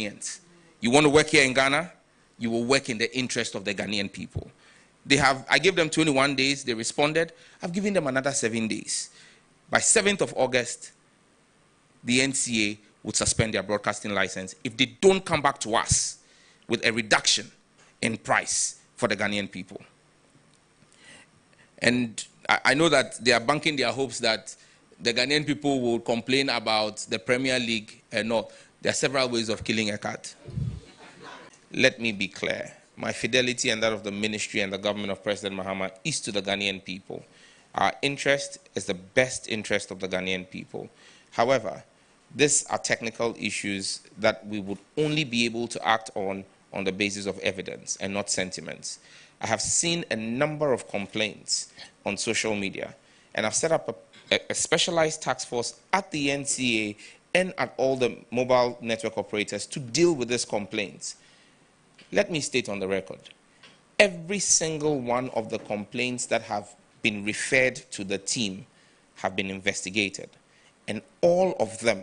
Ghanaians. You want to work here in Ghana, you will work in the interest of the Ghanaian people. I gave them 21 days, they responded. I've given them another 7 days. By 7th of August, the NCA would suspend their broadcasting license if they don't come back to us with a reduction in price for the Ghanaian people. And I know that they are banking their hopes that the Ghanaian people will complain about the Premier League and all. There are several ways of killing a cat. Let me be clear. My fidelity and that of the ministry and the government of President Mahama is to the Ghanaian people. Our interest is the best interest of the Ghanaian people. However, these are technical issues that we would only be able to act on the basis of evidence and not sentiments. I have seen a number of complaints on social media, and I've set up a specialized task force at the NCA and at all the mobile network operators to deal with these complaints. Let me state on the record, every single one of the complaints that have been referred to the team have been investigated, and all of them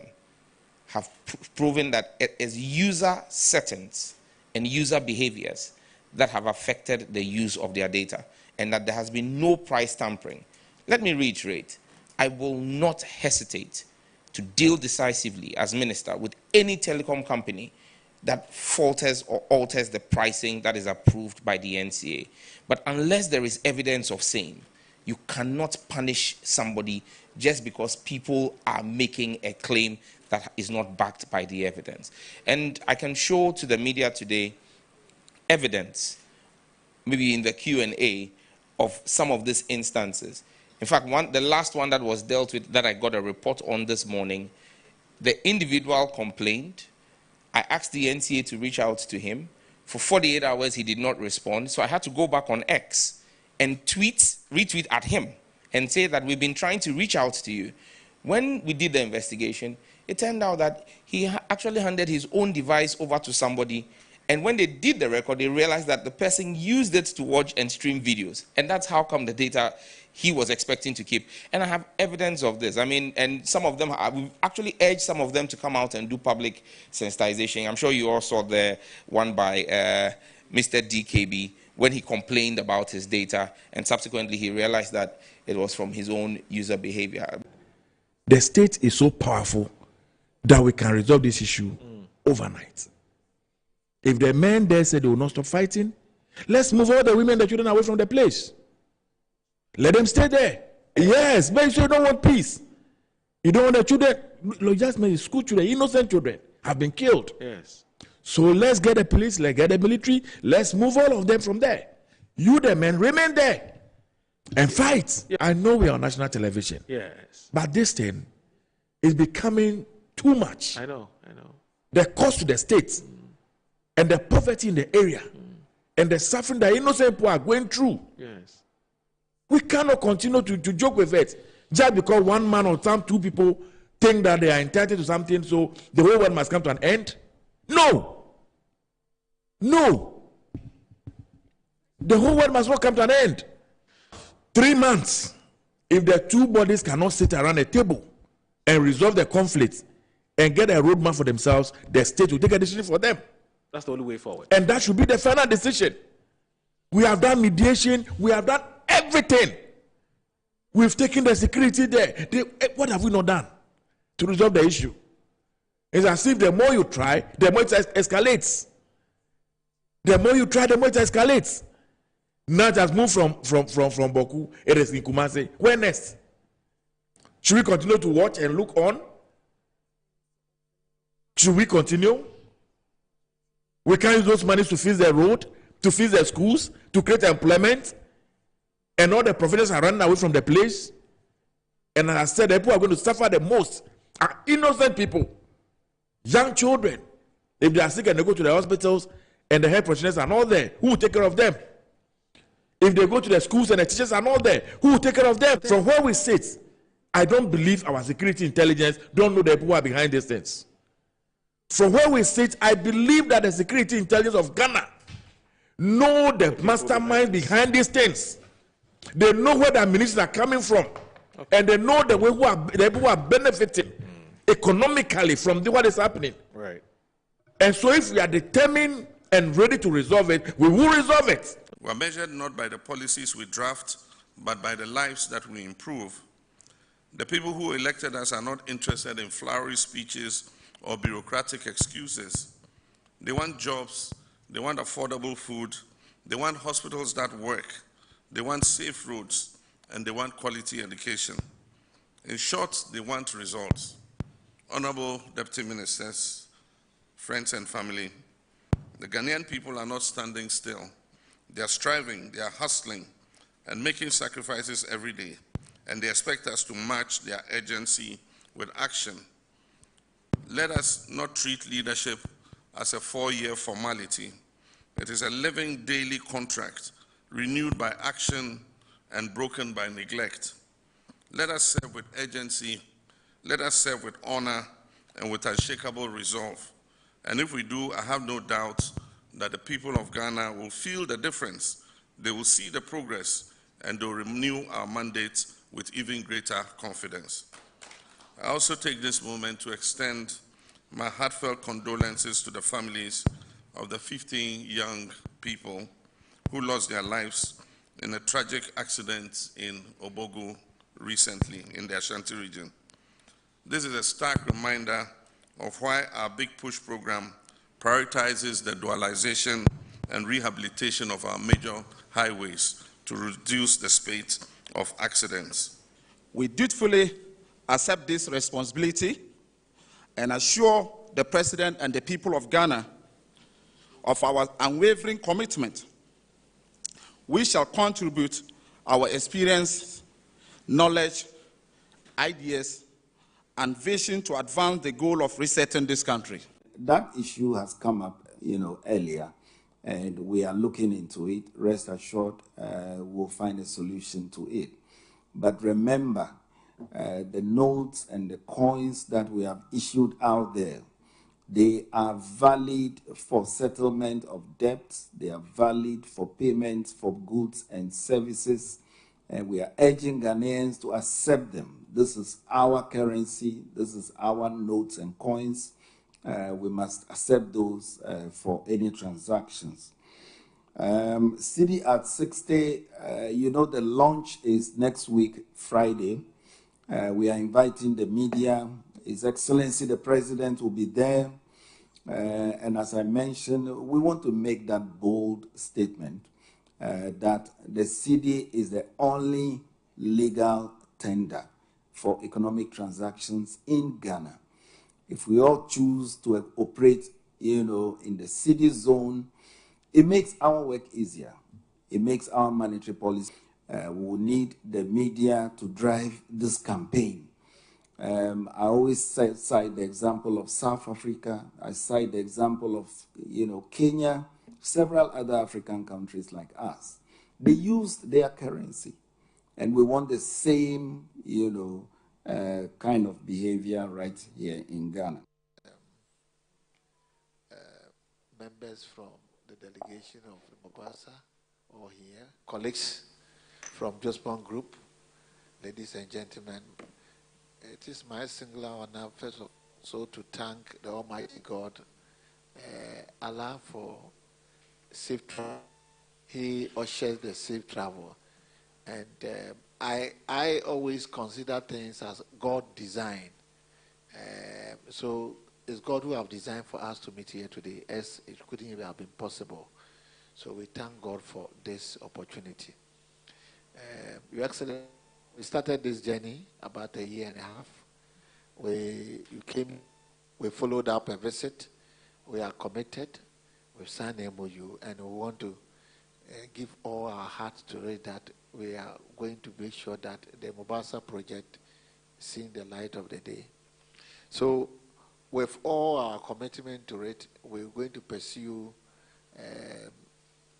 have proven that it is user settings and user behaviors that have affected the use of their data, and that there has been no price tampering. Let me reiterate, I will not hesitate to deal decisively as minister with any telecom company that falters or alters the pricing that is approved by the NCA. But unless there is evidence of same, you cannot punish somebody just because people are making a claim that is not backed by the evidence. And I can show to the media today evidence, maybe in the Q&A, of some of these instances. In fact, the last one that was dealt with, that I got a report on this morning, the individual complained. I asked the NCA to reach out to him. For 48 hours, he did not respond. So I had to go back on X and retweet at him and say that we've been trying to reach out to you. When we did the investigation, it turned out that he actually handed his own device over to somebody. And when they did the record, they realized that the person used it to watch and stream videos. And that's how come the data he was expecting to keep. And I have evidence of this. I mean, and some of them, we've actually urged some of them to come out and do public sensitization. I'm sure you all saw the one by Mr. DKB when he complained about his data, and subsequently he realized that it was from his own user behavior. The state is so powerful that we can resolve this issue overnight. If the men there say they will not stop fighting, let's move all the women and the children away from the place. Let them stay there. Yes, make sure you don't want peace. You don't want the children. Look, just many school children, innocent children have been killed. Yes. So let's get the police, let's get the military, let's move all of them from there. You, the men, remain there and fight. Yeah. I know we are on national television. Yes. But this thing is becoming too much. I know. The cost to the state and the poverty in the area and the suffering that innocent people are going through. Yes. We cannot continue to joke with it just because one man or two people think that they are entitled to something, so the whole world must come to an end. No. The whole world must not come to an end. 3 months. If the two bodies cannot sit around a table and resolve the conflict and get a roadmap for themselves, the state will take a decision for them. That's the only way forward. And that should be the final decision. We have done mediation. We have done everything. We've taken the security there. What have we not done to resolve the issue? It's as if the more you try, the more it escalates. The more you try, the more it escalates. Now just move from Boku, it is in Kumasi. Where next? Should we continue to watch and look on? Should we continue? We can use those monies to fix the road, to fix the schools, to create employment, and all the professionals are running away from the place. And as I said, the people who are going to suffer the most are innocent people, young children. If they are sick and they go to the hospitals and the health professionals are not there, who will take care of them? If they go to the schools and the teachers are not there, who will take care of them? From where we sit, I don't believe our security intelligence don't know the people who are behind these things. From where we sit, I believe that the security intelligence of Ghana know the mastermind behind these things. They know where the ministers are coming from. Okay. And they know the people who are benefiting economically from what is happening. Right. And so if we are determined and ready to resolve it, we will resolve it. We are measured not by the policies we draft, but by the lives that we improve. The people who elected us are not interested in flowery speeches or bureaucratic excuses. They want jobs, they want affordable food, they want hospitals that work, they want safe roads, and they want quality education. In short, they want results. Honorable Deputy Ministers, friends and family, the Ghanaian people are not standing still. They are striving, they are hustling, and making sacrifices every day. And they expect us to match their urgency with action. Let us not treat leadership as a 4-year formality. It is a living daily contract, renewed by action and broken by neglect. Let us serve with urgency, let us serve with honor and with unshakable resolve. And if we do, I have no doubt that the people of Ghana will feel the difference. They will see the progress, and they will renew our mandate with even greater confidence. I also take this moment to extend my heartfelt condolences to the families of the 15 young people who lost their lives in a tragic accident in Obogu recently in the Ashanti region. This is a stark reminder of why our Big Push program prioritizes the dualization and rehabilitation of our major highways to reduce the spate of accidents. We dutifully accept this responsibility and assure the President and the people of Ghana of our unwavering commitment. We shall contribute our experience, knowledge, ideas, and vision to advance the goal of resetting this country. That issue has come up, earlier, and we are looking into it. Rest assured, we'll find a solution to it. But remember, the notes and the coins that we have issued out there, they are valid for settlement of debts. They are valid for payments for goods and services. And we are urging Ghanaians to accept them. This is our currency. This is our notes and coins. We must accept those for any transactions. CD at 60, the launch is next week, Friday. We are inviting the media. His Excellency, the President, will be there. And as I mentioned, we want to make that bold statement that the CD is the only legal tender for economic transactions in Ghana. If we all choose to operate, in the CD zone, it makes our work easier. It makes our monetary policy. We will need the media to drive this campaign. I always cite the example of South Africa. I cite the example of, Kenya, several other African countries like us. They used their currency, and we want the same, kind of behavior right here in Ghana. Members from the delegation of Mombasa or here, colleagues from Jospon Group, ladies and gentlemen, it is my singular honor, first of all, to thank the Almighty God, Allah, for safe travel. He ushers the safe travel. And I always consider things as God design. So it's God who have designed for us to meet here today, as it couldn't even have been possible. So we thank God for this opportunity. Your Excellency, we started this journey about 1.5 years. We followed up a visit. We are committed. We've signed an MOU, and we want to give all our hearts to it that we are going to make sure that the Mombasa project sees the light of the day. So with all our commitment to it, we're going to pursue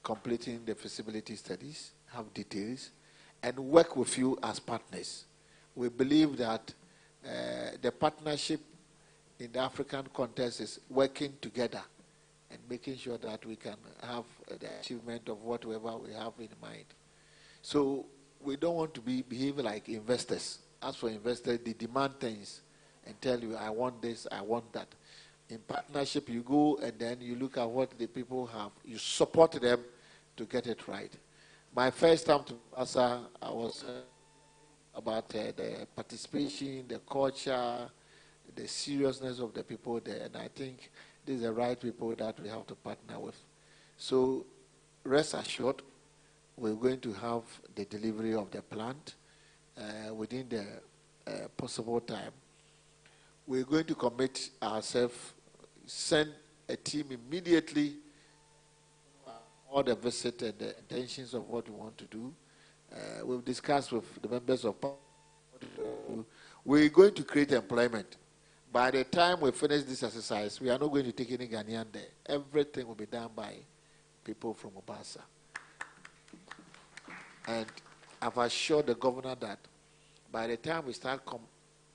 completing the feasibility studies, have details, and work with you as partners. We believe that the partnership in the African context is working together and making sure that we can have the achievement of whatever we have in mind. So we don't want to behave like investors. As for investors, they demand things and tell you, I want this, I want that. In partnership, you go and then you look at what the people have. You support them to get it right. My first time to Mombasa, I was about the participation, the culture, the seriousness of the people there. And I think these are the right people that we have to partner with. So rest assured, we're going to have the delivery of the plant within the possible time. We're going to commit ourselves, send a team immediately, all the visit and the intentions of what we want to do. We've discussed with the members of Parliament. We're going to create employment. By the time we finish this exercise, we are not going to take any Ghanaian there. Everything will be done by people from Mombasa. And I've assured the governor that by the time we start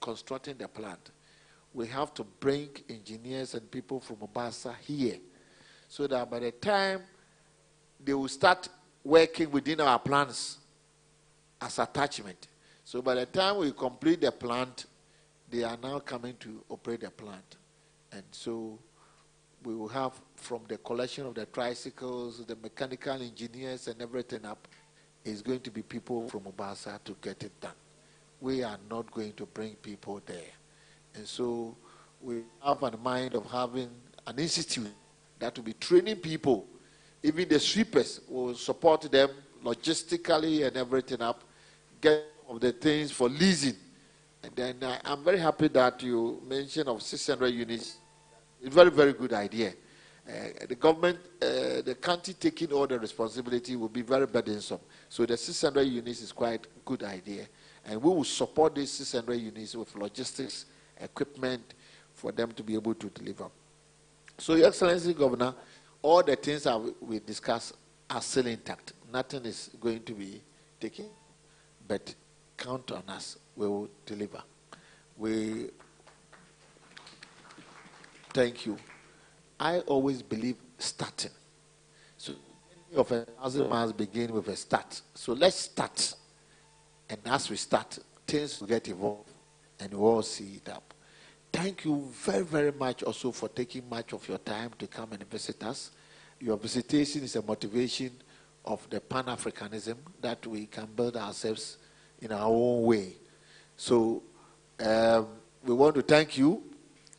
constructing the plant, we have to bring engineers and people from Mombasa here, so that by the time they will start working within our plans as attachment. So by the time we complete the plant, they are now coming to operate the plant. And so we will have, from the collection of the tricycles, the mechanical engineers and everything up, is going to be people from Mombasa to get it done. We are not going to bring people there. And so we have in mind of having an institute that will be training people. Even the sweepers will support them logistically and everything up, get of the things for leasing. And then I'm very happy that you mentioned of 600 units. It's a very, very good idea. The government, the county taking all the responsibility will be very burdensome. So the 600 units is quite a good idea. And we will support these 600 units with logistics, equipment, for them to be able to deliver. So, Your Excellency, Governor, all the things that we discussed are still intact. Nothing is going to be taken, but count on us. We will deliver. We thank you. I always believe starting. So, many of 1,000 miles begin with a start. So let's start. And as we start, things will get evolved and we'll all see it up. Thank you very, very much also for taking much of your time to come and visit us. Your visitation is a motivation of the Pan-Africanism that we can build ourselves in our own way. So we want to thank you,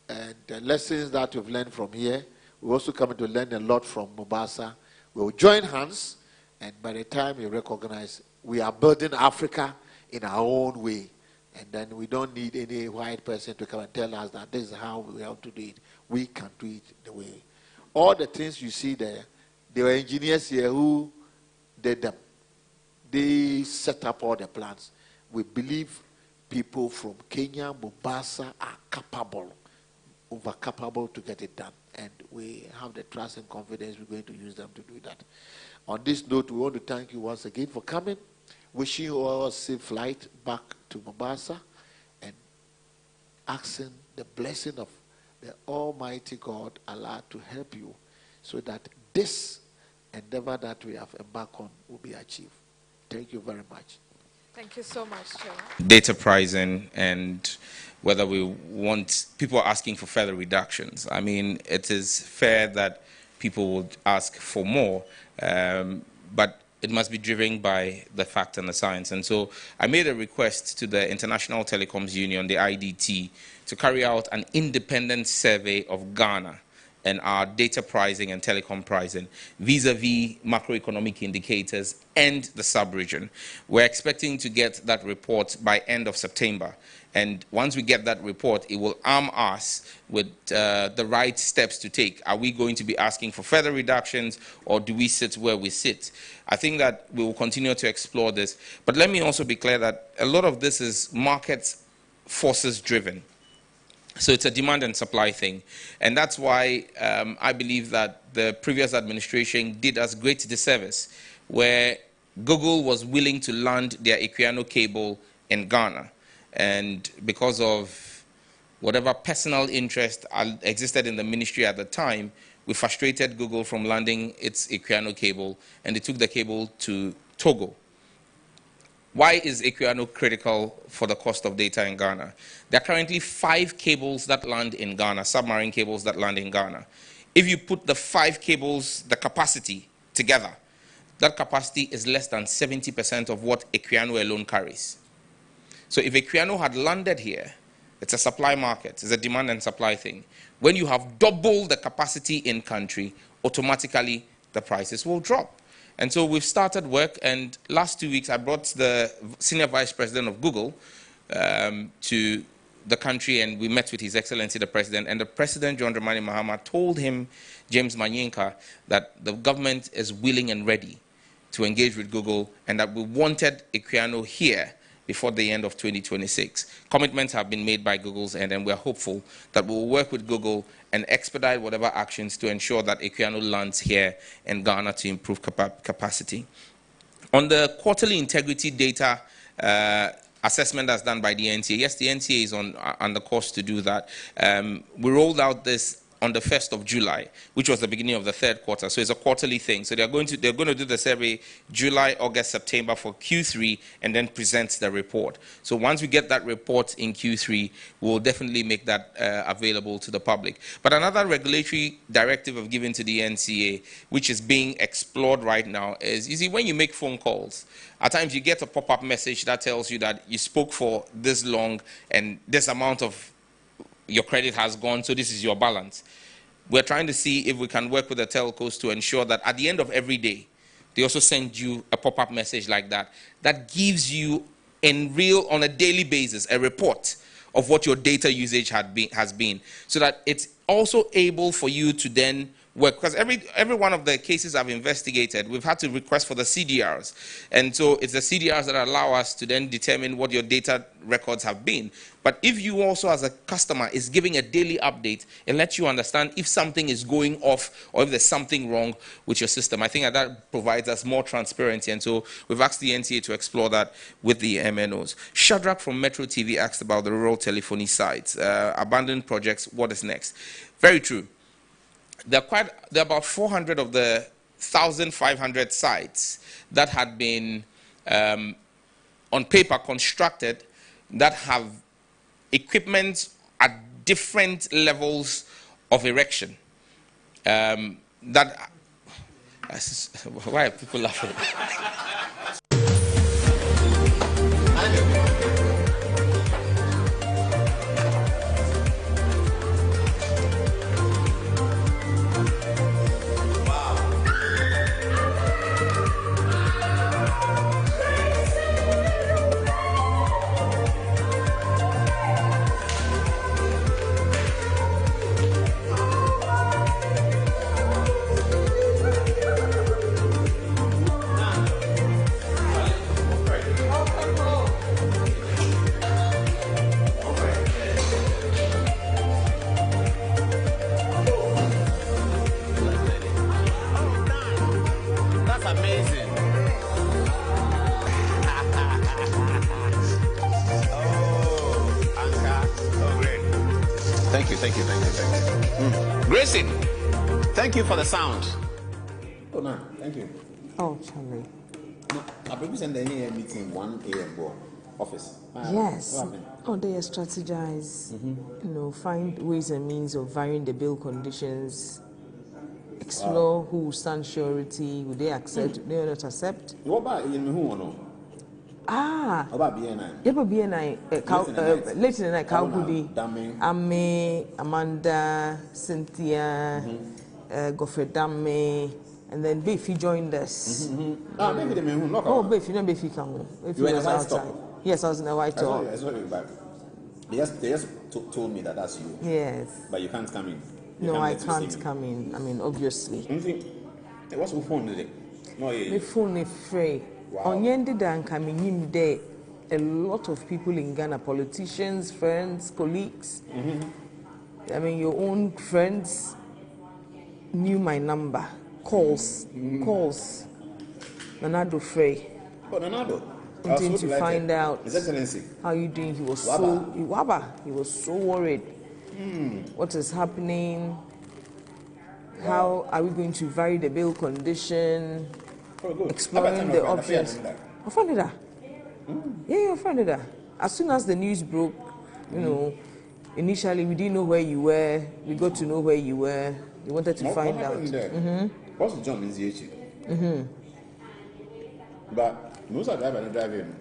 and the lessons that we've learned from here, we're also coming to learn a lot from Mombasa. We'll join hands, and by the time you recognize, we are building Africa in our own way. And then we don't need any white person to come and tell us that this is how we have to do it. We can do it the way. All the things you see there, there were engineers here who did them. They set up all the plans. We believe people from Kenya, Mombasa are capable, over capable to get it done. And we have the trust and confidence we're going to use them to do that. On this note, we want to thank you once again for coming. Wishing you all a safe flight back to Mombasa and asking the blessing of the Almighty God, Allah, to help you so that this endeavor that we have embarked on will be achieved. Thank you very much. Thank you so much, Chair. Data pricing and whether we want, people are asking for further reductions. I mean, it is fair that people would ask for more, but it must be driven by the fact and the science. And so I made a request to the International Telecoms Union, the IDT, to carry out an independent survey of Ghana and our data pricing and telecom pricing vis-a-vis macroeconomic indicators and the sub-region. We're expecting to get that report by end of September. And once we get that report, it will arm us with the right steps to take. Are we going to be asking for further reductions, or do we sit where we sit? I think that we will continue to explore this. But let me also be clear that a lot of this is market forces driven. So it's a demand and supply thing. And that's why I believe that the previous administration did us great disservice, where Google was willing to land their Equiano cable in Ghana. And because of whatever personal interest existed in the ministry at the time, we frustrated Google from landing its Equiano cable, and they took the cable to Togo. Why is Equiano critical for the cost of data in Ghana? There are currently 5 cables that land in Ghana, submarine cables that land in Ghana. If you put the 5 cables, the capacity together, that capacity is less than 70% of what Equiano alone carries. So if Equiano had landed here, it's a supply market, it's a demand and supply thing. When you have double the capacity in country, automatically the prices will drop. And so we've started work, and last 2 weeks I brought the Senior Vice President of Google to the country, and we met with His Excellency the President, and the President, John Dramani Mahama, told him, James Manyinka, that the government is willing and ready to engage with Google, and that we wanted Equiano here before the end of 2026. Commitments have been made by Google's end, and we are hopeful that we will work with Google and expedite whatever actions to ensure that Equiano lands here in Ghana to improve capacity. On the quarterly integrity data assessment that's done by the NCA, yes, the NCA is on the course to do that. We rolled out this on the 1st of July, which was the beginning of the 3rd quarter. So it's a quarterly thing. So they're going to do the survey July, August, September for Q3, and then present the report. So once we get that report in Q3, we'll definitely make that available to the public. But another regulatory directive I've given to the NCA, which is being explored right now, is, you see, when you make phone calls, at times you get a pop-up message that tells you that you spoke for this long and this amount of your credit has gone, so this is your balance. We're trying to see if we can work with the telcos to ensure that at the end of every day, they also send you a pop-up message like that, that gives you on a daily basis, a report of what your data usage has been, so that it's also able for you to then work. Because every one of the cases I've investigated, we've had to request for the CDRs. And so it's the CDRs that allow us to then determine what your data records have been. But if you also, as a customer, is giving a daily update, it lets you understand if something is going off or if there's something wrong with your system. I think that provides us more transparency. And so we've asked the NCA to explore that with the MNOs. Shadrach from Metro TV asked about the rural telephony sites. Abandoned projects, what is next? Very true. There are about 400 of the 1,500 sites that had been on paper constructed that have equipment at different levels of erection. Why are people laughing? Grayson, thank you for the sound. Oh, no, thank you. Oh, Charlie. No, I represent the NCA meeting 1 a.m. office. Yes. Oh, they strategize, find ways and means of varying the bill conditions, explore who will stand surety, would they accept, would they not accept? What about who or no? What about BNI? Yeah, but BNI, late in the night, Kaugudi, Ame, Amanda, Cynthia, Godfrey Dame, and then Biffy joined us. Maybe they may knock out. Oh, Biffy, no Biffy come. You were in a white top? Yes, I was in a white top. I saw you back. They just told me that that's you. Yes. But you can't come in. No, I can't come in. I mean, obviously. What's your phone today? My phone is free. On Yendi Dan coming day, a lot of people in Ghana, politicians, friends, colleagues. I mean, your own friends knew my number. Calls. Nanado Frey. Oh, Nanado. Wanting to find out His Excellency. How you doing? He was he was so worried. What is happening? How are we going to vary the bill condition? Exploring the options. I found it. Yeah, your friend did that. As soon as the news broke, you know, initially we didn't know where you were. We got to know where you were. We wanted to find out. What's the John in the But most of the driving.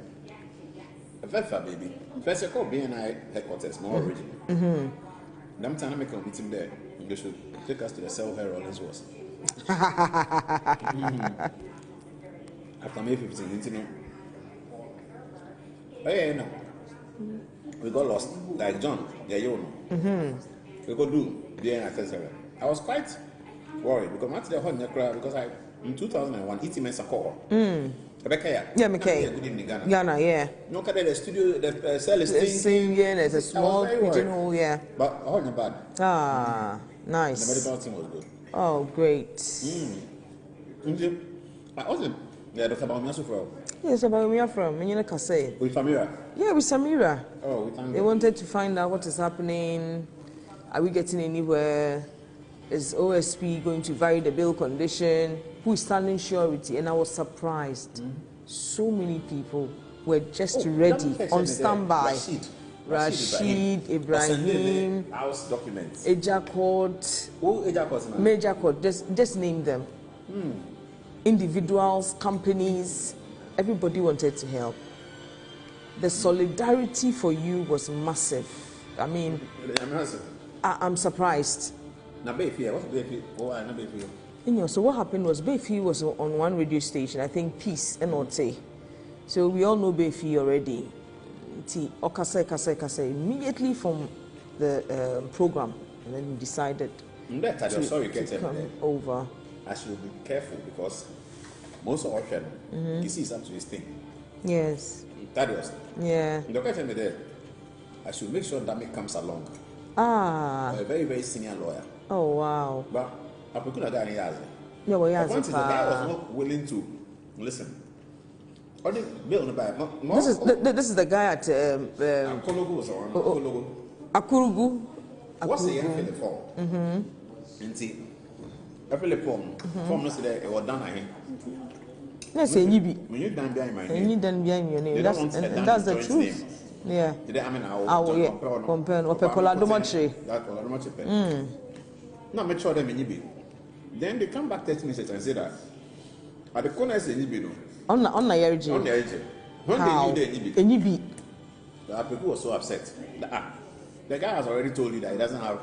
First, baby. First, I call BNI headquarters, more original. Them time I make a meeting there. You should take us to the cell where Rollins was. After May 15, oh, yeah, no. We got lost. Like John, yeah, you know. We could do BNI assessment. I was quite worried because I the whole because in 2001, it meant a call. Yeah, McKay. Good evening, Ghana. Ghana, yeah. No, the studio, the cell is same, yeah, there's a small pigeonhole, yeah. But all not bad. Ah, nice. The medical team was good. Oh, great. I wasn't. Yeah, Dr. Baumiasu from. Yes, about where from Menina Kase. With Samira? Yeah, with Samira. Oh, we thank They wanted to find out what is happening. Are we getting anywhere? Is OSP going to vary the bill condition? Who is standing surety? And I was surprised. So many people were just ready, on standby. Rashid, Ibrahim, house documents. Major Court, just name them. Individuals, companies, everybody wanted to help. The solidarity for you was massive. I mean, I'm surprised. So what happened was Bayfi was on one radio station, I think Peace and Ote. So we all know Bayfi already. Okase immediately from the program, and then we decided to come over. I should be careful because most of our you see it's up to his thing. Yes. That was. Yeah. The question me there, I should make sure that comes along. A very, very senior lawyer. Oh, wow. But I put that guy in Yazi. Yeah, well, the point is the guy was not willing to listen. This is the guy at Akurugu. What's the year for the form? Every form no say it was done here. Let's say you be. When you done behind my name. And you done behind your name. That's the truth. Yeah. Today I mean compare or pecola domache. That pecola domache. No, make sure them in be. Then they come back 30 minutes and say that at the corner say you no. On the Yerji. On the Yerji. When they knew the Nibi. The people was so upset. The guy has already told you that he doesn't have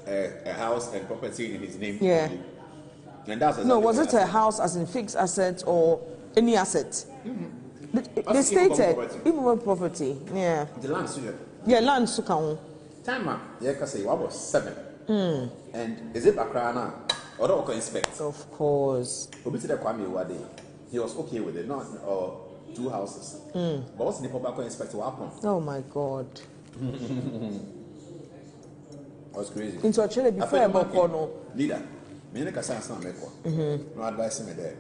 a house and property in his name. Yeah. And that's no, was it a house as in fixed asset or any asset? They stated even property. Yeah. The land suit. Yeah, land suit. Time up. Yeah, because I was 7. And is it Bakrana or don't inspect? Of course. He was okay with it, not 2 houses. But what's the public inspect what happened? Oh my God. Was crazy. Into a trailer before I bought no leader. Me and Kassan not make no advice me there.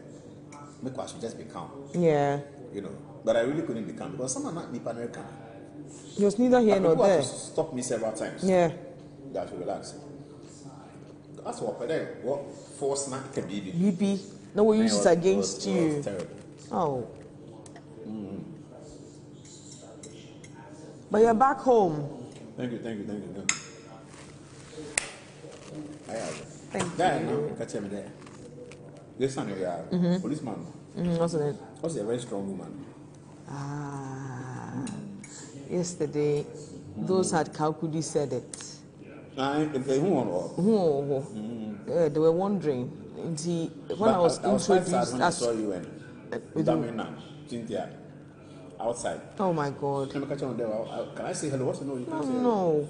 Make I should just be calm. Yeah. You know. But I really couldn't be calm because someone not Nipa American. He was neither here nor there. Stop me several times. Yeah. That should relax. That's what there. What force not can be. BP. No we use it against you. Terrible. Oh. But you're back home. Thank you. Thank you. Catch him there. This son you are policeman. Wasn't it? Was a very strong woman. Yesterday, those at Kalkudi said it. They were wondering. When I was introduced, when I saw you and Damina, Cynthia, outside. Oh my God! Can I say hello? What's the no? You can't say no.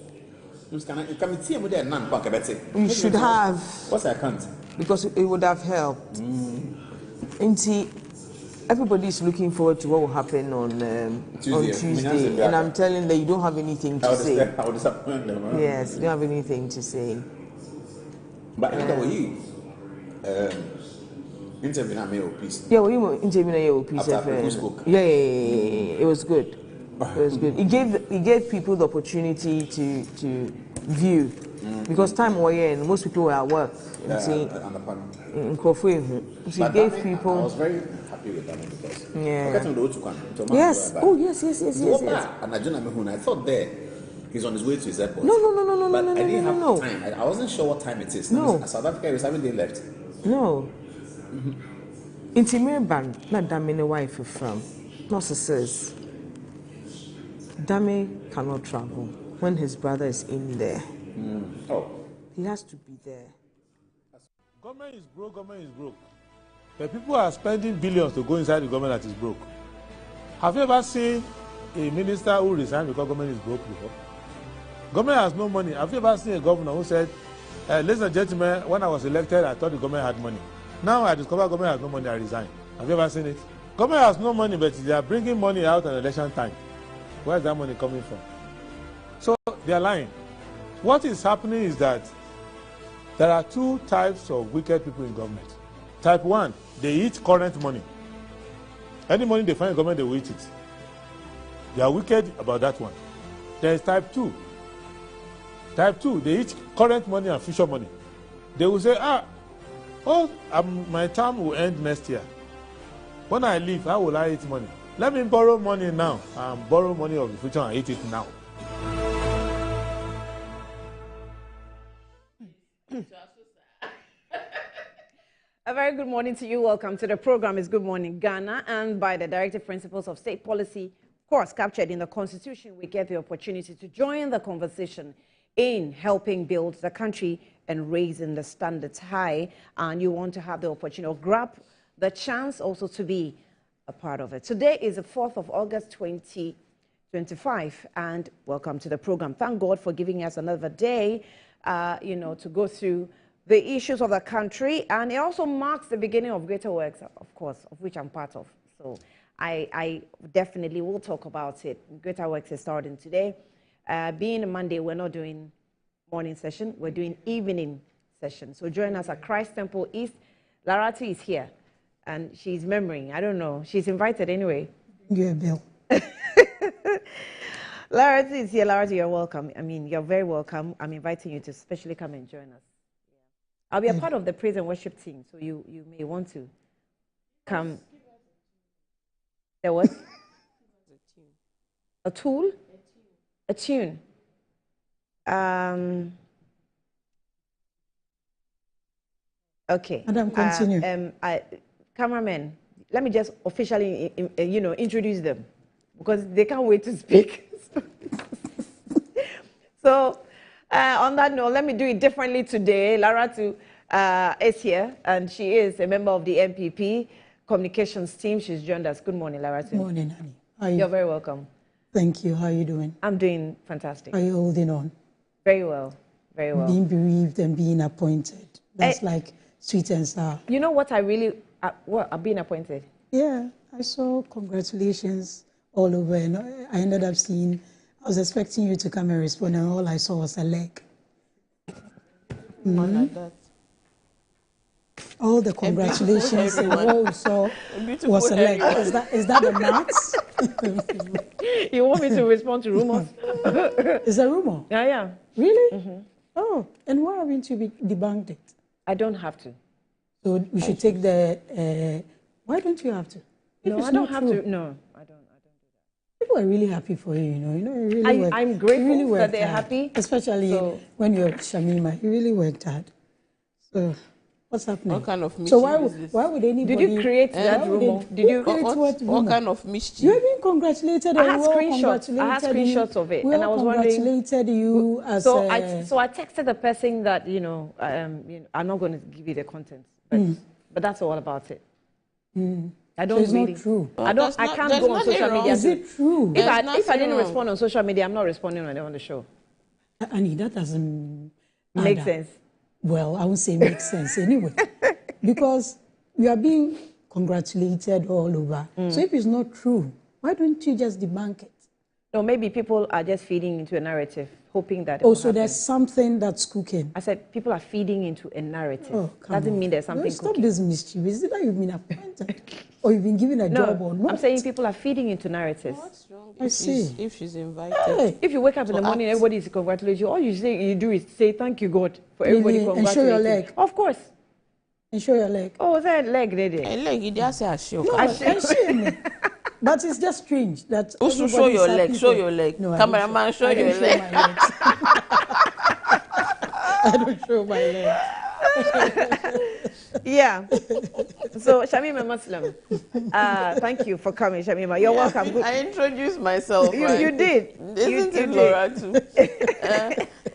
You should have. What's I can't? Because it would have helped. Everybody is looking forward to what will happen on Tuesday. And I'm telling them you don't have anything to say. I will disappoint them. Yes, you don't have anything to say. But how are you? Interview peace. Yeah, we interview peace. Yeah, it was good. It was good. It gave people the opportunity to view because time was here and most people were at work. In Kofu, so it gave people. I was very happy with that because Yeah. Yes. Oh, yes. And I thought there he's on his way to his airport. No. But I didn't have time. I wasn't sure what time it is. No. South Africa is having day left. No. Intimate ban, not Damien wife from. Nurse says Dami cannot travel when his brother is in there. Oh. He has to be there. Government is broke. The people are spending billions to go inside the government that is broke. Have you ever seen a minister who resigned because government is broke before? Government has no money. Have you ever seen a governor who said, ladies and gentlemen, when I was elected, I thought the government had money. Now I discover government has no money, I resign. Have you ever seen it? Government has no money, but they are bringing money out at election time. Where is that money coming from? So they are lying. What is happening is that there are two types of wicked people in government. Type 1, they eat current money. Any money they find in government, they will eat it. They are wicked about that one. There is type 2. Type 2, they eat current money and future money. They will say, my term will end next year. When I leave, how will I eat money? Let me borrow money now and borrow money of the future and eat it now. A very good morning to you. Welcome to the program. It's Good Morning Ghana, and by the directive principles of state policy, of course, captured in the Constitution, we get the opportunity to join the conversation in helping build the country and raising the standards high. And you want to have the opportunity or grab the chance also to be a part of it. Today is the 4th of August, 2025, and welcome to the program. Thank God for giving us another day, to go through the issues of the country, and it also marks the beginning of greater works, of course, of which I'm part of. So I definitely will talk about it. Greater works is starting today. Being a Monday, we're not doing morning session, we're doing evening session. So join us at Christ Temple East. Larati is here, and she's remembering. I don't know. She's invited anyway. Yeah, Bill. Larati is here. Larati, you're welcome. I mean, you're very welcome. I'm inviting you to especially come and join us. I'll be a part of the praise and worship team, so you may want to come. There was a tool, a tune. Okay. Madam, continue. Cameramen, let me just officially, introduce them because they can't wait to speak. So. On that note, let me do it differently today. Laratu is here, and she is a member of the MPP communications team. She's joined us. Good morning, Laratu. Good morning, honey. How are you? You're very welcome. Thank you. How are you doing? I'm doing fantastic. Are you holding on? Very well. Very well. Being bereaved and being appointed. That's like sweet and sour. You know what I really... being appointed? Yeah. I saw congratulations all over, and I ended up seeing... I was expecting you to come and respond, and all I saw was a leg. Like that. All the congratulations and all we saw was a leg. Is that the marks? You want me to respond to rumors? Is a rumor? Yeah. Really? Mm-hmm. Oh, and why haven't you debunked it? I don't have to. So we should take the... why don't you have to? No, I don't have to. No, I don't. People are really happy for you, you really worked. I'm grateful really that they're happy. Especially when you're Shamima. You really worked hard. So, what's happening? What kind of mischief so is this? why would anybody... Did you create that rumor? Did you create what kind of mischief? You have been congratulated. I had screenshots of it, and I was wondering... congratulated you as so I texted the person that, I'm not going to give you the content, but that's all about it. I don't so it's not true. I can't go on social media. Is it true? If I didn't respond on social media, I'm not responding on the show. Annie, that doesn't make sense. Well, I would say make sense anyway. Because you are being congratulated all over. So if it's not true, why don't you just debunk it? No, maybe people are just feeding into a narrative, hoping that... so there's something that's cooking. I said people are feeding into a narrative. Oh, doesn't mean there's something stop cooking. This mischief. Is it that you've been appointed or you've been given a job or not? I'm saying people are feeding into narratives. What's wrong if she's invited? Hey. If you wake up in the morning, everybody is congratulating you. All you do is say thank you, God, for everybody congratulating. And show your leg. Of course. And show your leg. Oh, that leg, lady. A leg, you just say, show. No, and shame. But it's just strange that. Also, show your leg. Show your leg. No, cameraman, show your leg. I don't show my leg. Yeah. So, Shamima Muslim, thank you for coming, Shamima. You're welcome. I introduced myself. You did. Isn't it, Laura, too?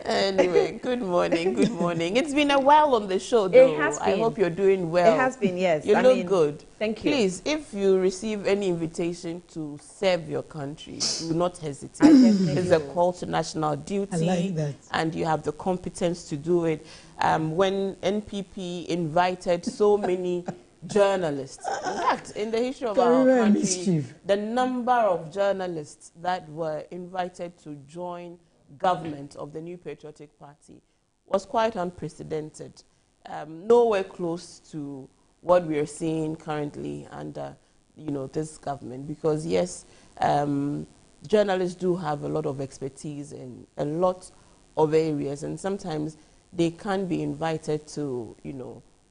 Anyway, good morning. Good morning. It's been a while on the show, though. It has been. I hope you're doing well. It has been, yes. You look good. Thank you. Please, if you receive any invitation to serve your country, do not hesitate. It's a call to national duty. I like that. And you have the competence to do it. When NPP invited so many journalists, in fact, in the history of our country, the number of journalists that were invited to join government of the New Patriotic Party was quite unprecedented. Nowhere close to what we are seeing currently under, this government. Because yes, journalists do have a lot of expertise in a lot of areas, and sometimes they can be invited to,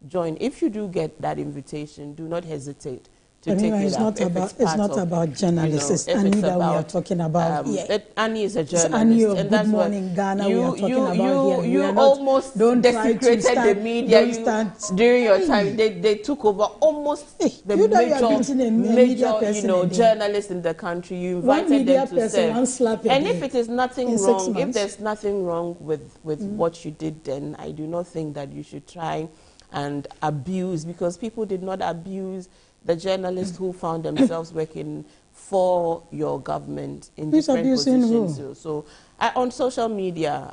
join. If you do get that invitation, do not hesitate to take it up. It's not about journalists. It's Annie that we are talking about. Annie is a journalist. Annie of Good Morning Ghana we are talking about here. You almost desecrated the media during your time. They took over almost the major journalists in the country. You invited them to serve. And if it is nothing wrong, if there's nothing wrong with what you did then, I do not think that you should try and abuse, because people did not abuse the journalists who found themselves working for your government in different positions. So on social media,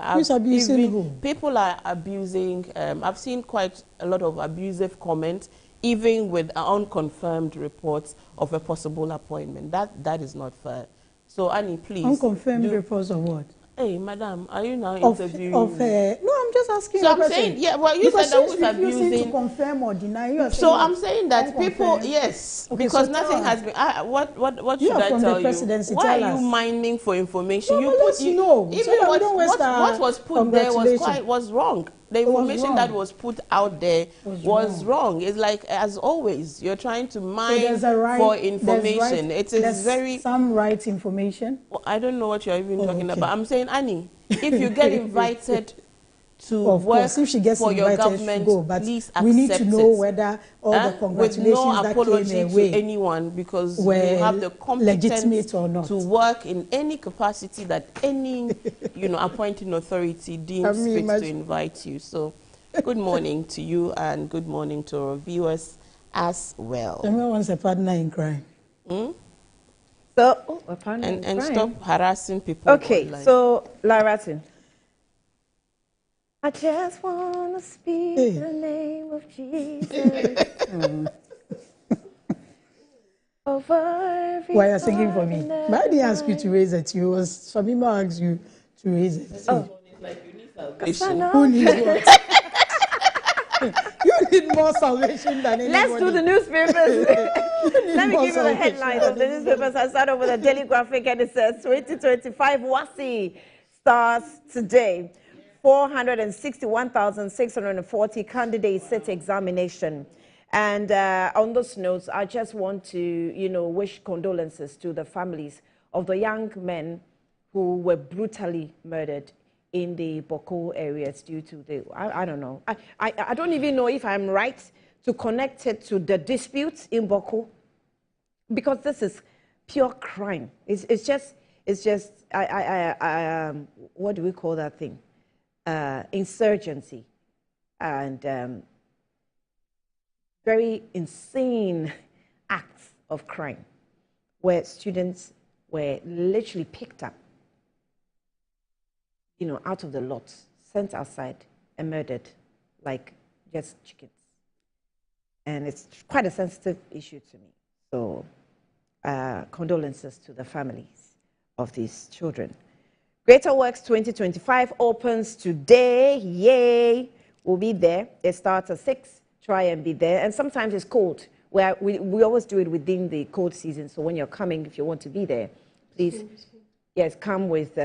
people are abusing. I've seen quite a lot of abusive comments, even with unconfirmed reports of a possible appointment. That is not fair. So Annie, please. Unconfirmed reports of what? Hey, madam, are you now interviewing me? No, I'm just asking. So I'm saying, yeah, well, you said that was abusing. To confirm or deny, you are so I'm saying that people, yes, okay, because so nothing has been. What should I tell you? Why are you mining for information? No, you put know. Even so what was put there was wrong. The information that was put out there was wrong. It's like, as always, you're trying to mine for information. It is very... Some right information? Well, I don't know what you're even talking about. I'm saying, Annie, if you get invited to work for your government, please accept it. We need to know whether all the congratulations with no that apology came away to anyone, because you have the competence to work in any capacity that any appointing authority deems fit to invite you. So good morning to you, and good morning to our viewers as well. Everyone wants a partner in crime. Hmm? So, a partner in crime. Stop harassing people. Okay, online. So Laratin, I just want to speak the name of Jesus. Why are you singing for me? But I didn't ask you to raise it. It was Shamima asked you to raise it. Oh, like you need salvation. Who needs what? You need more salvation than anybody. Let's do the newspapers. Let me give you the headlines of the newspapers. I start off with a daily graphic, and it says 2025 WASSCE starts today. 461,640 candidates sit examination. And on those notes, I just want to, wish condolences to the families of the young men who were brutally murdered in the Boko areas due to the, I don't know. I don't even know if I'm right to connect it to the disputes in Boko, because this is pure crime. It's just what do we call that thing? Insurgency and very insane acts of crime where students were literally picked up, out of the lot, sent outside and murdered like just chickens. And it's quite a sensitive issue to me. So condolences to the families of these children. Greater Works 2025 opens today. Yay! We'll be there. It starts at 6. Try and be there. And sometimes it's cold. We always do it within the cold season. So when you're coming, if you want to be there, please, yes, come with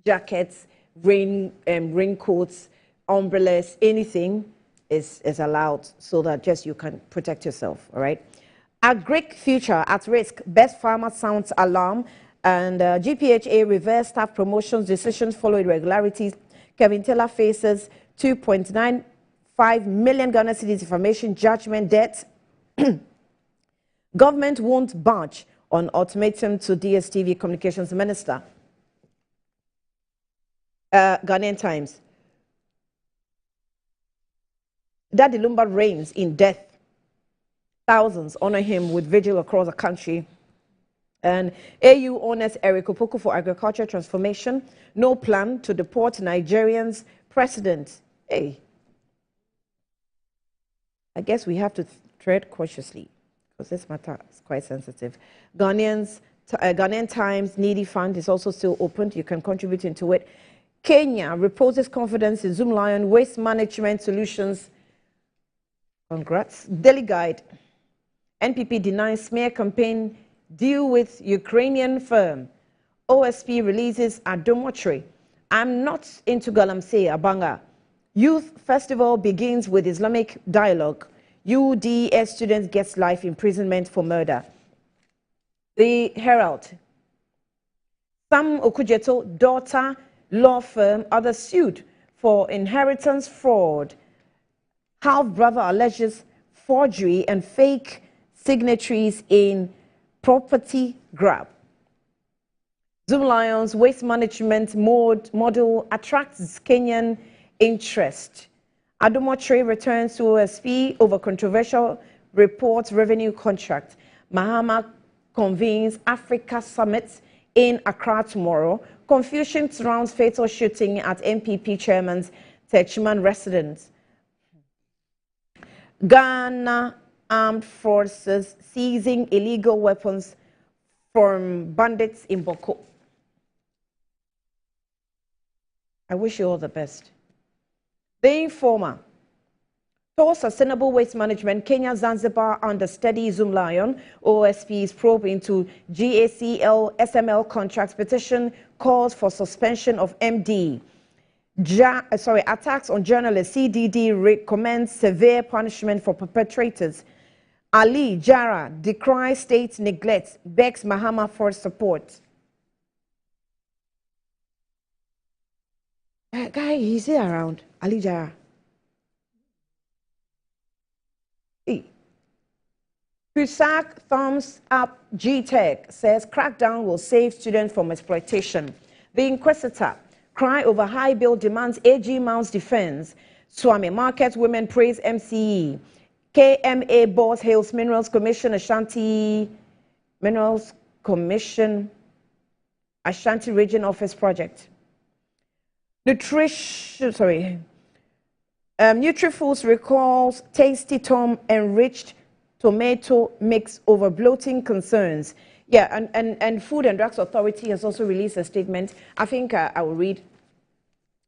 jackets, raincoats, umbrellas, anything. is allowed so that just you can protect yourself, all right? Agric future at risk, best farmer sounds alarm, and GPHA reverse staff promotions decisions follow irregularities. Kevin Taylor faces 2.95 million Ghana cedis defamation judgment debt. Government won't budge on ultimatum to DSTV Communications Minister. Ghanaian Times. Daddy Lumba reigns in death. Thousands honor him with vigil across the country. And AU honors Eric Opoku for agriculture transformation. No plan to deport Nigerians. President. Hey. I guess we have to tread cautiously because this matter is quite sensitive. Ghanaian Times Needy Fund is also still open. You can contribute into it. Kenya reposes confidence in Zoomlion waste management solutions. Congrats. Daily Guide. NPP denies smear campaign deal with Ukrainian firm. OSP releases Adomotri. I'm not into Galamsey, Abanga. Youth Festival begins with Islamic dialogue. UDS student gets life imprisonment for murder. The Herald. Sam Okujeto, daughter, law firm, others sued for inheritance fraud. Half-brother alleges forgery and fake signatories in property grab. Zoomlion's waste management model attracts Kenyan interest. Adomotri returns to OSP over controversial reports revenue contract. Mahama convenes Africa Summit in Accra tomorrow. Confusion surrounds fatal shooting at MPP chairman's Techiman residence. Ghana Armed Forces seizing illegal weapons from bandits in Boko. I wish you all the best. The Informer. Towards sustainable waste management, Kenya Zanzibar under steady Zoomlion. OSP's probe into GACL SML contracts petition calls for suspension of MD. Attacks on journalists. CDD recommends severe punishment for perpetrators. Ali Jara decries state neglect, begs Mahama for support. Guy, is he around? Ali Jara. Pusak thumbs up GTech, says crackdown will save students from exploitation. The Inquisitor, cry over high bill demands AG mounts defense. Swami Market women praise MCE. KMA boss hails Minerals Commission Ashanti Region Office project. Nutrifoods recalls Tasty Tom enriched tomato mix over bloating concerns. Yeah, and Food and Drugs Authority has also released a statement. I think I'll read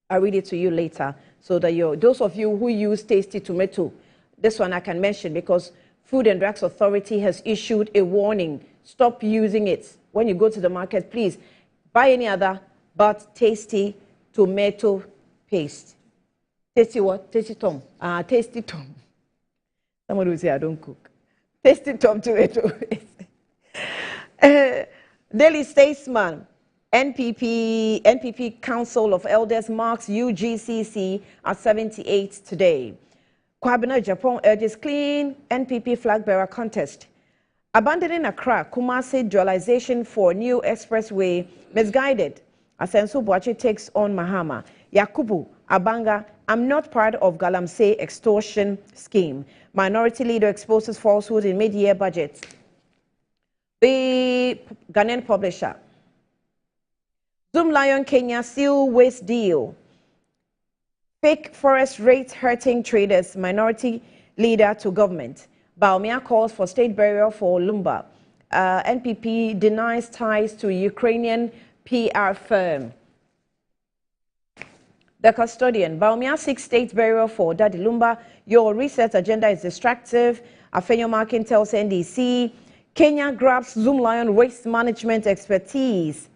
it to you later so that those of you who use Tasty Tomato, this one I can mention because Food and Drugs Authority has issued a warning. Stop using it. When you go to the market, please buy any other but Tasty Tomato paste. Tasty what? Tasty Tom. Tasty Tom. Somebody will say I don't cook. Tasty Tom tomato paste. Daily Statesman. NPP Council of Elders marks UGCC at 78 today. Kwabena Japan urges clean NPP flag bearer contest. Abandoning Accra, Kumasi dualization for new expressway misguided. Asenso Boachi takes on Mahama. Yakubu Abanga, I'm not part of Galamsey extortion scheme. Minority leader exposes falsehood in mid-year budget. The Ghanaian Publisher. Zoomlion Kenya seal waste deal. Fake forest rates hurting traders. Minority leader to government. Baumia calls for state burial for Lumba. NPP denies ties to Ukrainian PR firm. The Custodian. Baumia seeks state burial for Daddy Lumba. Your research agenda is distractive. Afenyo Markin tells NDC. Kenya grabs Zoomlion waste management expertise.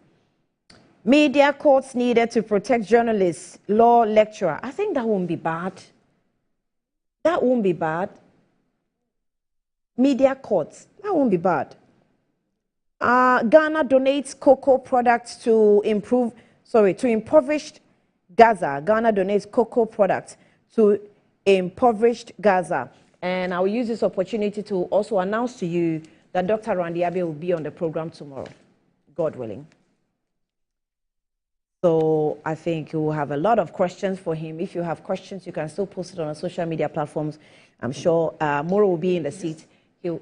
Media courts needed to protect journalists. Law lecturer. I think that won't be bad. That won't be bad. Media courts, that won't be bad. Ghana donates cocoa products to impoverished Gaza. Ghana donates cocoa products to impoverished Gaza. And I will use this opportunity to also announce to you that Dr. Randy Abe will be on the program tomorrow, God willing. So I think you will have a lot of questions for him. If you have questions, you can still post it on our social media platforms. I'm sure Moro will be in the seat. He'll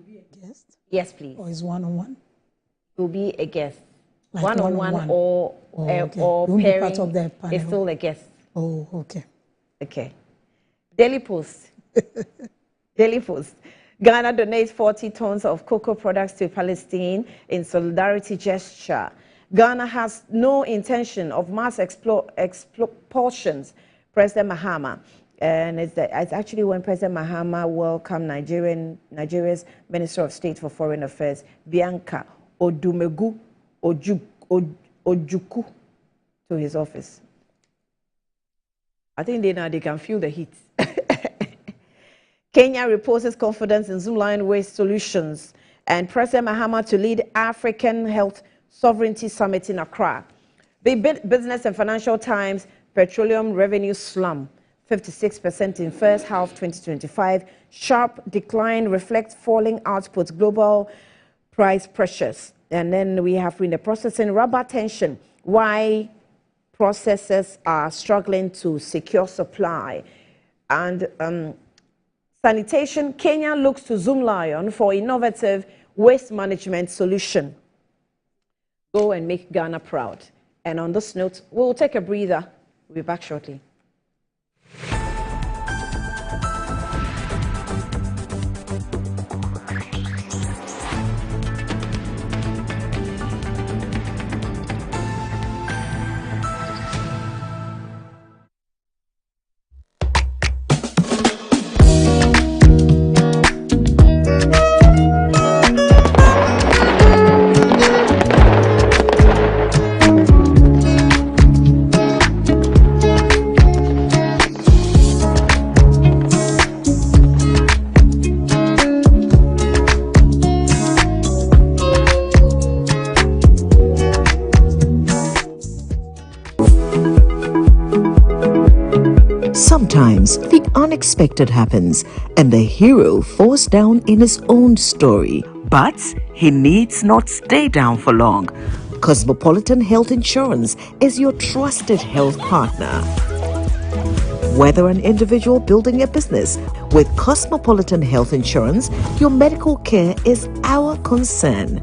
be a guest? Yes, please. Or is one-on-one? He'll be a guest. Like one-on-one or okay. pairing Part of the panel. is still a guest. Oh, okay. Okay. Daily Post. Daily Post. Ghana donates 40 tons of cocoa products to Palestine in solidarity gesture. Ghana has no intention of mass expulsions, President Mahama. And it's actually when President Mahama welcomed Nigeria's Minister of State for Foreign Affairs, Bianca Odumegu Ojukwu, to his office. I think they can feel the heat. Kenya reposes confidence in Zoomlion Waste Solutions and President Mahama to lead African Health Sovereignty Summit in Accra. The Business and Financial Times petroleum revenue slump, 56% in first half 2025. Sharp decline reflects falling output, global price pressures. And then we have in the processing rubber tension, why processors are struggling to secure supply. And sanitation, Kenya looks to Zoomlion for innovative waste management solution. Go and make Ghana proud. And on this note, we'll take a breather. We'll be back shortly. Sometimes the unexpected happens and the hero falls down in his own story. But he needs not stay down for long. Cosmopolitan Health Insurance is your trusted health partner. Whether an individual building a business, with Cosmopolitan Health Insurance, your medical care is our concern.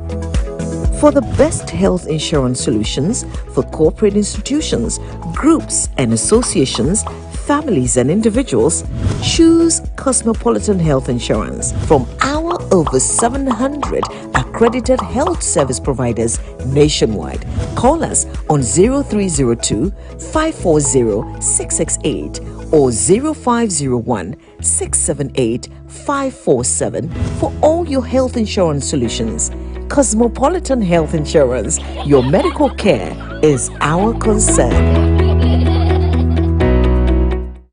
For the best health insurance solutions for corporate institutions, groups and associations, families and individuals, choose Cosmopolitan Health Insurance from our over 700 accredited health service providers nationwide. Call us on 0302 540 668 or 0501 678 547 for all your health insurance solutions. Cosmopolitan Health Insurance, your medical care is our concern.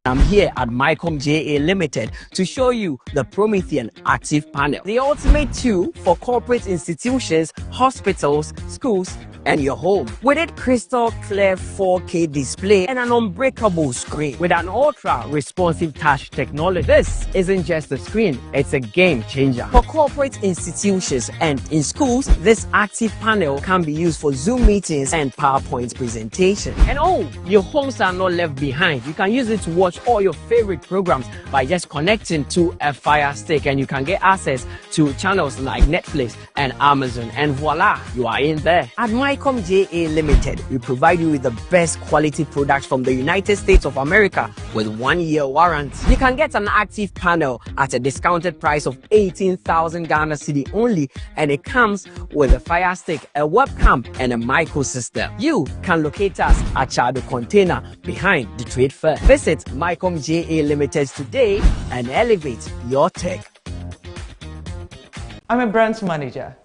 I'm here at Mycom JA Limited to show you the Promethean Active Panel, the ultimate tool for corporate institutions, hospitals, schools, and your home. With its crystal clear 4K display and an unbreakable screen with an ultra responsive touch technology. This isn't just a screen, it's a game changer. For corporate institutions and in schools, this active panel can be used for Zoom meetings and PowerPoint presentation. And your homes are not left behind. You can use it to watch all your favorite programs by just connecting to a Fire Stick, and you can get access to channels like Netflix and Amazon, and voila, you are in there. At Mycom JA Limited, we provide you with the best quality products from the United States of America with 1-year warranty. You can get an active panel at a discounted price of 18,000 Ghana Cedi only, and it comes with a Fire Stick, a webcam, and a micro system. You can locate us at Chado Container behind the Trade Fair. Visit Mycom JA Limited today and elevate your tech. I'm a brands manager.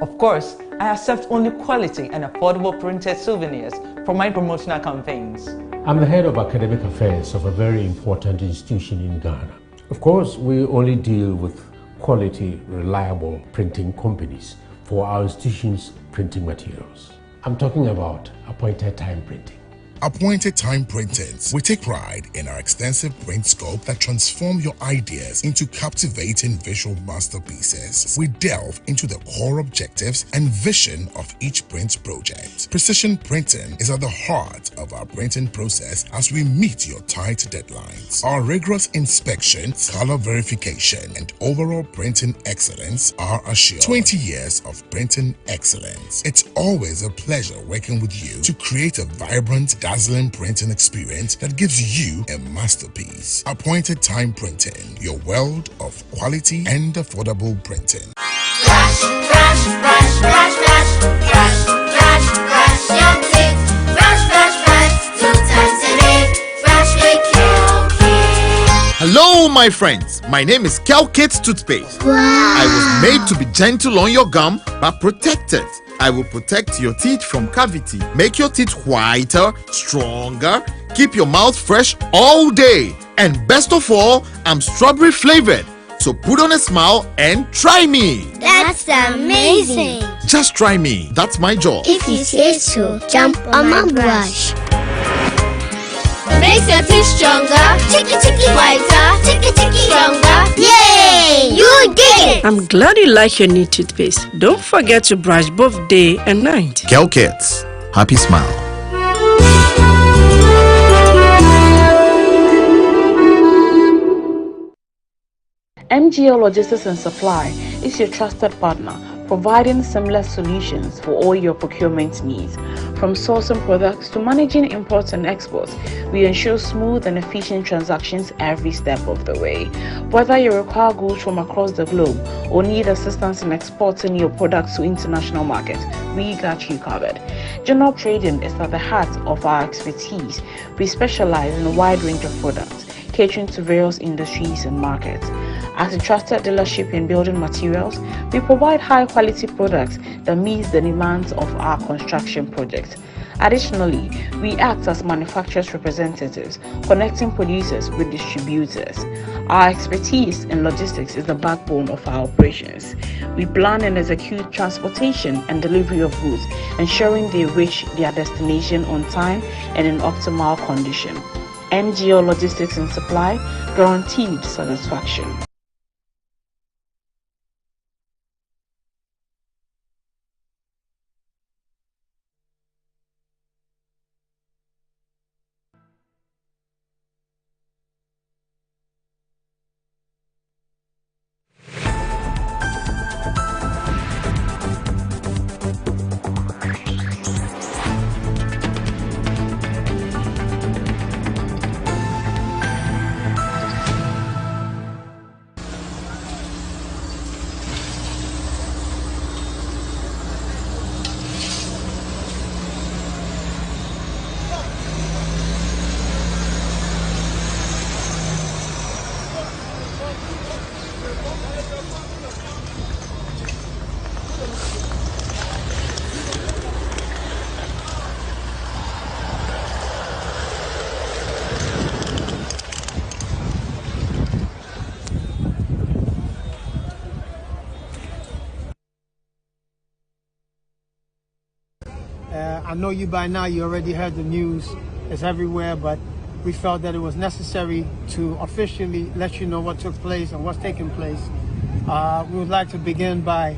Of course, I accept only quality and affordable printed souvenirs for my promotional campaigns. I'm the head of academic affairs of a very important institution in Ghana. Of course, we only deal with quality, reliable printing companies for our institution's printing materials. I'm talking about appointed time printing. Appointed Time Printings. We take pride in our extensive print scope that transform your ideas into captivating visual masterpieces. We delve into the core objectives and vision of each print project. Precision printing is at the heart of our printing process as we meet your tight deadlines. Our rigorous inspection, color verification, and overall printing excellence are assured. 20 years of printing excellence. It's always a pleasure working with you to create a vibrant, dazzling printing experience that gives you a masterpiece. Appointed Time Printing, your world of quality and affordable printing. Brush, brush, brush, brush, brush, brush, brush, brush your teeth. Brush, brush, brush, 2 times a day. Brush with Kel-Kit. Hello, my friends. My name is Kel-Kit's Toothpaste. Wow. I was made to be gentle on your gum, but protected. I will protect your teeth from cavity, make your teeth whiter, stronger, keep your mouth fresh all day. And best of all, I'm strawberry flavored. So put on a smile and try me. That's amazing. Just try me. That's my job. If you say so, jump on my brush. Makes your teeth stronger, chicky chicky whiter, chicky chicky stronger. Yay! You did it! I'm glad you like your new toothpaste. Don't forget to brush both day and night. Kel-Kits. Happy smile. MGL Logistics and Supply is your trusted partner, providing seamless solutions for all your procurement needs. From sourcing products to managing imports and exports, we ensure smooth and efficient transactions every step of the way. Whether you require goods from across the globe or need assistance in exporting your products to international markets, we got you covered. General trading is at the heart of our expertise. We specialize in a wide range of products, catering to various industries and markets. As a trusted dealership in building materials, we provide high-quality products that meet the demands of our construction projects. Additionally, we act as manufacturers' representatives, connecting producers with distributors. Our expertise in logistics is the backbone of our operations. We plan and execute transportation and delivery of goods, ensuring they reach their destination on time and in optimal condition. MGL Logistics and Supply, guaranteed satisfaction. I know you by now, you already heard the news, it's everywhere, but we felt that it was necessary to officially let you know what took place and what's taking place. We would like to begin by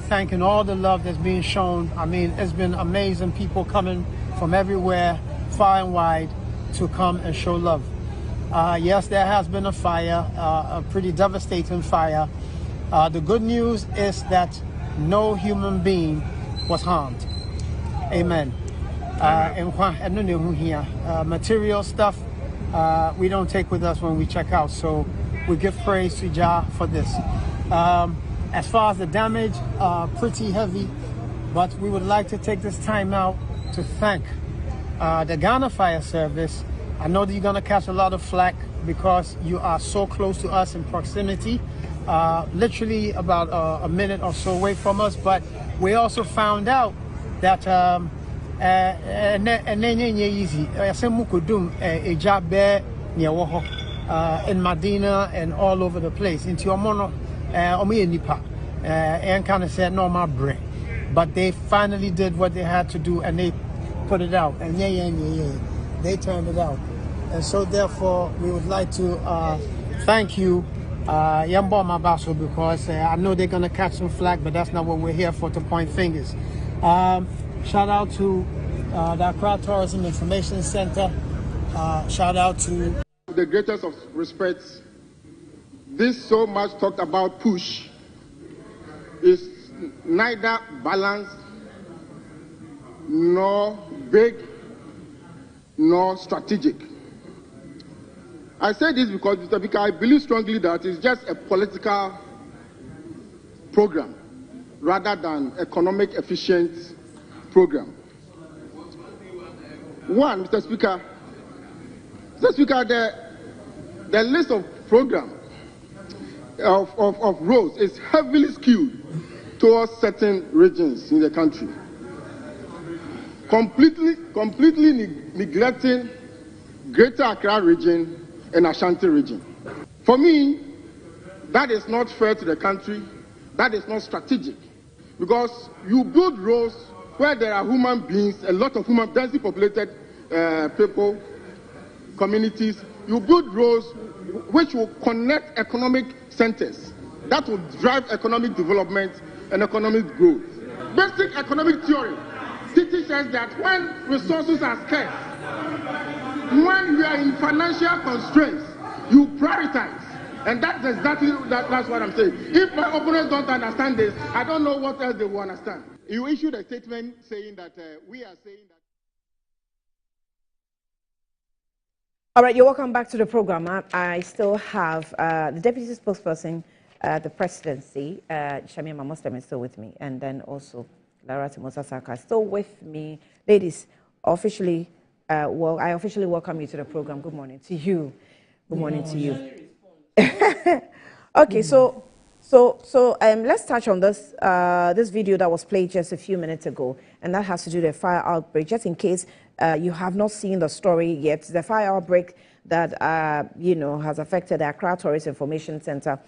thanking all the love that's being shown. I mean, it's been amazing, people coming from everywhere, far and wide, to come and show love. Yes, there has been a fire, a pretty devastating fire. The good news is that no human being was harmed. Amen. Material stuff we don't take with us when we check out, so we give praise to Jah for this. As far as the damage, pretty heavy, but we would like to take this time out to thank the Ghana Fire Service. I know that you're going to catch a lot of flack because you are so close to us in proximity, literally about a minute or so away from us, but we also found out that easy. in Medina and all over the place. Into Omono, Nipa, and kind of said, no, my brain. But they finally did what they had to do, and they put it out. And they turned it out. And so, therefore, we would like to thank you, Yambo Mabaso, because I know they're going to catch some flack, but that's not what we're here for, to point fingers. Shout out to the Accra Tourism Information Center. Shout out to the greatest of respects. This so much talked about push is neither balanced nor big nor strategic. I say this because, Mr. Speaker, I believe strongly that it's just a political program rather than economic efficient program. One, Mr. Speaker, the list of programs of roads is heavily skewed towards certain regions in the country, completely neglecting Greater Accra region and Ashanti region. For me, that is not fair to the country. That is not strategic, because you build roads where there are human beings, a lot of densely populated people, communities. You build roads which will connect economic centers. That will drive economic development and economic growth. Basic economic theory teaches us that when resources are scarce, when we are in financial constraints, you prioritize. And that's exactly that's what I'm saying. If my opponents don't understand this, I don't know what else they will understand. You issued a statement saying that we are saying that. All right, you're welcome back to the program. I still have the deputy spokesperson, the presidency, Shamima Muslim is still with me, and then also Lara Timosasaka still with me. Ladies, officially, I officially welcome you to the program. Good morning to you. Good morning to you. Okay, so let's touch on this this video that was played just a few minutes ago, and that has to do with the fire outbreak. Just in case you have not seen the story yet, the fire outbreak that has affected the Accra Tourist Information Center,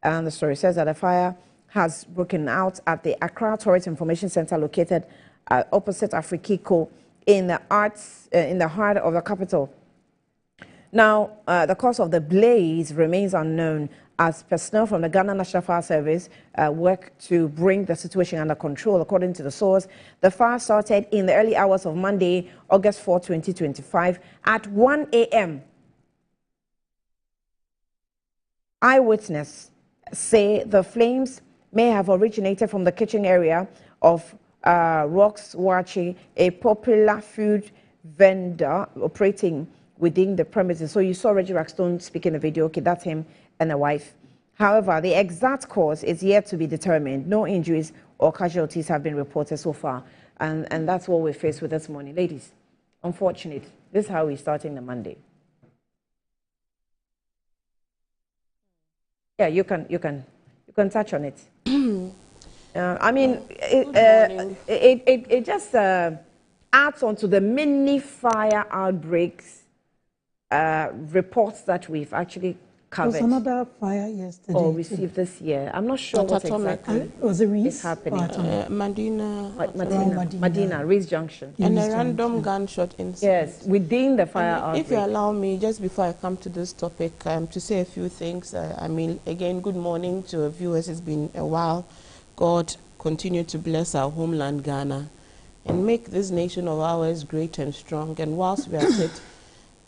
and the story says that the fire has broken out at the Accra Tourist Information Center located opposite Afrikiko in the heart of the capital. Now, the cause of the blaze remains unknown as personnel from the Ghana National Fire Service work to bring the situation under control. According to the source, the fire started in the early hours of Monday, August 4, 2025 at 1 a.m. Eyewitnesses say the flames may have originated from the kitchen area of Rox Wachi, a popular food vendor operating within the premises. So you saw Reggie Rackstone speak in the video. Okay, that's him and a wife. However, the exact cause is yet to be determined. No injuries or casualties have been reported so far. And that's what we're faced with this morning. Ladies, unfortunate. This is how we're starting the Monday. Yeah, you can touch on it. I mean, it just adds on to the many fire outbreaks reports that we've actually covered. There was another fire yesterday. Or received this year. I'm not sure what exactly is happening. Medina, Rees Junction. And a random gunshot incident. Yes, within the fire outbreak. If you allow me, just before I come to this topic, to say a few things. I mean, again, good morning to our viewers. It's been a while. God continue to bless our homeland, Ghana, and make this nation of ours great and strong. And whilst we are at it,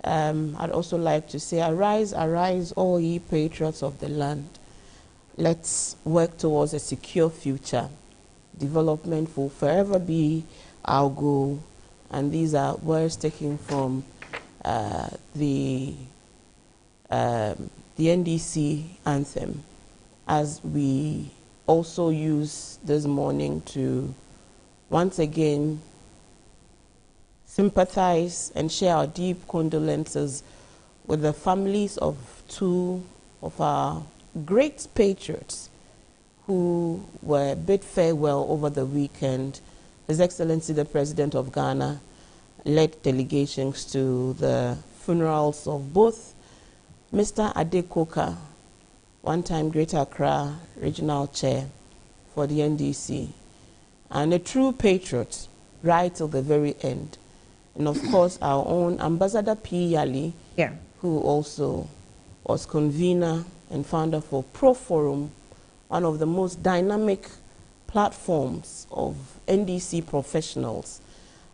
I'd also like to say, arise, arise, all ye patriots of the land. Let's work towards a secure future. Development will forever be our goal. And these are words taken from the NDC anthem, as we also use this morning to once again sympathize and share our deep condolences with the families of two of our great patriots who were bid farewell over the weekend. His Excellency the President of Ghana led delegations to the funerals of both Mr. Adekoka, one-time Greater Accra Regional Chair for the NDC, and a true patriot right till the very end. And of course, our own Ambassador P. Yali, who also was convener and founder for Pro Forum, one of the most dynamic platforms of NDC professionals,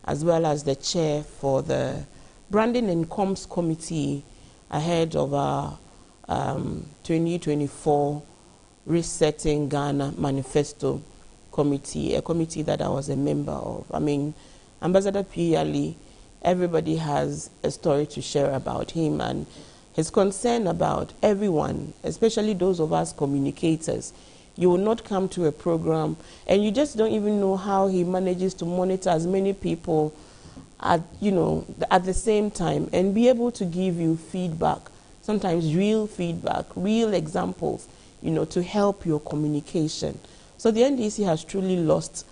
as well as the chair for the Branding and Comms Committee ahead of our 2024 Resetting Ghana Manifesto Committee, a committee that I was a member of. I mean, Ambassador P. Yali, everybody has a story to share about him and his concern about everyone, especially those of us communicators. You will not come to a program and you just don't even know how he manages to monitor as many people at, at the same time and be able to give you feedback, sometimes real feedback, real examples, to help your communication. So the NDC has truly lost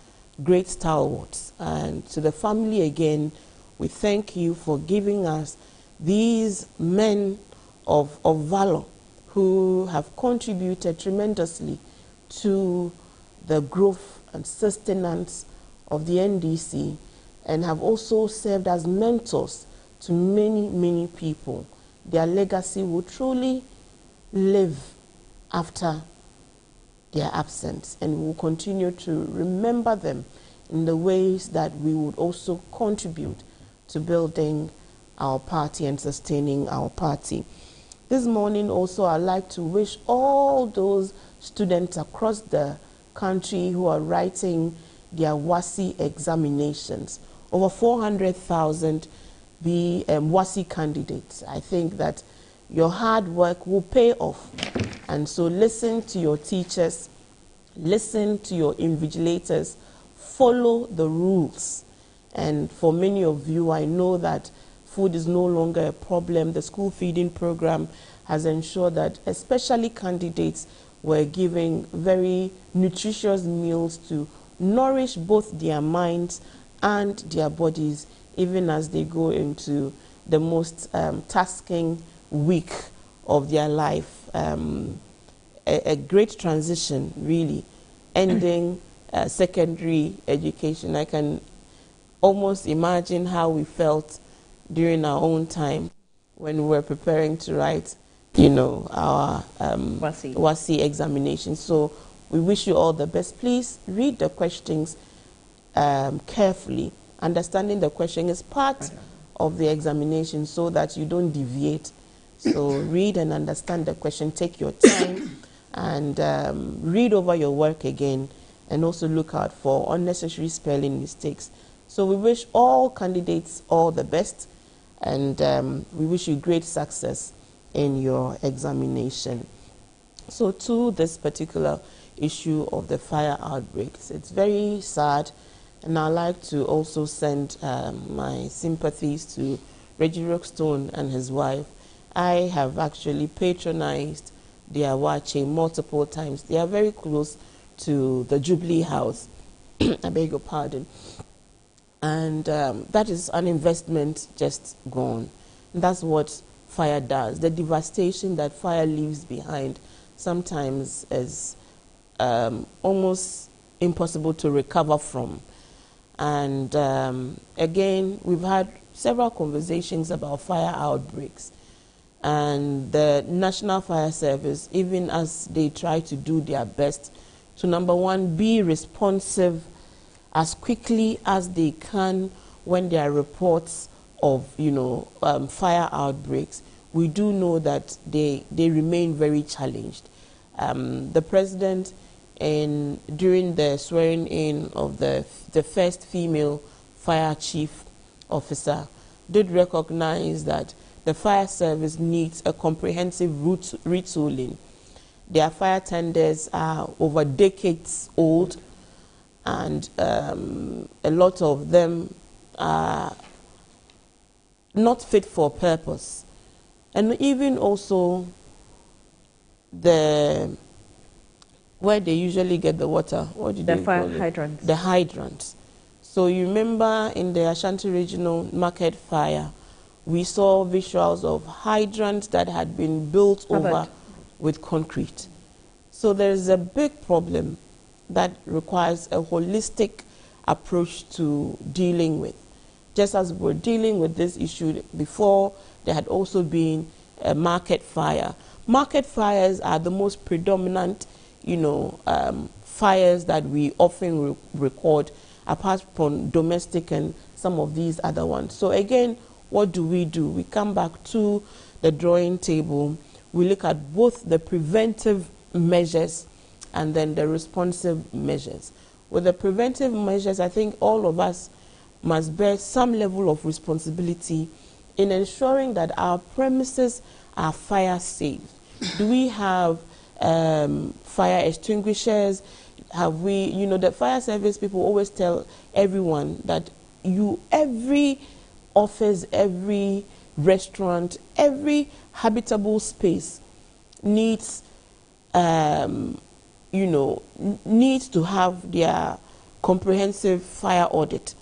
great stalwarts. And to the family again, we thank you for giving us these men of valor who have contributed tremendously to the growth and sustenance of the NDC and have also served as mentors to many, many people. Their legacy will truly live after their absence, and we will continue to remember them in the ways that we would also contribute to building our party and sustaining our party. This morning also I'd like to wish all those students across the country who are writing their WASI examinations, over 400,000 WASI candidates. I think that your hard work will pay off. And so listen to your teachers, listen to your invigilators, follow the rules. And for many of you, I know that food is no longer a problem. The school feeding program has ensured that especially candidates were giving very nutritious meals to nourish both their minds and their bodies, even as they go into the most tasking week of their life. A great transition, really, ending secondary education. I can almost imagine how we felt during our own time when we were preparing to write, our WASI examination. So we wish you all the best. Please read the questions carefully. Understanding the question is part of the examination so that you don't deviate. So read and understand the question, take your time, and read over your work again, and also look out for unnecessary spelling mistakes. So we wish all candidates all the best, and we wish you great success in your examination. So to this particular issue of the fire outbreaks, it's very sad, and I'd like to also send my sympathies to Rhetoric and his wife. I have actually patronized their Wache multiple times. They are very close to the Jubilee House. I beg your pardon. And that is an investment just gone. And that's what fire does. The devastation that fire leaves behind sometimes is almost impossible to recover from. And again, we've had several conversations about fire outbreaks. And the National Fire Service, even as they try to do their best to, number one, be responsive as quickly as they can when there are reports of, fire outbreaks, we do know that they remain very challenged. The president, during the swearing in of the first female fire chief officer, did recognize that the fire service needs a comprehensive retooling. Their fire tenders are over decades old, and a lot of them are not fit for purpose. And even also where they usually get the water, what do they call it? Hydrants. The hydrants. So you remember in the Ashanti Regional Market fire, we saw visuals of hydrants that had been built over with concrete. So there's a big problem that requires a holistic approach to dealing with. Just as we're dealing with this issue before, there had also been a market fire. Market fires are the most predominant, fires that we often record, apart from domestic and some of these other ones. So again, what do? We come back to the drawing table. We look at both the preventive measures and then the responsive measures. With the preventive measures, I think all of us must bear some level of responsibility in ensuring that our premises are fire safe. Do we have fire extinguishers? Have we, the fire service people always tell everyone that every office, every restaurant, every habitable space needs, needs to have their comprehensive fire audit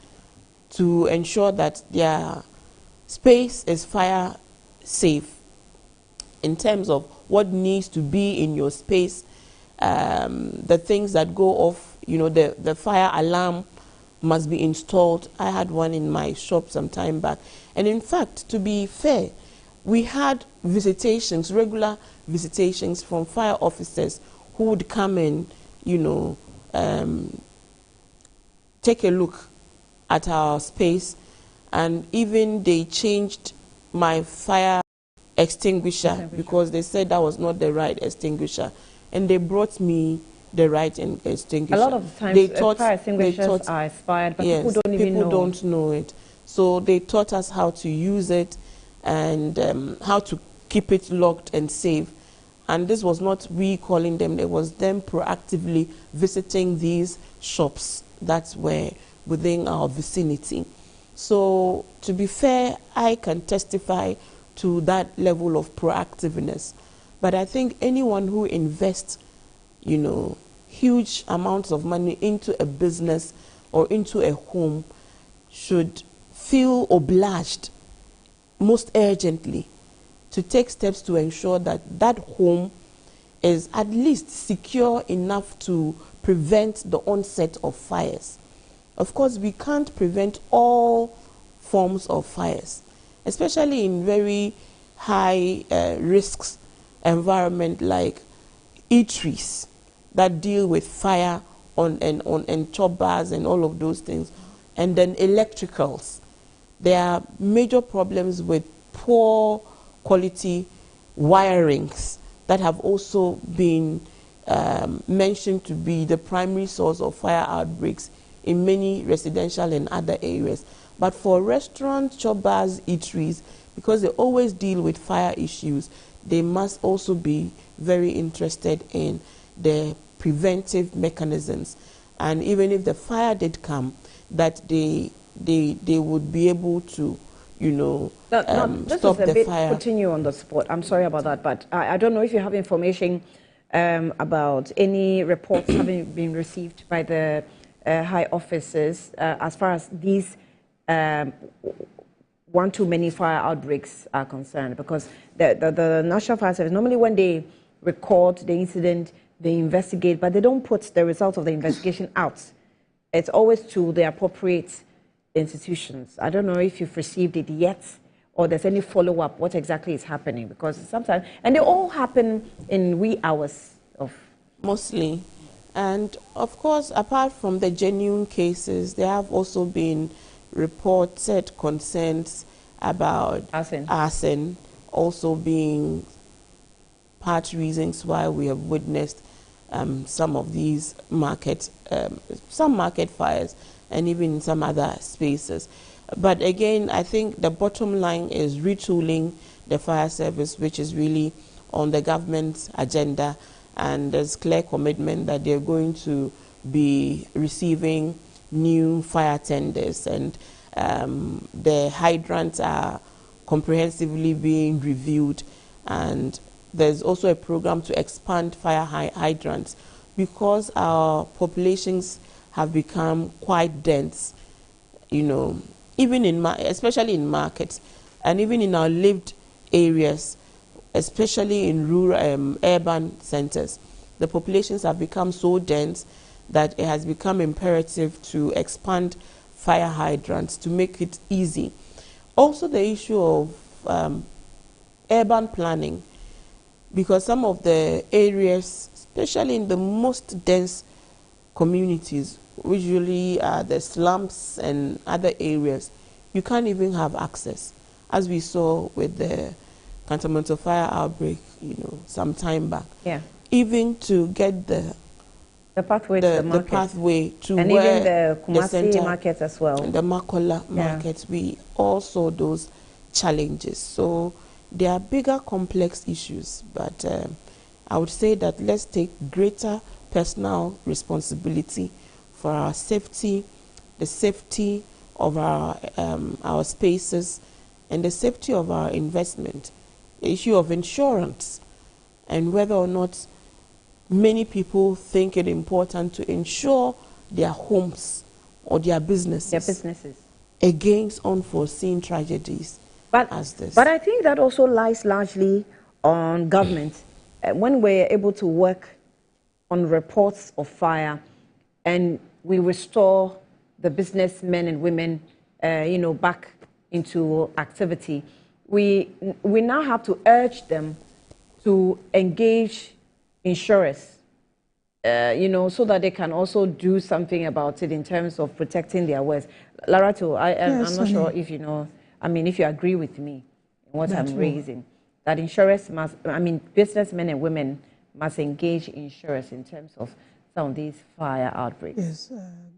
to ensure that their space is fire safe in terms of what needs to be in your space, the things that go off, the fire alarm must be installed. I had one in my shop some time back. And in fact, to be fair, we had visitations, regular visitations from fire officers who would come in, take a look at our space, and even they changed my fire extinguisher because they said that was not the right extinguisher, and they brought me the right extinguisher. A lot of the times, fire extinguishers are expired, but yes, people don't even know. People don't know it. So they taught us how to use it and how to keep it locked and safe. And this was not we calling them, it was them proactively visiting these shops that were within our vicinity. So to be fair, I can testify to that level of proactiveness. But I think anyone who invests, huge amounts of money into a business or into a home should feel obliged most urgently to take steps to ensure that that home is at least secure enough to prevent the onset of fires. Of course, we can't prevent all forms of fires, especially in very high risks environment like eateries that deal with fire on chop bars and all of those things. And then electricals. There are major problems with poor quality wirings that have also been mentioned to be the primary source of fire outbreaks in many residential and other areas. But for restaurants, chop bars, eateries, because they always deal with fire issues, they must also be very interested in the preventive mechanisms. And even if the fire did come, that they would be able to, this stop is a the bit fire. Putting you on the spot. I'm sorry about that, but I don't know if you have information about any reports having been received by the high officers as far as these one too many fire outbreaks are concerned, because the National Fire Service, normally when they record the incident, they investigate, but they don't put the results of the investigation out. It's always to the appropriate institutions. I don't know if you've received it yet, or there's any follow-up, what exactly is happening, because sometimes, and they all happen in wee hours of... Mostly. And of course, apart from the genuine cases, there have also been reported concerns about arson also being part reasons why we have witnessed some of these some market fires and even some other spaces. But again, I think the bottom line is retooling the fire service, which is really on the government's agenda, and there's clear commitment that they're going to be receiving new fire tenders, and the hydrants are comprehensively being reviewed, and there's also a program to expand fire hydrants because our populations have become quite dense, even especially in markets. And even in our lived areas, especially in rural, urban centers, the populations have become so dense that it has become imperative to expand fire hydrants to make it easy. Also the issue of urban planning, because some of the areas, especially in the most dense communities, usually the slums and other areas, you can't even have access. As we saw with the Continental Fire outbreak, some time back. Yeah. Even to get the pathway to the market. The pathway to and where even the Kumasi center, market as well. The Makola market, we all saw those challenges. So there are bigger complex issues, but I would say that let's take greater personal responsibility for our safety, the safety of our spaces, and the safety of our investment. The issue of insurance, and whether or not many people think it important to insure their homes or their businesses, against unforeseen tragedies as this. But I think that also lies largely on government. When we're able to work on reports of fire and we restore the businessmen and women, back into activity, we now have to urge them to engage insurers, so that they can also do something about it in terms of protecting their words. Larato, I'm not sure if if you agree with me in what I'm raising, that insurers businessmen and women must engage insurers in terms of some of these fire outbreaks. Yes,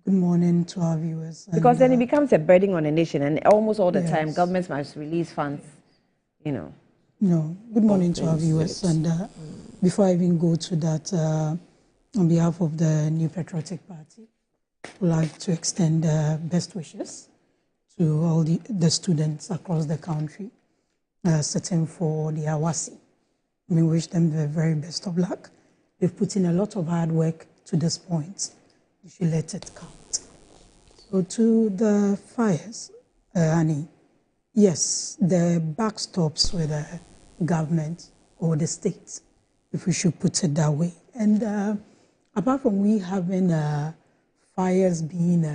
good morning to our viewers. Because then it becomes a burden on a nation, and almost all the time governments must release funds, No, good morning to our viewers. And before I even go to that, on behalf of the New Patriotic Party, I'd like to extend best wishes to all the students across the country sitting for the Awasi. We wish them the very best of luck. They've put in a lot of hard work to this point. You should let it count. So to the fires, Annie, yes, the backstops with the government or the state, if we should put it that way. And apart from we having fires being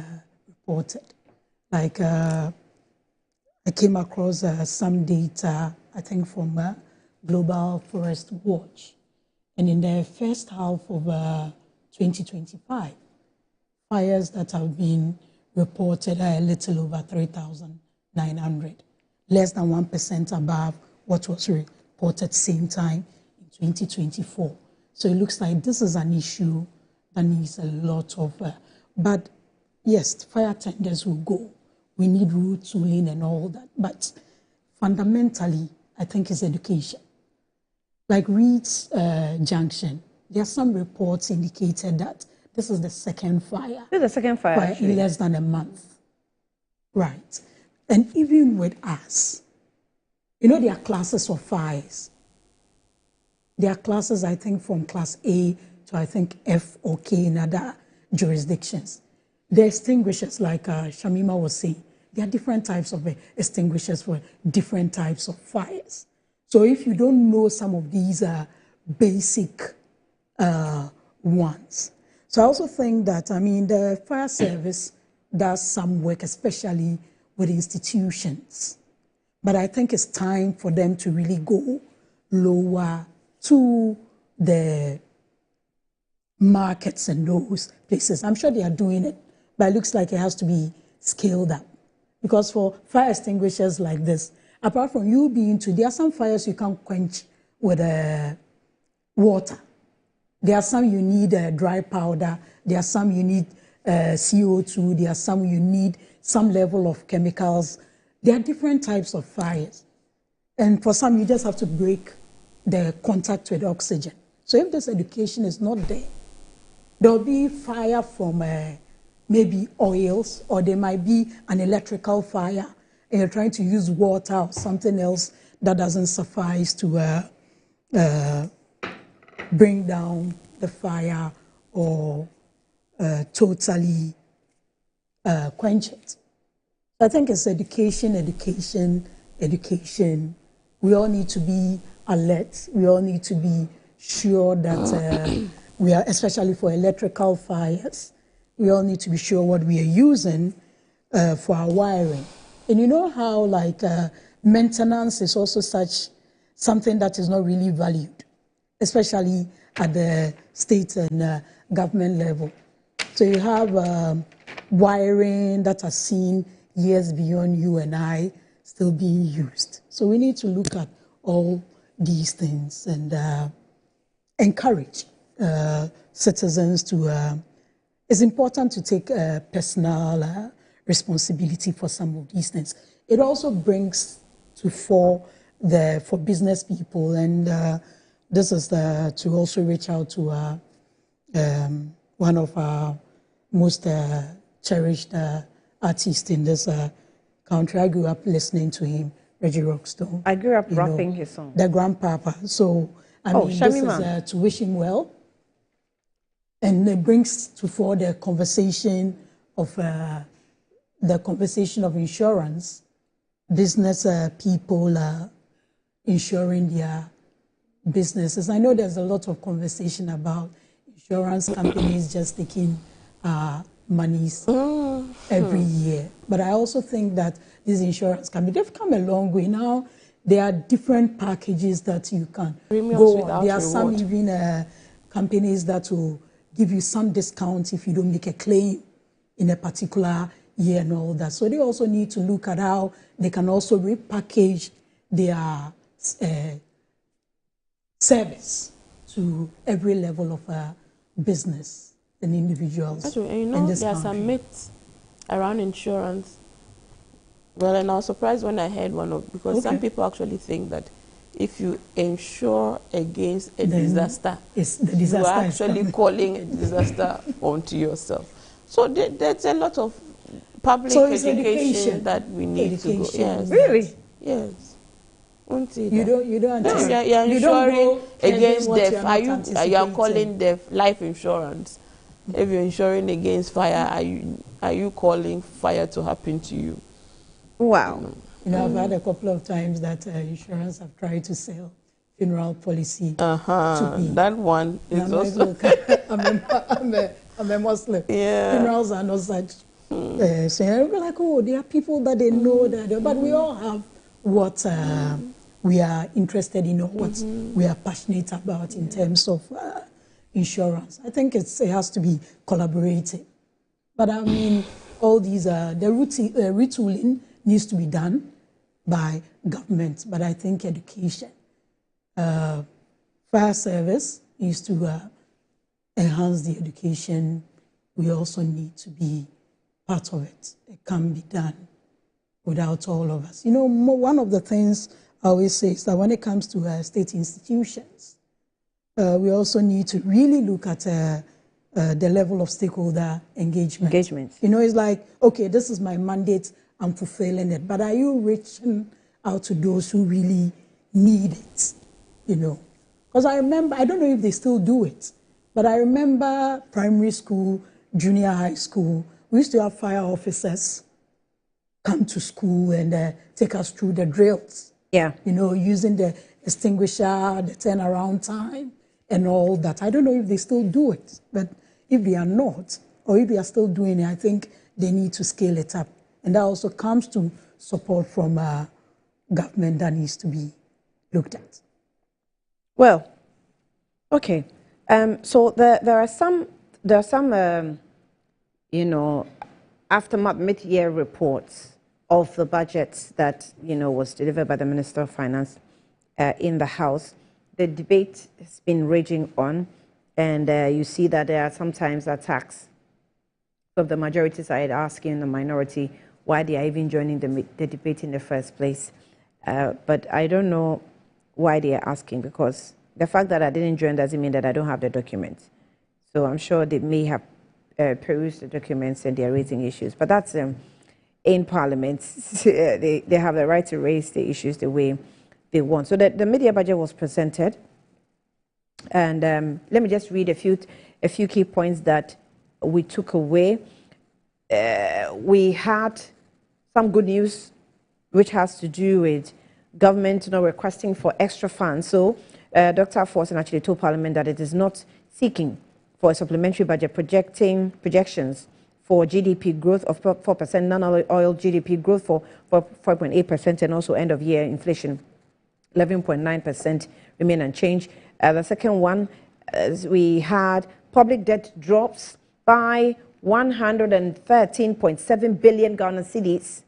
reported, like I came across some data, I think from Global Forest Watch, and in the first half of 2025, fires that have been reported are a little over 3,900, less than 1% above what was reported same time in 2024. So it looks like this is an issue that needs a lot of, but yes, fire tenders will go. We need road tooling and all that, but fundamentally, I think it's education. Like Reed's Junction, there are some reports indicated that this is the second fire. This is the second fire in less than a month. Right. And even with us, there are classes of fires. There are classes, I think, from class A to, I think, F or K in other jurisdictions. The extinguishers, like Shamima was saying, there are different types of extinguishers for different types of fires. So if you don't know some of these basic ones. So I also think that, the fire service does some work, especially with institutions. But I think it's time for them to really go lower to the markets and those places. I'm sure they are doing it, but it looks like it has to be scaled up. Because for fire extinguishers like this, apart from you being there are some fires you can't quench with water. There are some you need dry powder. There are some you need CO2. There are some you need some level of chemicals. There are different types of fires. And for some, you just have to break the contact with oxygen. So if this education is not there, there'll be fire from maybe oils, or there might be an electrical fire, and you're trying to use water or something else that doesn't suffice to bring down the fire or totally quench it. I think it's education, education. We all need to be alert. We all need to be sure that we are, especially for electrical fires, we all need to be sure what we are using for our wiring. And you know how like maintenance is also something that is not really valued, especially at the state and government level. So you have wiring that are seen years beyond you and I still being used. So we need to look at all these things and encourage citizens to, it's important to take personal responsibility for some of these things. It also brings to fore for business people, and this is to also reach out to one of our most cherished artists in this country. I grew up listening to him, Rhetoric. I grew up rapping his song. The grandpapa. So, I mean, this is to wish him well. And it brings to fore the conversation of insurance. Business people insuring their businesses. I know there's a lot of conversation about insurance companies just taking monies every year. But I also think that these insurance companies, they've come a long way. Now there are different packages that you can go on. There are some even companies that will give you some discount if you don't make a claim in a particular year and all that. So they also need to look at how they can also repackage their service to every level of business and individuals. Actually, you know, there are some myths around insurance. Well, and I was surprised when I heard one of, because some people actually think that if you insure against a disaster, you are actually calling a disaster onto yourself. So there's a lot of public education that we need to go. Yes. Really? Yes. You don't anticipate. You're insuring against death. You are calling death life insurance. If you're insuring against fire, are you calling fire to happen to you? Wow. You know, I've had a couple of times that insurance have tried to sell funeral policy to me. That one is also... I'm a Muslim. Yeah. Funerals are not such. So you're like, oh, there are people that they know that, but we all have what we are interested in or what we are passionate about in terms of insurance. I think it has to be collaborative. But I mean, all these, the retooling needs to be done by government, but I think education, fire service needs to enhance the education. We also need to be part of it. It can't be done without all of us. You know, one of the things I always say is that when it comes to state institutions, we also need to really look at the level of stakeholder engagement. You know, it's like, okay, this is my mandate, I'm fulfilling it, but are you reaching out to those who really need it? You know, because I remember, I don't know if they still do it, but I remember primary school, junior high school, we used to have fire officers come to school and take us through the drills. Yeah. You know, using the extinguisher, the turnaround time, and all that. I don't know if they still do it, but if they are not, or if they are still doing it, I think they need to scale it up. And that also comes to support from government that needs to be looked at. Well, okay. So there are some you know, aftermath mid-year reports of the budget that, you know, was delivered by the Minister of Finance in the House. The debate has been raging on, and you see that there are sometimes attacks of the majority side asking the minority why they are even joining the debate in the first place. But I don't know why they are asking, because the fact that I didn't join doesn't mean that I don't have the documents. So I'm sure they may have perused the documents and they are raising issues. But that's in Parliament. They have the right to raise the issues the way they want. So the media budget was presented. And let me just read a few key points that we took away. We had some good news which has to do with government requesting for extra funds. So Dr. Forson actually told Parliament that it is not seeking for a supplementary budget projections for GDP growth of 4%, non-oil GDP growth for 4.8%, and also end-of-year inflation 11.9% remain unchanged. The second one, we had public debt drops by 113.7 billion Ghana cedis,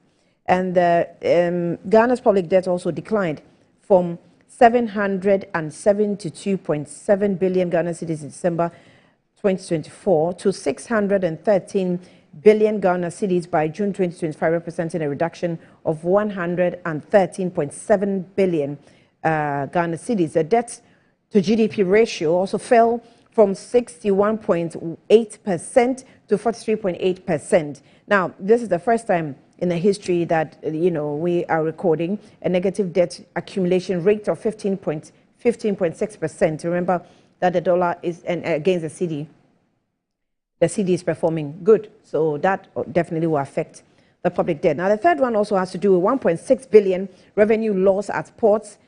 and Ghana's public debt also declined from 772.7 billion Ghana cedis in December 2024 to 613 billion Ghana cedis by June 2025, representing a reduction of 113.7 billion Ghana cedis. The debt to GDP ratio also fell from 61.8% to 43.8%. Now, this is the first time in the history that we are recording a negative debt accumulation rate of 15.6%. Remember that the dollar is against the cedi. The cedi is performing good, so that definitely will affect the public debt. Now, the third one also has to do with 1.6 billion revenue loss at ports.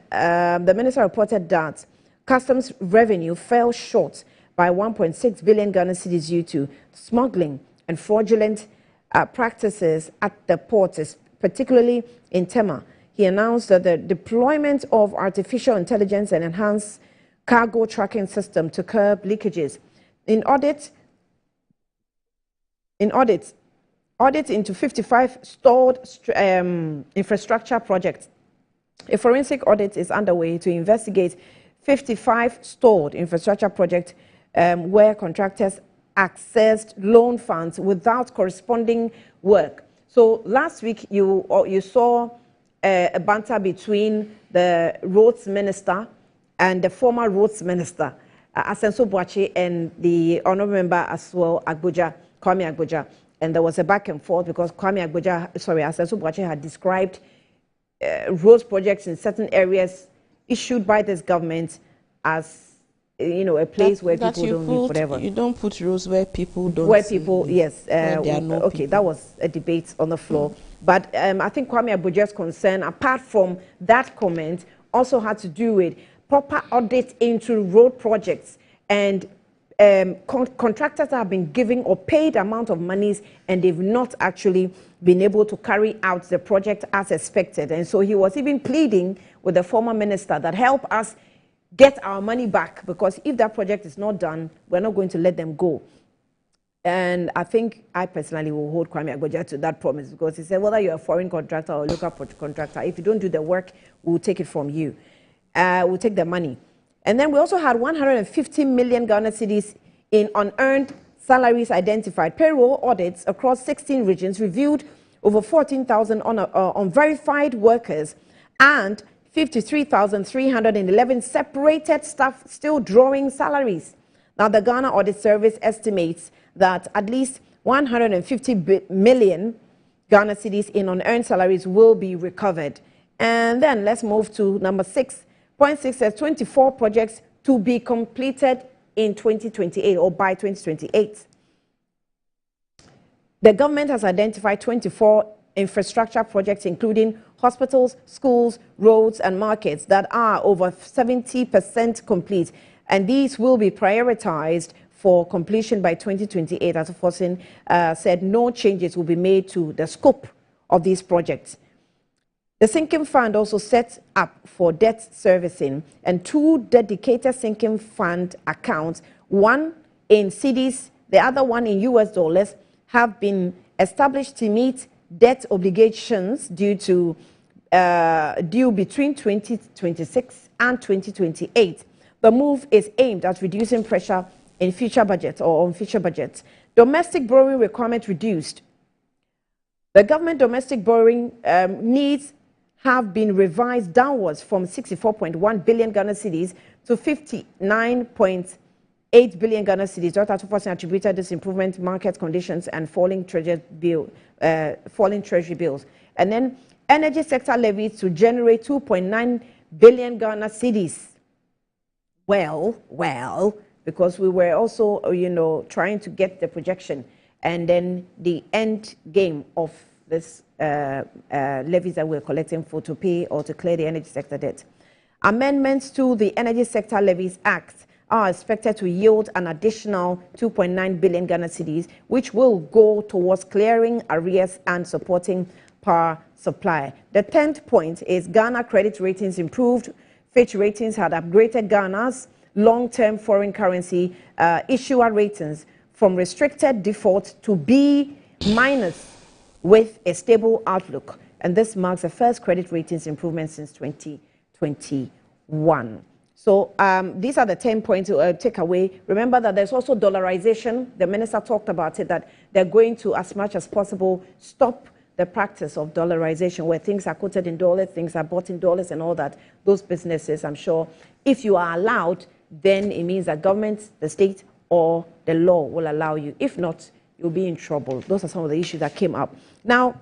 The minister reported that customs revenue fell short by 1.6 billion Ghana cedis due to smuggling and fraudulent practices at the ports, particularly in Tema. He announced that the deployment of artificial intelligence and enhanced cargo tracking system to curb leakages. In audit into 55 stalled infrastructure projects. A forensic audit is underway to investigate 55 stalled infrastructure projects where contractors accessed loan funds without corresponding work. So last week you saw a banter between the roads minister and the former roads minister, Asenso Boakye, and the honorable member as well, Kwame Agboja. And there was a back and forth because Asenso Boakye had described roads projects in certain areas issued by this government as a place where people don't live, whatever. You don't put rules where people don't. Where people, live, yes. where there are no okay, people. That was a debate on the floor. But I think Kwame Agboja's concern, apart from that comment, also had to do with proper audit into road projects and contractors have been giving or paid amount of monies and they've not actually been able to carry out the project as expected. And so he was even pleading with the former minister that help us get our money back, because if that project is not done, we're not going to let them go. And I think I personally will hold Kwame Agboja to that promise, because he said, whether you're a foreign contractor or a local contractor, if you don't do the work, we'll take it from you. We'll take the money. And then we also had 150 million Ghana cedis in unearned salaries identified. Payroll audits across 16 regions reviewed over 14,000 unverified workers and 53,311 separated staff still drawing salaries. Now, the Ghana Audit Service estimates that at least 150 million Ghana cedis in unearned salaries will be recovered. And then let's move to number 6.6 says 24 projects to be completed in 2028 or by 2028. The government has identified 24 infrastructure projects, including hospitals, schools, roads, and markets that are over 70% complete. And these will be prioritized for completion by 2028. As Forson said, no changes will be made to the scope of these projects. The sinking fund also set up for debt servicing, and 2 dedicated sinking fund accounts, one in cedis, the other one in US dollars, have been established to meet debt obligations due between 2026 and 2028. The move is aimed at reducing pressure in future budgets or on future budgets. Domestic borrowing requirement reduced. The government domestic borrowing needs have been revised downwards from 64.1 billion Ghana cedis to 59.8 billion Ghana cedis. Dr. Forson attributed this improvement to market conditions and falling treasury bills. And then energy sector levies to generate 2.9 billion Ghana cedis. Well, because we were also, trying to get the projection and then the end game of this levies that we're collecting for to pay or to clear the energy sector debt. Amendments to the Energy Sector Levies Act are expected to yield an additional 2.9 billion Ghana cedis, which will go towards clearing arrears and supporting power supply. The 10th point is Ghana credit ratings improved. Fitch Ratings had upgraded Ghana's long-term foreign currency issuer ratings from restricted default to B- with a stable outlook. And this marks the first credit ratings improvement since 2021. So these are the 10 points to take away. Remember that there's also dollarization. The minister talked about it, that they're going to, as much as possible, stop the practice of dollarization, where things are quoted in dollars, things are bought in dollars and all that. Those businesses, I'm sure, if you are allowed, then it means that government, the state, or the law will allow you. If not, you'll be in trouble. Those are some of the issues that came up. Now,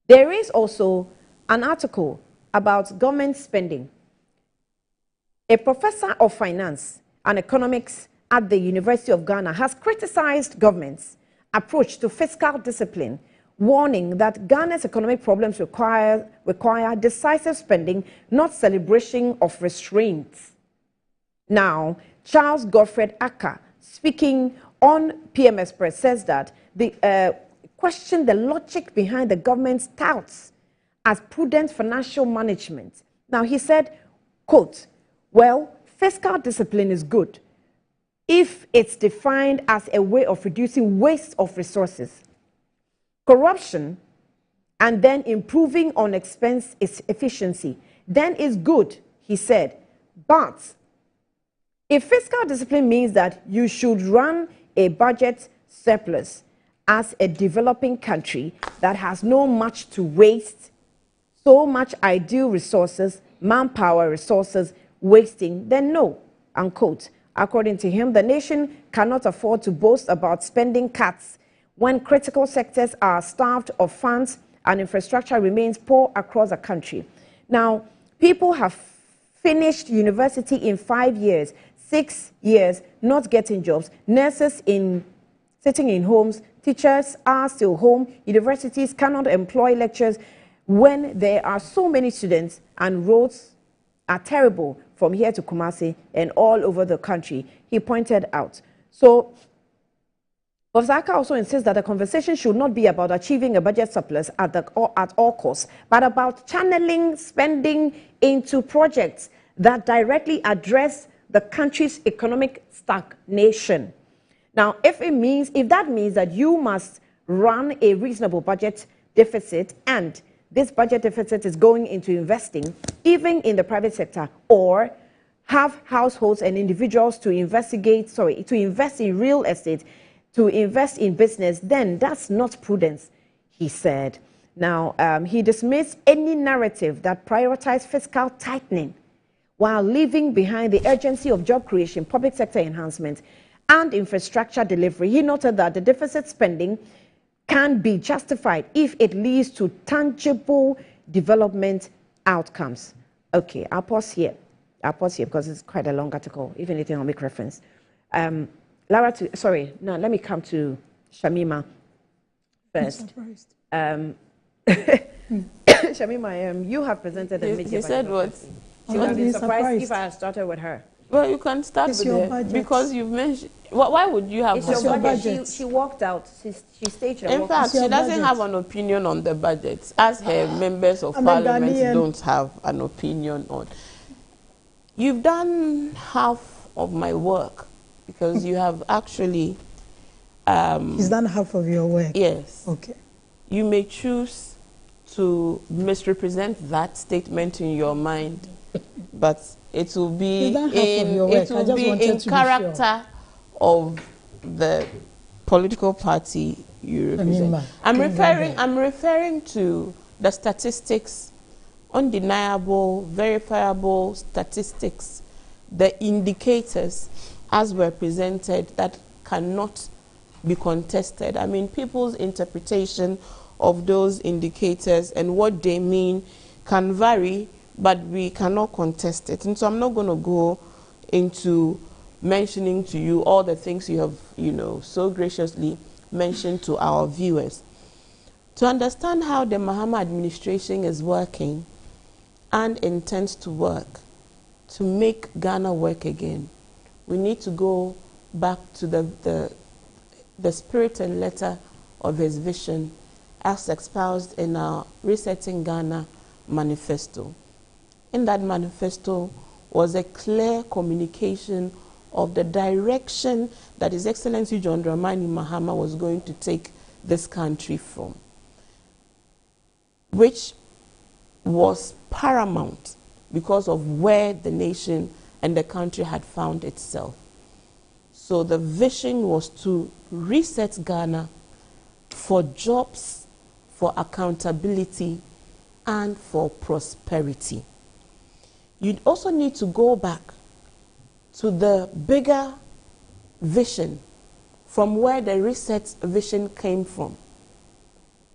there is also an article about government spending. A professor of finance and economics at the University of Ghana has criticized government's approach to fiscal discipline, warning that Ghana's economic problems require decisive spending, not celebration of restraints. Now, Charles Godfred Aka, speaking on PM Express, says that the question the logic behind the government's touts as prudent financial management. Now, he said, quote, well, fiscal discipline is good if it's defined as a way of reducing waste of resources, corruption, and then improving on expense efficiency. Then it's good, he said. But if fiscal discipline means that you should run a budget surplus as a developing country that has no much to waste, so much ideal resources, manpower resources wasting, then no, unquote. According to him, the nation cannot afford to boast about spending cuts when critical sectors are starved of funds and infrastructure remains poor across the country. Now, people have finished university in 5 years, 6 years, not getting jobs, nurses sitting in homes, teachers are still home, universities cannot employ lecturers when there are so many students, and roads are terrible from here to Kumasi and all over the country, he pointed out. So, Professor Aka also insists that the conversation should not be about achieving a budget surplus at all costs, but about channeling spending into projects that directly address the country's economic stagnation. Now, if that means that you must run a reasonable budget deficit, and this budget deficit is going into investing, even in the private sector, or have households and individuals to invest in real estate, to invest in business, then that's not prudence, he said. Now, he dismissed any narrative that prioritized fiscal tightening while leaving behind the urgency of job creation, public sector enhancement, and infrastructure delivery. He noted that the deficit spending can be justified if it leads to tangible development outcomes. Okay, I'll pause here. Because it's quite a long article. If anything, I'll make reference. Let me come to Shamima first. Shamima, you have presented a major. He said what? She would have been surprised if I had started with her. Well, you can start with her because you've mentioned. Why would you have? It's your budget. She walked out. She stated. In fact, she doesn't have an opinion on the budget, as her members of parliament don't have an opinion on. You've done half of my work because you have actually. He's done half of your work. Yes. Okay. You may choose to misrepresent that statement in your mind, but it will be in character of the political party you represent. I'm referring to the statistics, undeniable, verifiable statistics, the indicators as were presented that cannot be contested. I mean, people's interpretation of those indicators and what they mean can vary, but we cannot contest it. And so I'm not going to go into mentioning to you all the things you have, so graciously mentioned to our viewers. To understand how the Mahama administration is working and intends to work to make Ghana work again, we need to go back to the spirit and letter of his vision as espoused in our Resetting Ghana manifesto. In that manifesto was a clear communication of the direction that His Excellency John Dramani Mahama was going to take this country from, which was paramount because of where the nation and the country had found itself. So the vision was to reset Ghana for jobs, for accountability, and for prosperity. You'd also need to go back to the bigger vision from where the reset vision came from.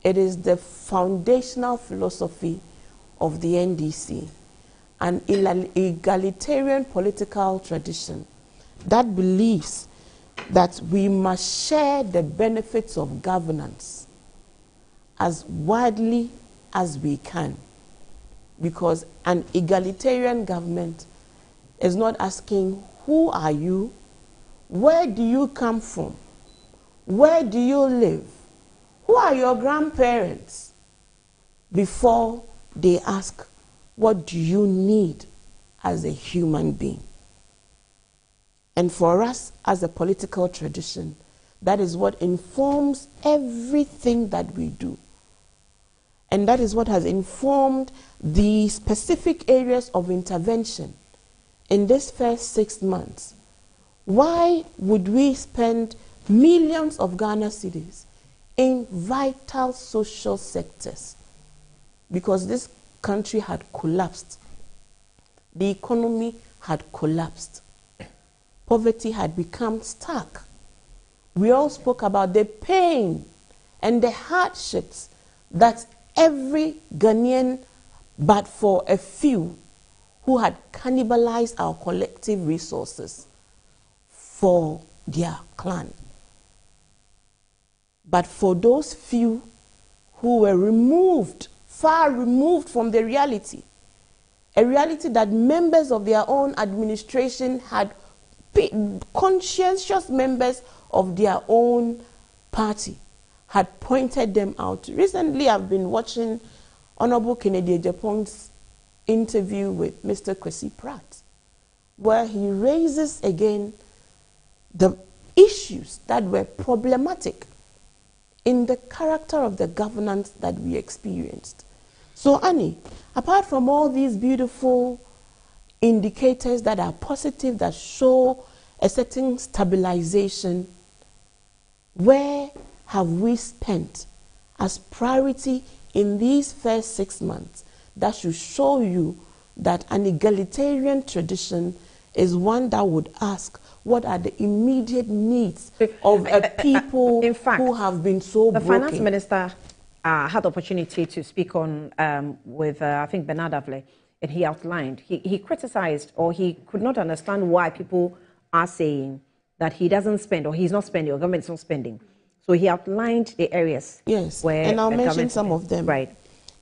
It is the foundational philosophy of the NDC, an egalitarian political tradition that believes that we must share the benefits of governance as widely as we can, because an egalitarian government is not asking who are you, where do you come from, where do you live, who are your grandparents, before they ask what do you need as a human being. And for us as a political tradition, that is what informs everything that we do. And that is what has informed the specific areas of intervention in this first 6 months. Why would we spend millions of Ghana cedis in vital social sectors? Because this country had collapsed. The economy had collapsed. Poverty had become stark. We all spoke about the pain and the hardships that every Ghanaian, but for a few, who had cannibalized our collective resources for their clan. But for those few who were removed, far removed from the reality, a reality that members of their own administration had, conscientious members of their own party had pointed them out. Recently, I've been watching Honorable Kennedy Agyapong's interview with Mr. Kwesi Pratt, where he raises again the issues that were problematic in the character of the governance that we experienced. So, Annie, apart from all these beautiful indicators that are positive, that show a certain stabilization, where have we spent as priority in these first 6 months that should show you that an egalitarian tradition is one that would ask what are the immediate needs of a people in fact, who have been so the broken? finance minister had the opportunity to speak on with, I think, Bernard Avle, and he outlined, he criticized, or he could not understand why people are saying that he doesn't spend, or he's not spending, or government's not spending. So he outlined the areas. Yes, where and I'll mention some of them. Right.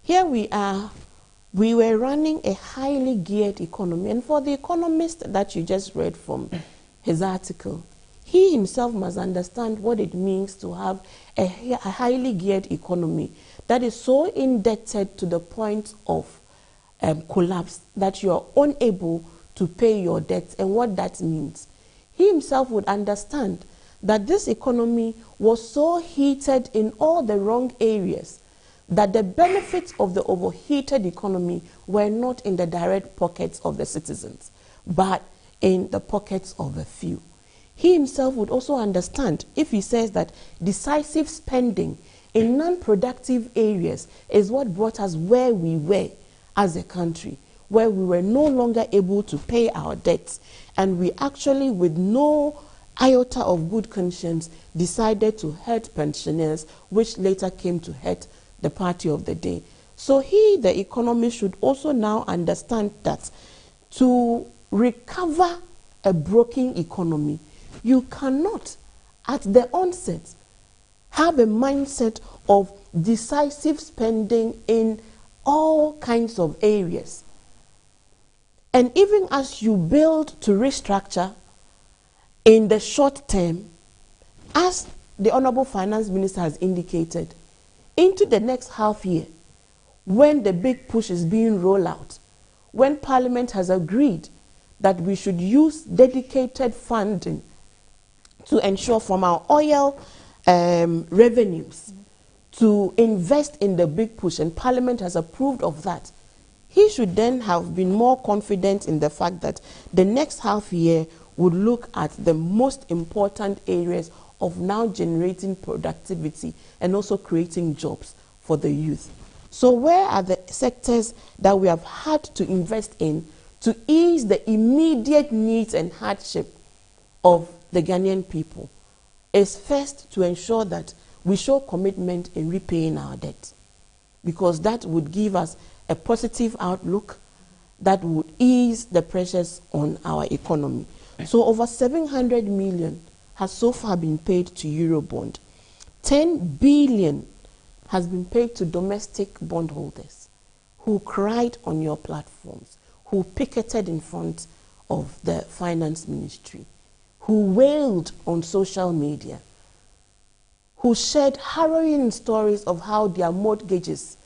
Here we are. We were running a highly geared economy. And for the economist that you just read from his article, he himself must understand what it means to have a highly geared economy that is so indebted to the point of collapse that you are unable to pay your debts and what that means. He himself would understand that this economy was so heated in all the wrong areas that the benefits of the overheated economy were not in the direct pockets of the citizens, but in the pockets of a few. He himself would also understand if he says that decisive spending in non-productive areas is what brought us where we were as a country, where we were no longer able to pay our debts, and we actually, with no iota of good conscience, decided to hurt pensioners, which later came to hurt the party of the day. So he, the economist, should also now understand that to recover a broken economy, you cannot, at the onset, have a mindset of decisive spending in all kinds of areas. And even as you build to restructure in the short term, as the Honorable Finance Minister has indicated, into the next half year, when the big push is being rolled out, when Parliament has agreed that we should use dedicated funding to ensure from our oil revenues to invest in the big push, and Parliament has approved of that, he should then have been more confident in the fact that the next half year would look at the most important areas of now generating productivity and also creating jobs for the youth. So where are the sectors that we have had to invest in to ease the immediate needs and hardship of the Ghanaian people? Is first to ensure that we show commitment in repaying our debt, because that would give us a positive outlook that would ease the pressures on our economy. So over 700 million has so far been paid to Eurobond. 10 billion has been paid to domestic bondholders who cried on your platforms, who picketed in front of the finance ministry, who wailed on social media, who shared harrowing stories of how their mortgages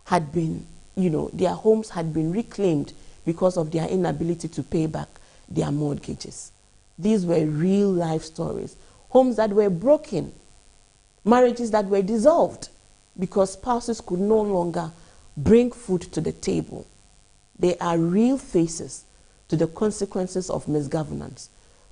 had been, their homes had been reclaimed because of their inability to pay back their mortgages. These were real life stories. Homes that were broken, marriages that were dissolved because spouses could no longer bring food to the table. They are real faces to the consequences of misgovernance,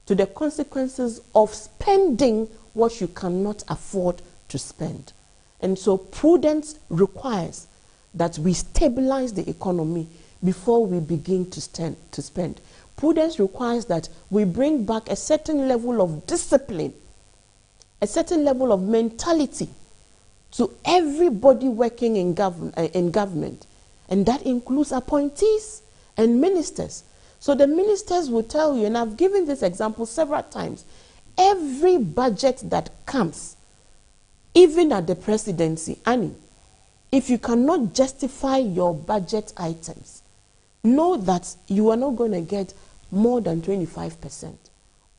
to the consequences of spending what you cannot afford to spend. And so prudence requires that we stabilize the economy before we begin to spend. Prudence requires that we bring back a certain level of discipline, a certain level of mentality to everybody working in government. And that includes appointees and ministers. So the ministers will tell you, and I've given this example several times, every budget that comes, even at the presidency, Annie, if you cannot justify your budget items, know that you are not going to get more than 25%.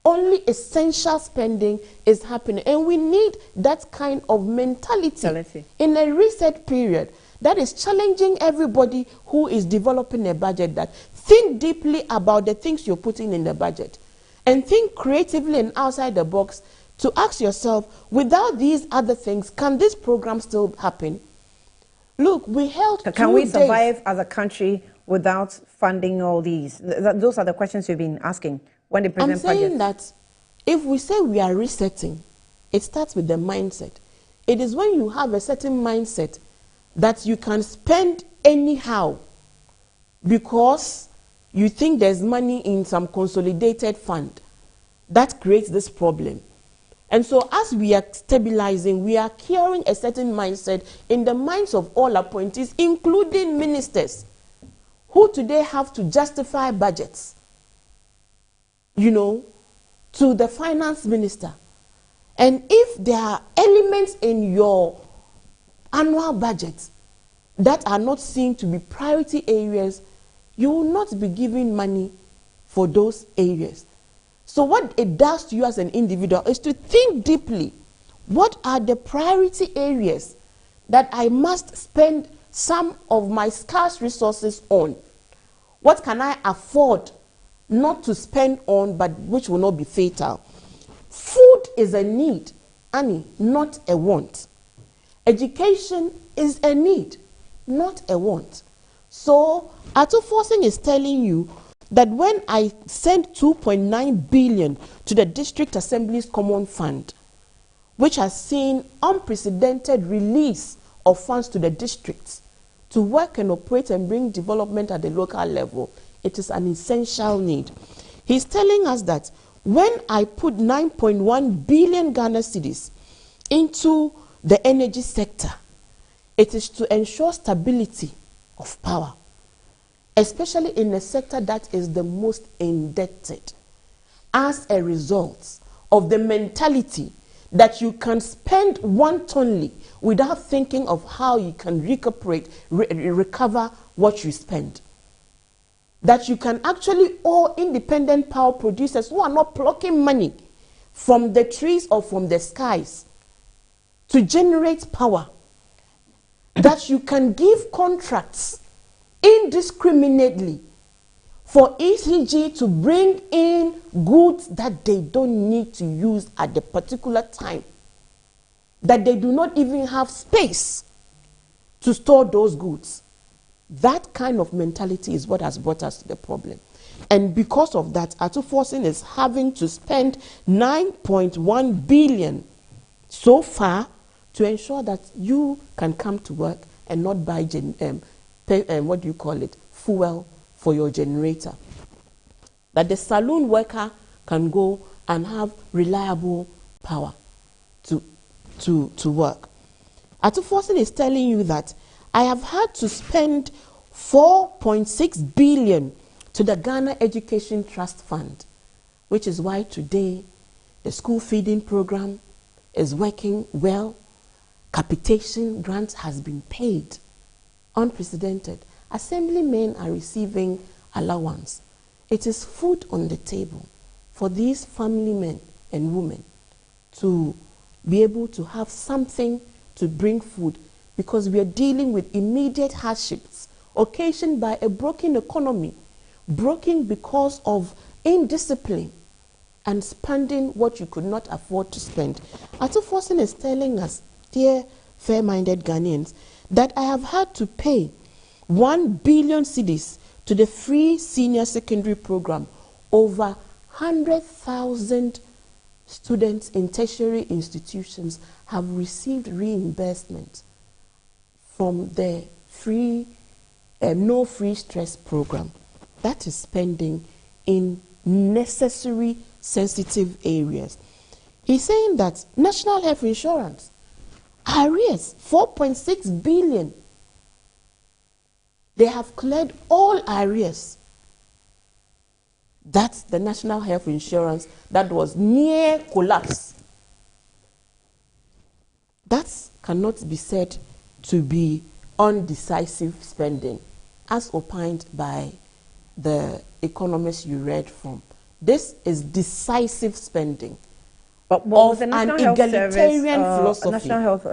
Only essential spending is happening. And we need that kind of mentality in a reset period that is challenging everybody who is developing a budget, that think deeply about the things you're putting in the budget and think creatively and outside the box to ask yourself, without these other things, can this program still happen? Look, we held 2 days. Can we survive as a country without funding all these? Those are the questions you've been asking when they present budgets. I'm saying that if we say we are resetting, it starts with the mindset. It is when you have a certain mindset that you can spend anyhow because you think there's money in some consolidated fund that creates this problem. And so as we are stabilizing, we are curing a certain mindset in the minds of all appointees, including ministers, who today have to justify budgets, to the finance minister. And if there are elements in your annual budget that are not seen to be priority areas, you will not be giving money for those areas. So what it does to you as an individual is to think deeply. What are the priority areas that I must spend some of my scarce resources on? What can I afford not to spend on, but which will not be fatal? Food is a need, Annie, not a want. Education is a need, not a want. So Ato Forcing is telling you that when I send 2.9 billion to the District Assembly's Common Fund, which has seen unprecedented release of funds to the districts to work and operate and bring development at the local level, it is an essential need. He's telling us that when I put 9.1 billion Ghana cedis into the energy sector, it is to ensure stability of power, especially in a sector that is the most indebted, as a result of the mentality that you can spend wantonly without thinking of how you can recover what you spend. That you can actually owe independent power producers who are not plucking money from the trees or from the skies to generate power. That you can give contracts indiscriminately for ECG to bring in goods that they don't need to use at the particular time. That they do not even have space to store those goods. That kind of mentality is what has brought us to the problem. And because of that, Atuforsen is having to spend 9.1 billion so far to ensure that you can come to work and not buy fuel for your generator. That the saloon worker can go and have reliable power to work. Atuforsen is telling you that I have had to spend 4.6 billion to the Ghana Education Trust Fund, which is why today the school feeding program is working well. Capitation grant has been paid, unprecedented. Assemblymen are receiving allowance. It is food on the table for these family men and women to be able to have something to bring food, because we are dealing with immediate hardships occasioned by a broken economy, broken because of indiscipline and spending what you could not afford to spend. Atuforsen is telling us, dear fair-minded Ghanaians, that I have had to pay 1 billion cedis to the free senior secondary program. Over 100,000 students in tertiary institutions have received reimbursement from the free, no free stress program. That is spending in necessary sensitive areas. He's saying that national health insurance, arrears, 4.6 billion. They have cleared all arrears. That's the national health insurance that was near collapse. That cannot be said to be undecisive spending, as opined by the economists you read from. This is decisive spending of an egalitarian philosophy. National Health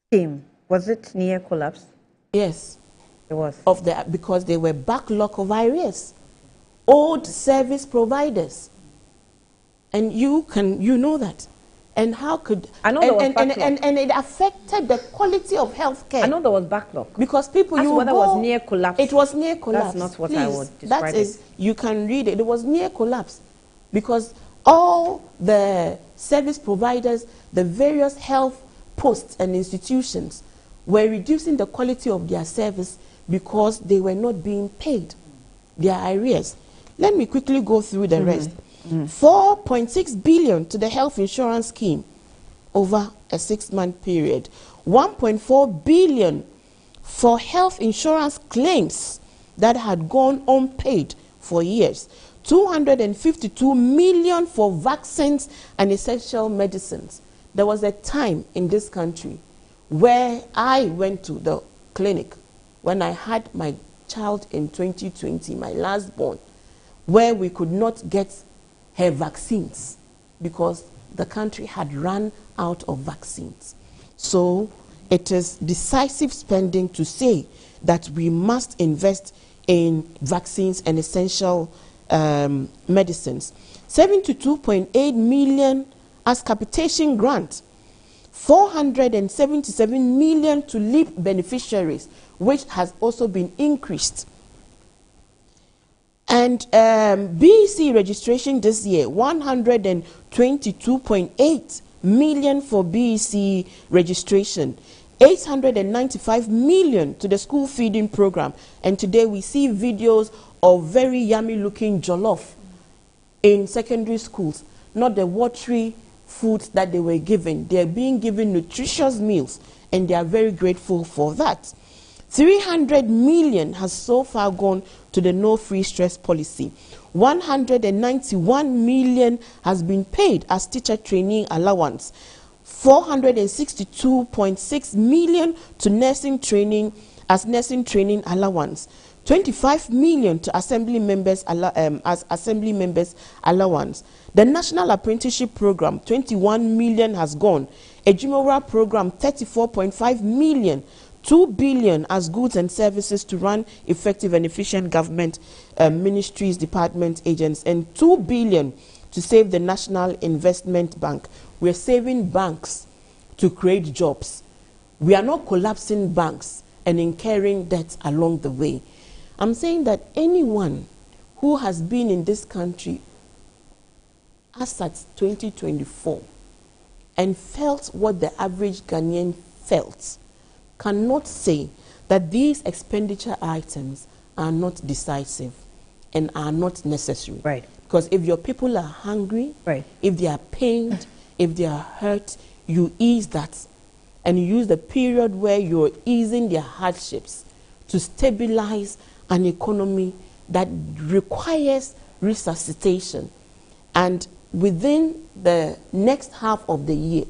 scheme, was it near collapse? Yes. It was. Because they were backlog of arrears. Old service providers. And you know that. And how could... I know there was backlog. And it affected the quality of health care. I know there was backlog. Because people... That's whether it was near collapse. It was near collapse. That's not what I would describe that is, you can read it. It was near collapse. Because all the service providers, the various health posts and institutions were reducing the quality of their service because they were not being paid their arrears. Let me quickly go through the rest. 4.6 billion to the health insurance scheme over a 6-month period. 1.4 billion for health insurance claims that had gone unpaid for years. 252 million for vaccines and essential medicines. There was a time in this country where I went to the clinic when I had my child in 2020, my last born, where we could not get her vaccines because the country had run out of vaccines. So it is decisive spending to say that we must invest in vaccines and essential medicines. 72.8 million as capitation grant, 477 million to LEAP beneficiaries, which has also been increased. And BEC registration this year, 122.8 million for BEC registration, 895 million to the school feeding program. And today we see videos of very yummy looking jollof in secondary schools, not the watery foods that they were given. They are being given nutritious meals, and they are very grateful for that. 300 million has so far gone to the no free stress policy. 191 million has been paid as teacher training allowance. 462.6 million to nursing training as nursing training allowance. 25 million to assembly members as assembly members allowance. The National Apprenticeship Program, 21 million has gone. Ejimora Program, 34.5 million. 2 billion as goods and services to run effective and efficient government ministries, departments, agents, and 2 billion to save the National Investment Bank. We're saving banks to create jobs. We are not collapsing banks and incurring debts along the way. I'm saying that anyone who has been in this country as at 2024 and felt what the average Ghanaian felt cannot say that these expenditure items are not decisive and are not necessary. Right. Because if your people are hungry, right, if they are pained, if they are hurt, you ease that. And you use the period where you're easing their hardships to stabilize an economy that requires resuscitation. And within the next half of the year,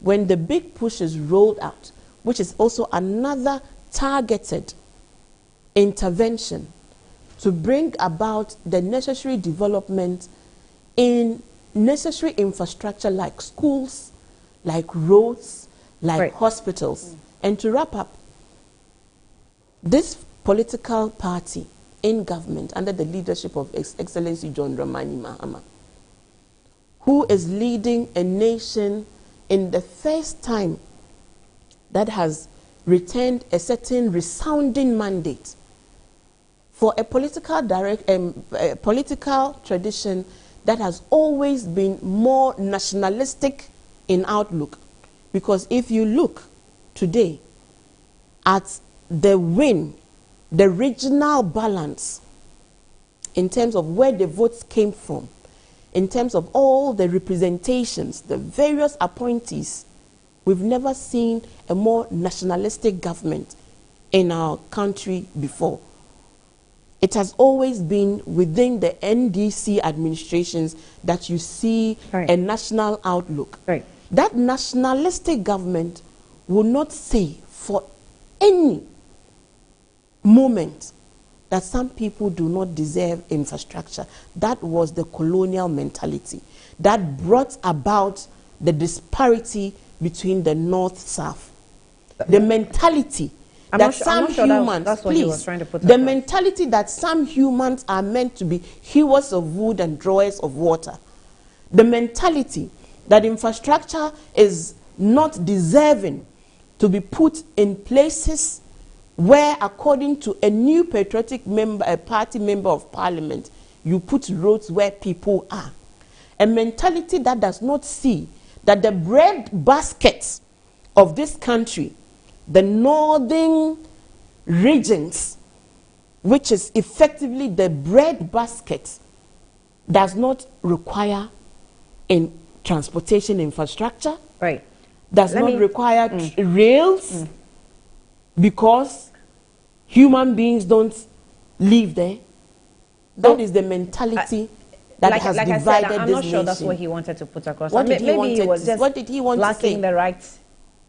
when the big push is rolled out, which is also another targeted intervention to bring about the necessary development in necessary infrastructure like schools, like roads, like right, hospitals. And to wrap up, this political party in government under the leadership of His Excellency John Dramani Mahama, who is leading a nation in the first time that has returned a certain resounding mandate for a political political tradition that has always been more nationalistic in outlook. Because if you look today at the win, the regional balance in terms of where the votes came from, in terms of all the representations, the various appointees, we've never seen a more nationalistic government in our country before. It has always been within the NDC administrations that you see a national outlook. Right. That nationalistic government will not say for any moment that some people do not deserve infrastructure. That was the colonial mentality that brought about the disparity between the north-south. The mentality that some humans, that's what he was trying to put the across. mentality that some humans are meant to be hewers of wood and drawers of water. The mentality that infrastructure is not deserving to be put in places where, according to a new patriotic member, a party member of parliament, you put roads where people are. A mentality that does not see that the bread baskets of this country, the northern regions, which is effectively the bread basket, does not require in transportation infrastructure, right? Does not require rails, because human beings don't live there. That is the mentality that has divided I said, I'm this not sure nation. that's what he wanted to put across. What did he want to was just what did he want to say? lacking the right.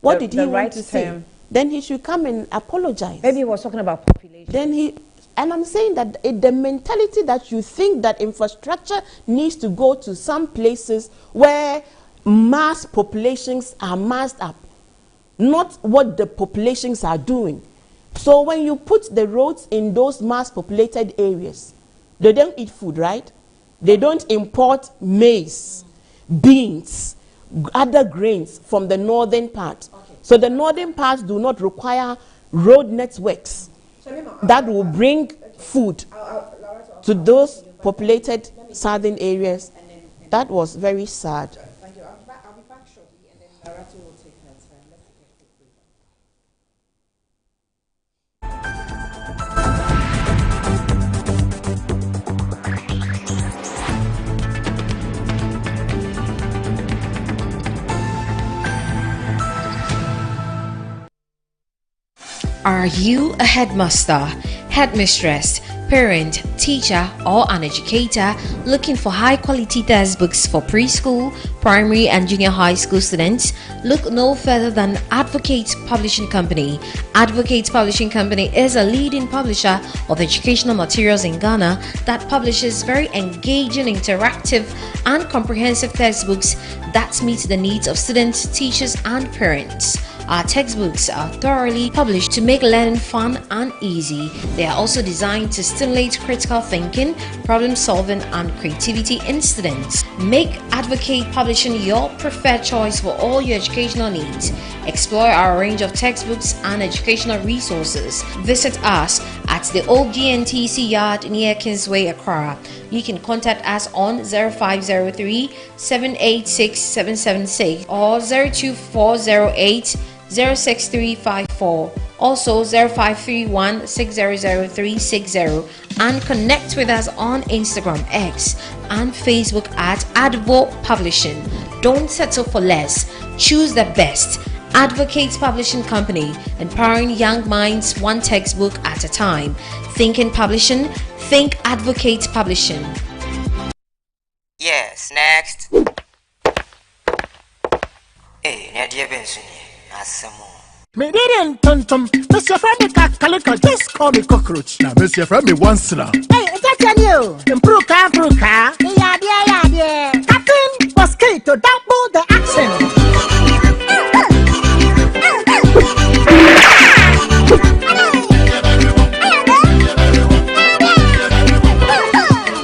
What did he want to say? Then he should come and apologize. Maybe he was talking about population. Then and I'm saying that the mentality that you think that infrastructure needs to go to some places where mass populations are massed up, not what the populations are doing. So when you put the roads in those mass populated areas, they don't eat food, right? They don't import maize, beans, other grains from the northern part. Okay. So the northern parts do not require road networks that will bring food to those populated southern areas. That was very sad. Thank you. I'll be back shortly, and then Larato will take her turn. Let's take a quick break. Are you a headmaster, headmistress, parent, teacher, or an educator looking for high-quality textbooks for preschool, primary, and junior high school students, look no further than Advocate Publishing Company. Advocate Publishing Company is a leading publisher of educational materials in Ghana that publishes very engaging, interactive, and comprehensive textbooks that meet the needs of students, teachers, and parents. Our textbooks are thoroughly published to make learning fun and easy. They are also designed to stimulate critical thinking, problem solving, and creativity in students. Make Advocate Publishing your preferred choice for all your educational needs. Explore our range of textbooks and educational resources. Visit us at the old GNTC yard near Kingsway, Accra. You can contact us on 0503 786 776 or 02408 06354, also 0531 600360, and connect with us on Instagram, X, and Facebook at Advo Publishing. Don't settle for less. Choose the best. Advocate Publishing Company, empowering young minds one textbook at a time. Thinking publishing, think Advocate Publishing. Yes, next. Hey, Nadia Benson. Me didn't tum. Mr. Friendly Calico, just call me cockroach. Now, Mr. Friendly once now. Hey, that's you. Improve car. Yeah. Captain Mosquito, double the accent.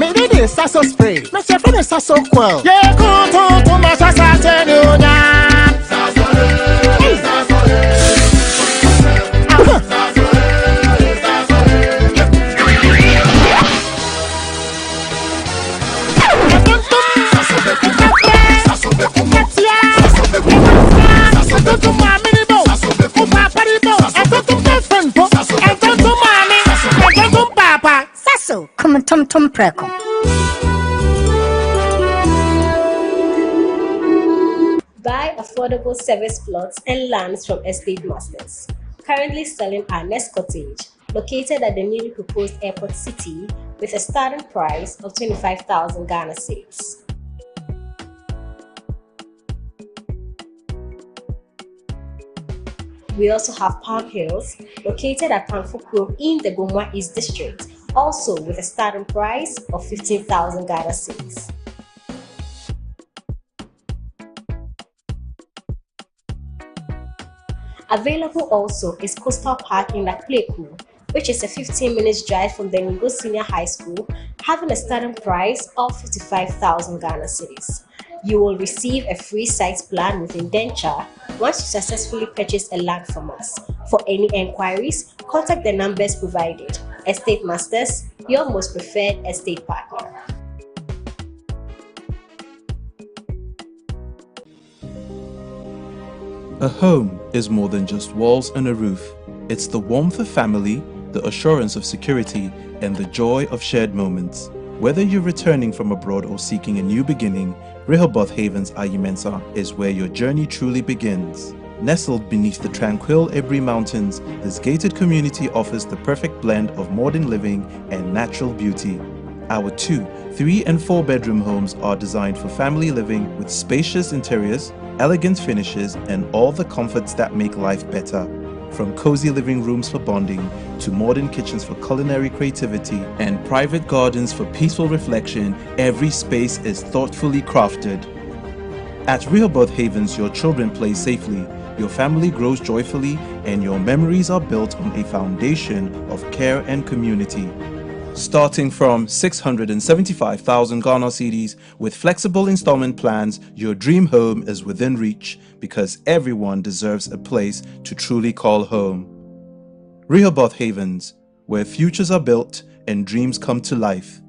Me did this sasso spray. Mr. Friendly sasso quell. Yeah, to my sasso. Come tum preko. Buy affordable service plots and lands from estate masters. Currently selling our next cottage, located at the newly proposed airport city, with a starting price of 25,000 Ghana cedis. We also have Palm Hills, located at Panfukuro in the Gomwa East District, also with a starting price of 15,000 Ghana cedis. Available also is Coastal Park in Akpleku, which is a 15 minutes drive from the Ningo Senior High School, having a starting price of 55,000 Ghana cedis. You will receive a free site plan with indenture once you successfully purchase a land from us. For any enquiries, contact the numbers provided. Estate Masters, your most preferred estate partner. A home is more than just walls and a roof. It's the warmth of family, the assurance of security, and the joy of shared moments. Whether you're returning from abroad or seeking a new beginning, Rehoboth Havens Ayimensa is where your journey truly begins. Nestled beneath the tranquil Ebri Mountains, this gated community offers the perfect blend of modern living and natural beauty. Our 2, 3, and 4 bedroom homes are designed for family living with spacious interiors, elegant finishes, and all the comforts that make life better. From cozy living rooms for bonding, to modern kitchens for culinary creativity, and private gardens for peaceful reflection, every space is thoughtfully crafted. At Rehoboth Havens, your children play safely, your family grows joyfully, and your memories are built on a foundation of care and community. Starting from 675,000 Ghana cedis with flexible installment plans, your dream home is within reach because everyone deserves a place to truly call home. Rehoboth Havens, where futures are built and dreams come to life.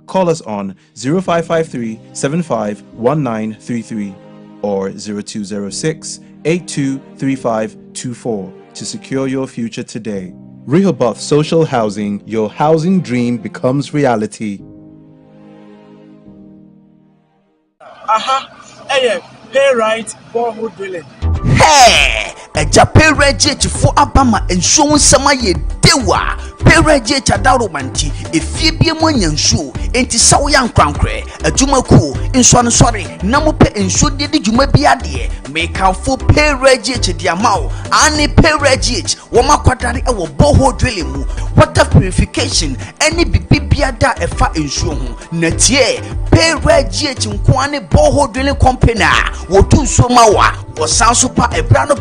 Call us on 0553 751933 or 0206 823524 to secure your future today. Rehoboth Social Housing, your housing dream becomes reality. Hey, right, borehole drilling. Hey, a Japan Reggie for Abama and showing some dewa Payroll Chadaromanti, if you be among shoe, ain't so young crankre, a Jumaku, in Swan sorry, Namope and should did you may be a dear, make out for Payroll Diamau, Annie Payroll Woma Quadari, our boho drilling, water purification, any bibiada a fat in shoe, Netier, Payroll Kwane boho drilling company, Wotu Somawa, or Sansupa, a brano,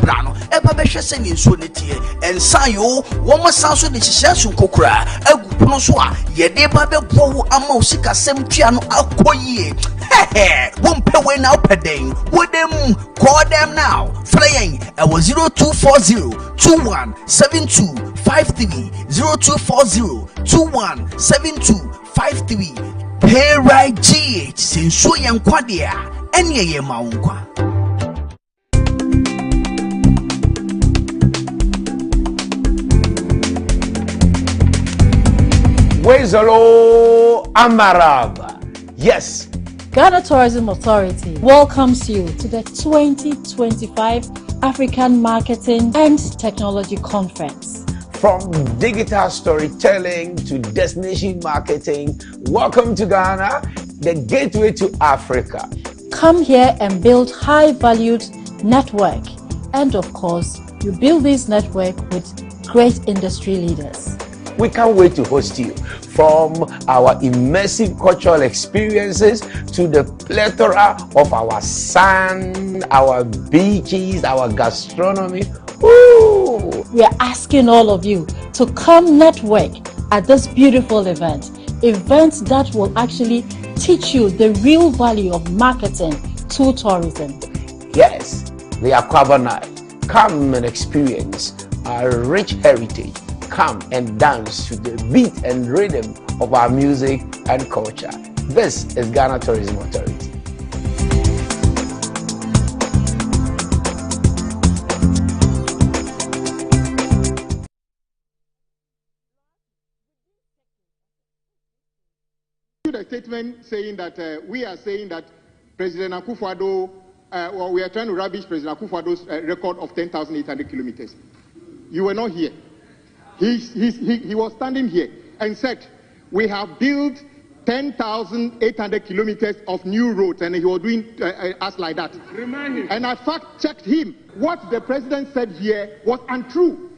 a babesha sending sunity, and Sayo, Woma Sansu the Shishasu Kokra, a Gunoswa, Yede Babe Bow Amosika Sem Piano Alcoye. Hey, won't pay way now per day. With them, call them now. Flying, I was 0240 217253 0240 217253. Pay right GH, since so young Quadia, and ye Maungua. Wezalo Amarab. Yes. Ghana Tourism Authority welcomes you to the 2025 African Marketing and Technology Conference. From digital storytelling to destination marketing, welcome to Ghana, the gateway to Africa. Come here and build high-valued network. And of course, you build this network with great industry leaders. We can't wait to host you. From our immersive cultural experiences to the plethora of our sun, our beaches, our gastronomy. Woo! We are asking all of you to come network at this beautiful event that will actually teach you the real value of marketing to tourism. Yes, the Aquaba Night. Come and experience our rich heritage. Come and dance to the beat and rhythm of our music and culture. This is Ghana Tourism Authority. A statement saying that we are saying that President Akufo-Addo, or we are trying to rubbish President Akufo-Addo's record of 10,800 kilometers. You were not here. He was standing here and said, we have built 10,800 kilometers of new roads, and he was doing us like that. And I fact-checked him. What the president said here was untrue.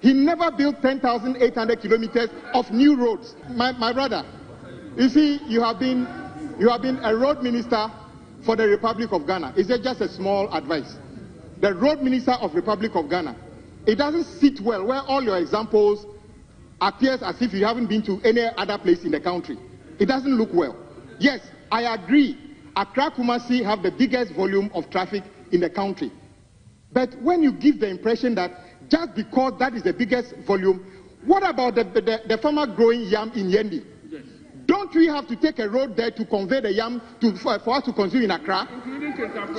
He never built 10,800 kilometers of new roads. My brother, you see, you have been a road minister for the Republic of Ghana. Is it just a small advice? The road minister of Republic of Ghana. It doesn't sit well where all your examples appears as if you haven't been to any other place in the country. It doesn't look well. Yes, I agree. Accra Kumasi have the biggest volume of traffic in the country. But when you give the impression that just because that is the biggest volume, what about the farmer growing yam in Yendi? Yes. Don't we have to take a road there to convey the yam for us to consume in Accra?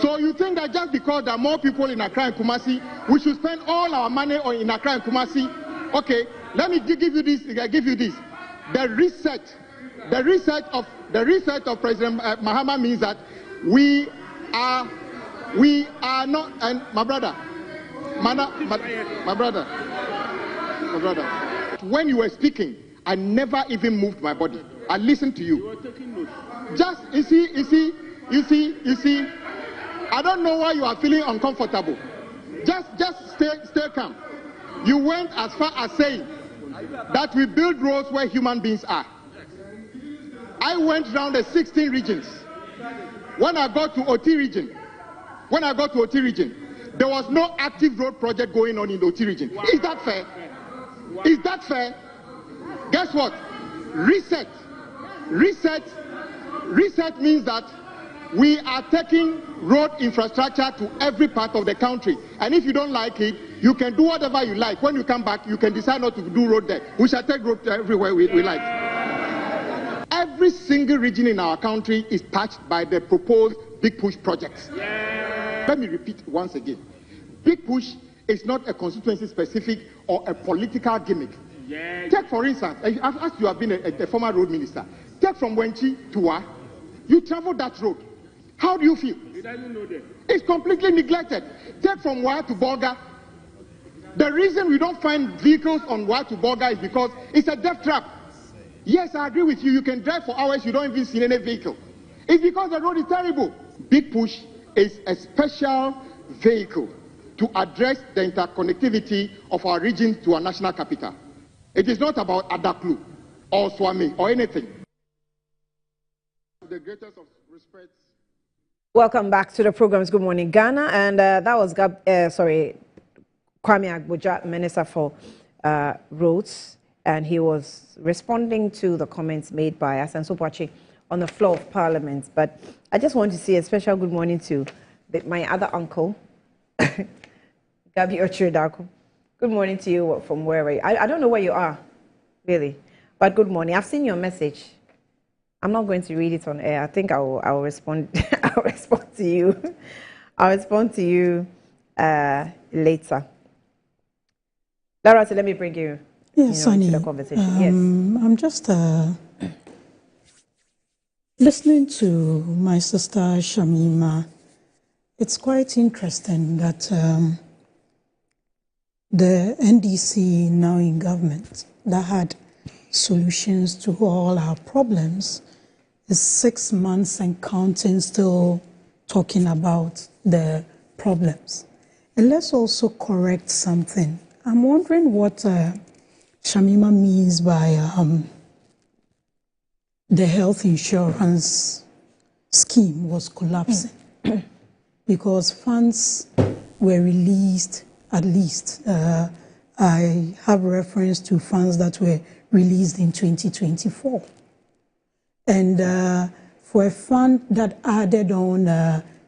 So you think that just because there are more people in Accra and Kumasi, we should spend all our money in Accra and Kumasi? Okay, let me give you this. The research of President Mahama means that we are not. And my brother, when you were speaking, I never even moved my body. I listened to you. You were taking notes. Just you see. I don't know why you are feeling uncomfortable. Just stay calm. You went as far as saying that we build roads where human beings are. I went around the 16 regions. When I got to OT region, there was no active road project going on in the OT region. Wow. Is that fair? Wow. Is that fair? Guess what? Reset means that we are taking road infrastructure to every part of the country. And if you don't like it, you can do whatever you like. When you come back, you can decide not to do road there. We shall take road everywhere we like. Every single region in our country is touched by the proposed Big Push projects. Let me repeat once again. Big Push is not a constituency specific or a political gimmick. Take for instance, as you have been a former road minister, take from Wenchi to Wa, you travel that road. How do you feel? He doesn't know that. It's completely neglected. Take from Wa to Bolga. The reason we don't find vehicles on Watu-Boga is because it's a death trap. Yes, I agree with you. You can drive for hours, you don't even see any vehicle. It's because the road is terrible. Big Push is a special vehicle to address the interconnectivity of our region to our national capital. It is not about Adaklu or Swami or anything. The greatest of respect. Welcome back to the programs Good Morning Ghana, and that was Kwame Agboja, Minister for Roads, and he was responding to the comments made by Asanso Boakye on the floor of Parliament. But I just want to say a special good morning to my other uncle, Gabi Ochiridako. Good morning to you from wherever you are. I don't know where you are, really, but good morning. I've seen your message. I'm not going to read it on air. I think I'll respond. I'll respond to you. I'll respond to you later. Laura, so let me bring you, Sonny, to the conversation. Yes. I'm just listening to my sister Shamima. It's quite interesting that the NDC now in government that had solutions to all our problems is 6 months and counting still talking about the problems. And let's also correct something. I'm wondering what Shamima means by the health insurance scheme was collapsing because funds were released, at least I have reference to funds that were released in 2024. And for a fund that added on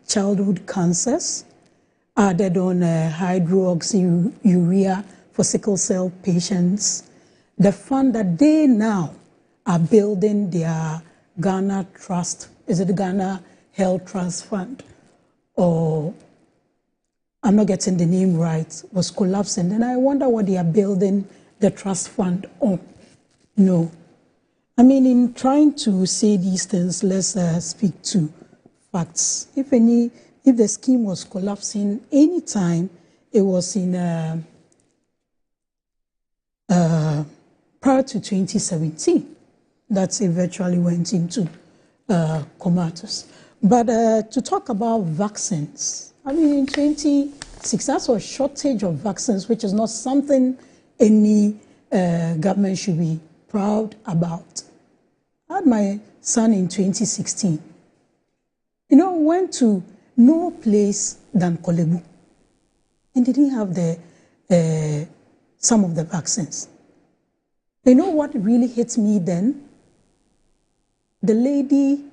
childhood cancers, added on hydroxyurea for sickle cell patients, the fund that they now are building their Ghana Trust, is it the Ghana Health Trust Fund? Or I'm not getting the name right, was collapsing. And I wonder what they are building the trust fund on. No. I mean, in trying to say these things, let's speak to facts. If the scheme was collapsing any time, it was in prior to 2017 that it virtually went into comatose. But to talk about vaccines, I mean, in 2016, that's a shortage of vaccines, which is not something any government should be proud about. I had my son in 2016. Went to no place than Kolebu and didn't have some of the vaccines. You know what really hit me then? The lady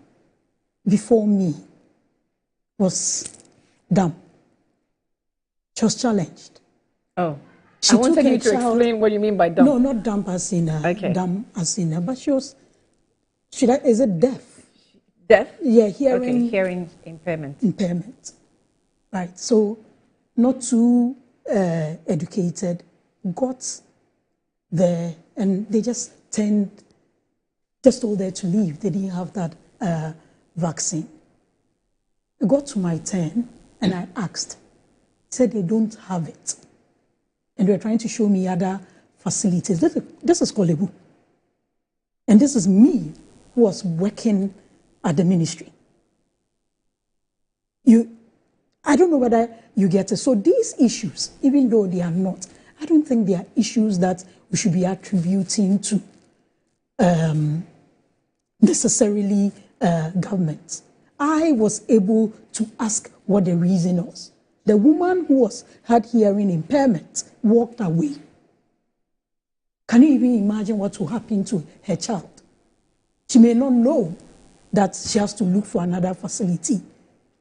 before me was dumb. She was challenged. Oh. She I wanted you to explain what you mean by dumb. No, not dumb as in dumb as in but she was, is it deaf? Deaf? Yeah, hearing. Okay, hearing impairment. Impairment. Right, so not too educated, got there, and they just told her to leave. They didn't have that vaccine. I got to my turn, and I asked. Said they don't have it. And they were trying to show me other facilities. This is Kolebu. And this is me who was working at the ministry. I don't know whether you get it. So these issues, even though they are not, I don't think they are issues that we should be attributing to necessarily government. I was able to ask what the reason was. The woman who had hearing impairment walked away. Can you even imagine what will happen to her child? She may not know that she has to look for another facility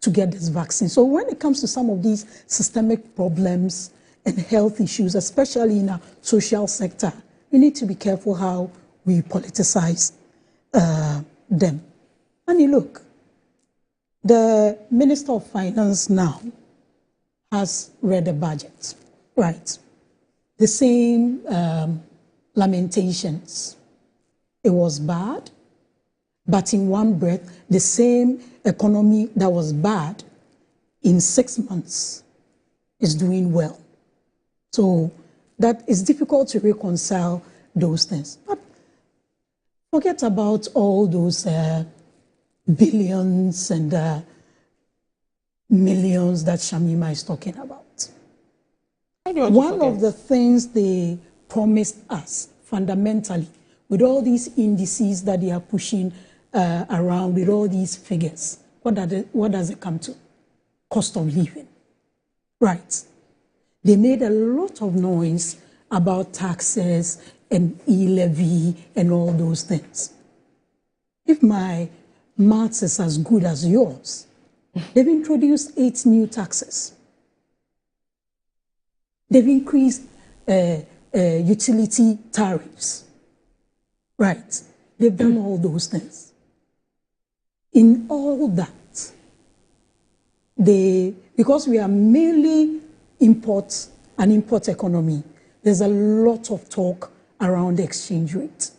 to get this vaccine. So when it comes to some of these systemic problems and health issues, especially in our social sector, we need to be careful how we politicize them. And look, the Minister of Finance now has read the budget, right? The same lamentations. It was bad, but in one breath, the same economy that was bad in 6 months is doing well. So that is difficult to reconcile those things. But forget about all those billions and millions that Shamima is talking about. One of the things they promised us fundamentally, with all these indices that they are pushing around, with all these figures, what does it come to? Cost of living. Right. They made a lot of noise about taxes and e-levy and all those things. If my maths is as good as yours, they've introduced 8 new taxes. They've increased utility tariffs. Right. They've done all those things. In all that, because we are mainly an import economy, there's a lot of talk around the exchange rate.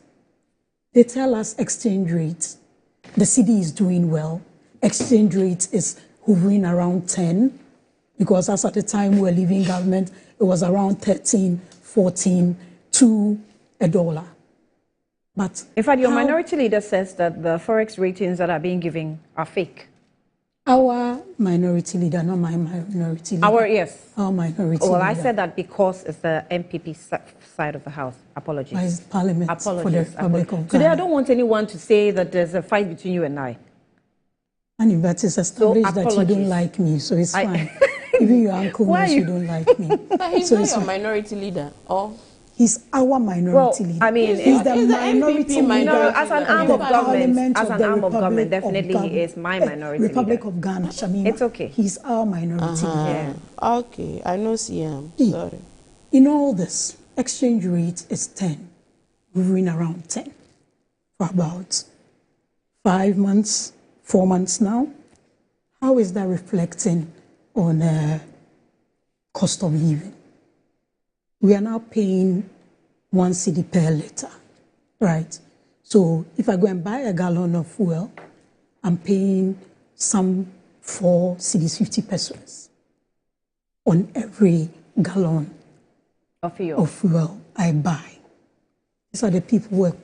They tell us exchange rate, the city is doing well. Exchange rate is hovering around 10, because as at the time we were leaving government, it was around 13, 14 to $1. But in fact, your minority leader says that the forex ratings that are being given are fake. Our minority leader, not my minority leader. Yes. Our minority leader. I said that because it's the MPP side of the House. Apologies. It's Parliament Apologies. For the Republic of Ghana. Today, I don't want anyone to say that there's a fight between you and I. And but it's established that you don't like me, so it's fine. Even your uncle knows you don't like me. But he's not your minority leader, or? He's our minority leader. I mean, he's the minority leader. As an arm of government, definitely he is my minority Republic leader. of Ghana, Shamima. It's okay. He's our minority leader. Okay, I know CM. Sorry. In all this, exchange rate is 10, moving around 10 for about 5 months, 4 months now. How is that reflecting on cost of living? We are now paying 1 cedi per liter, right? So if I go and buy a gallon of fuel, I'm paying some 4 cedis 50 pesos on every gallon of fuel I buy. These are the people who are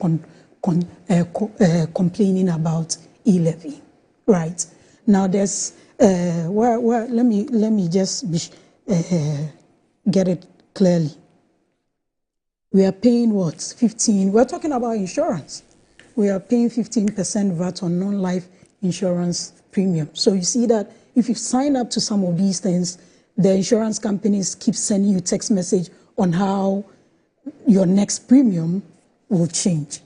complaining about e-levy, right? Now there's let me just get it clearly. We are paying what? 15. We're talking about insurance. We are paying 15% VAT on non-life insurance premium. So you see that if you sign up to some of these things, the insurance companies keep sending you text message on how your next premium will change.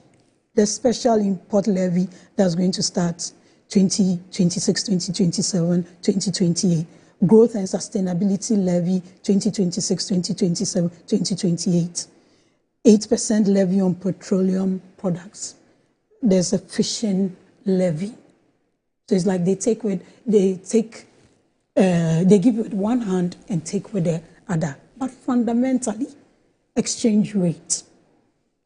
The special import levy that's going to start 2026, 2027, 2028. Growth and sustainability levy 2026, 2027, 2028. 8% levy on petroleum products. There's a fishing levy. So it's like they give with one hand and take with the other. But fundamentally, exchange rate.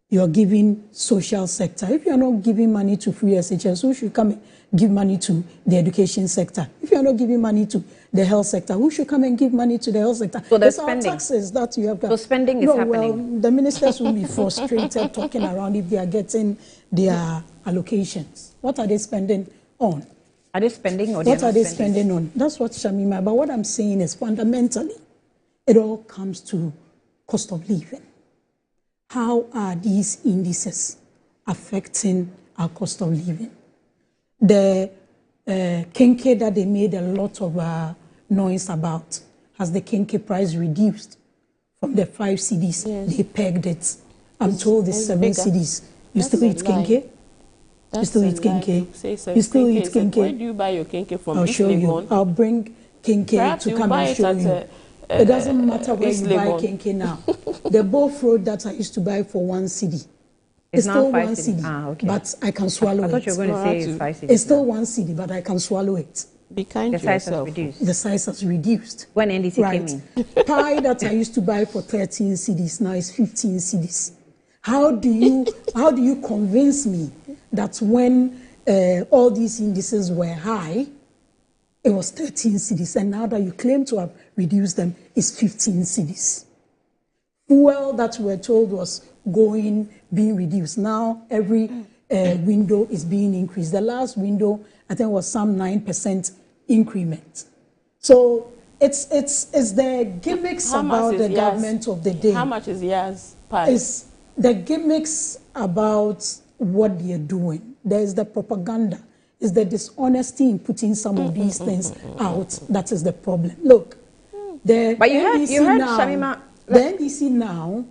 You're giving social sector. If you're not giving money to free SHS, who should come and give money to the education sector? If you're not giving money to the health sector, who should come and give money to the health sector? So there's spending. Taxes that you have got. So spending is happening. Well, the ministers will be frustrated talking around if they are getting their allocations. What are they spending on? Are they spending or what are they spending on? That's what Shamima. But what I'm saying is fundamentally, it all comes to cost of living. How are these indices affecting our cost of living? The Kenke that they made a lot of noise about, has the Kenke price reduced from the 5 cedis? Yes. They pegged it. I'm told it's 7 cedis. You still eat Kenke? You still eat Kenke? You still eat Kenke? Where do you buy your Kenke from? I'll show you. I'll bring Kenke to come and show you. It doesn't matter where you buy Kenke now. The Both Road that I used to buy for 1 cedi. It's still 1 cedi, okay. But I can swallow it. I thought you were going to say it's 5 cedis. It's still 1 cedi, but I can swallow it. Be kind to yourself. The size has reduced. When NDC came in. Pie that I used to buy for 13 cedis now is 15 cedis. How do you convince me that when all these indices were high, it was 13 cedis, and now that you claim to have reduced them, it's 15 cedis? Fuel that we're told was being reduced. Now every window is being increased. The last window, I think, was some 9% increment. So it's the gimmicks about the government of the day. How much is Yas price? It's the gimmicks about what they're doing. There's the propaganda. It's the dishonesty in putting some of these things out. That is the problem. Look, but you heard Shamima. The NDC now,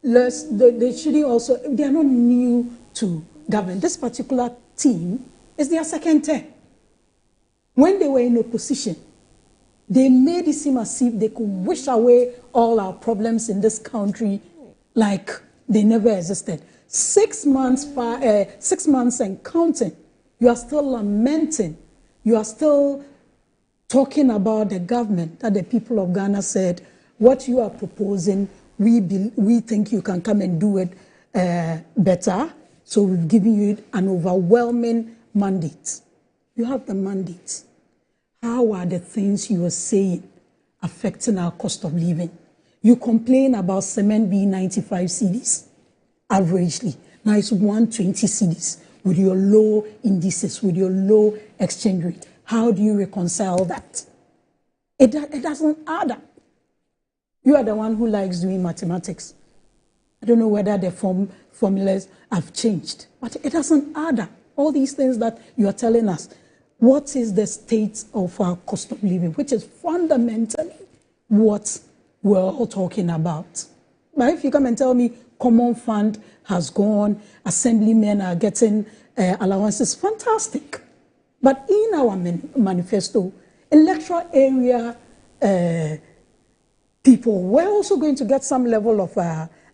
they shouldn't also, they are not new to government. This particular team is their second term. When they were in opposition, they made it seem as if they could wish away all our problems in this country like they never existed. 6 months, 6 months and counting, you are still lamenting. You are still talking about the government that the people of Ghana said, what you are proposing, we think you can come and do it better. So we've given you an overwhelming mandate. You have the mandate. How are the things you are saying affecting our cost of living? You complain about cement being 95 cedis averagely. Now it's 120 cedis with your low indices, with your low exchange rate. How do you reconcile that? It doesn't add up. You are the one who likes doing mathematics. I don't know whether the formulas have changed, but it doesn't add up. All these things that you are telling us, what is the state of our cost of living, which is fundamentally what we're all talking about. But if you come and tell me common fund has gone, assemblymen are getting allowances, fantastic. But in our manifesto, electoral area people were also going to get some level of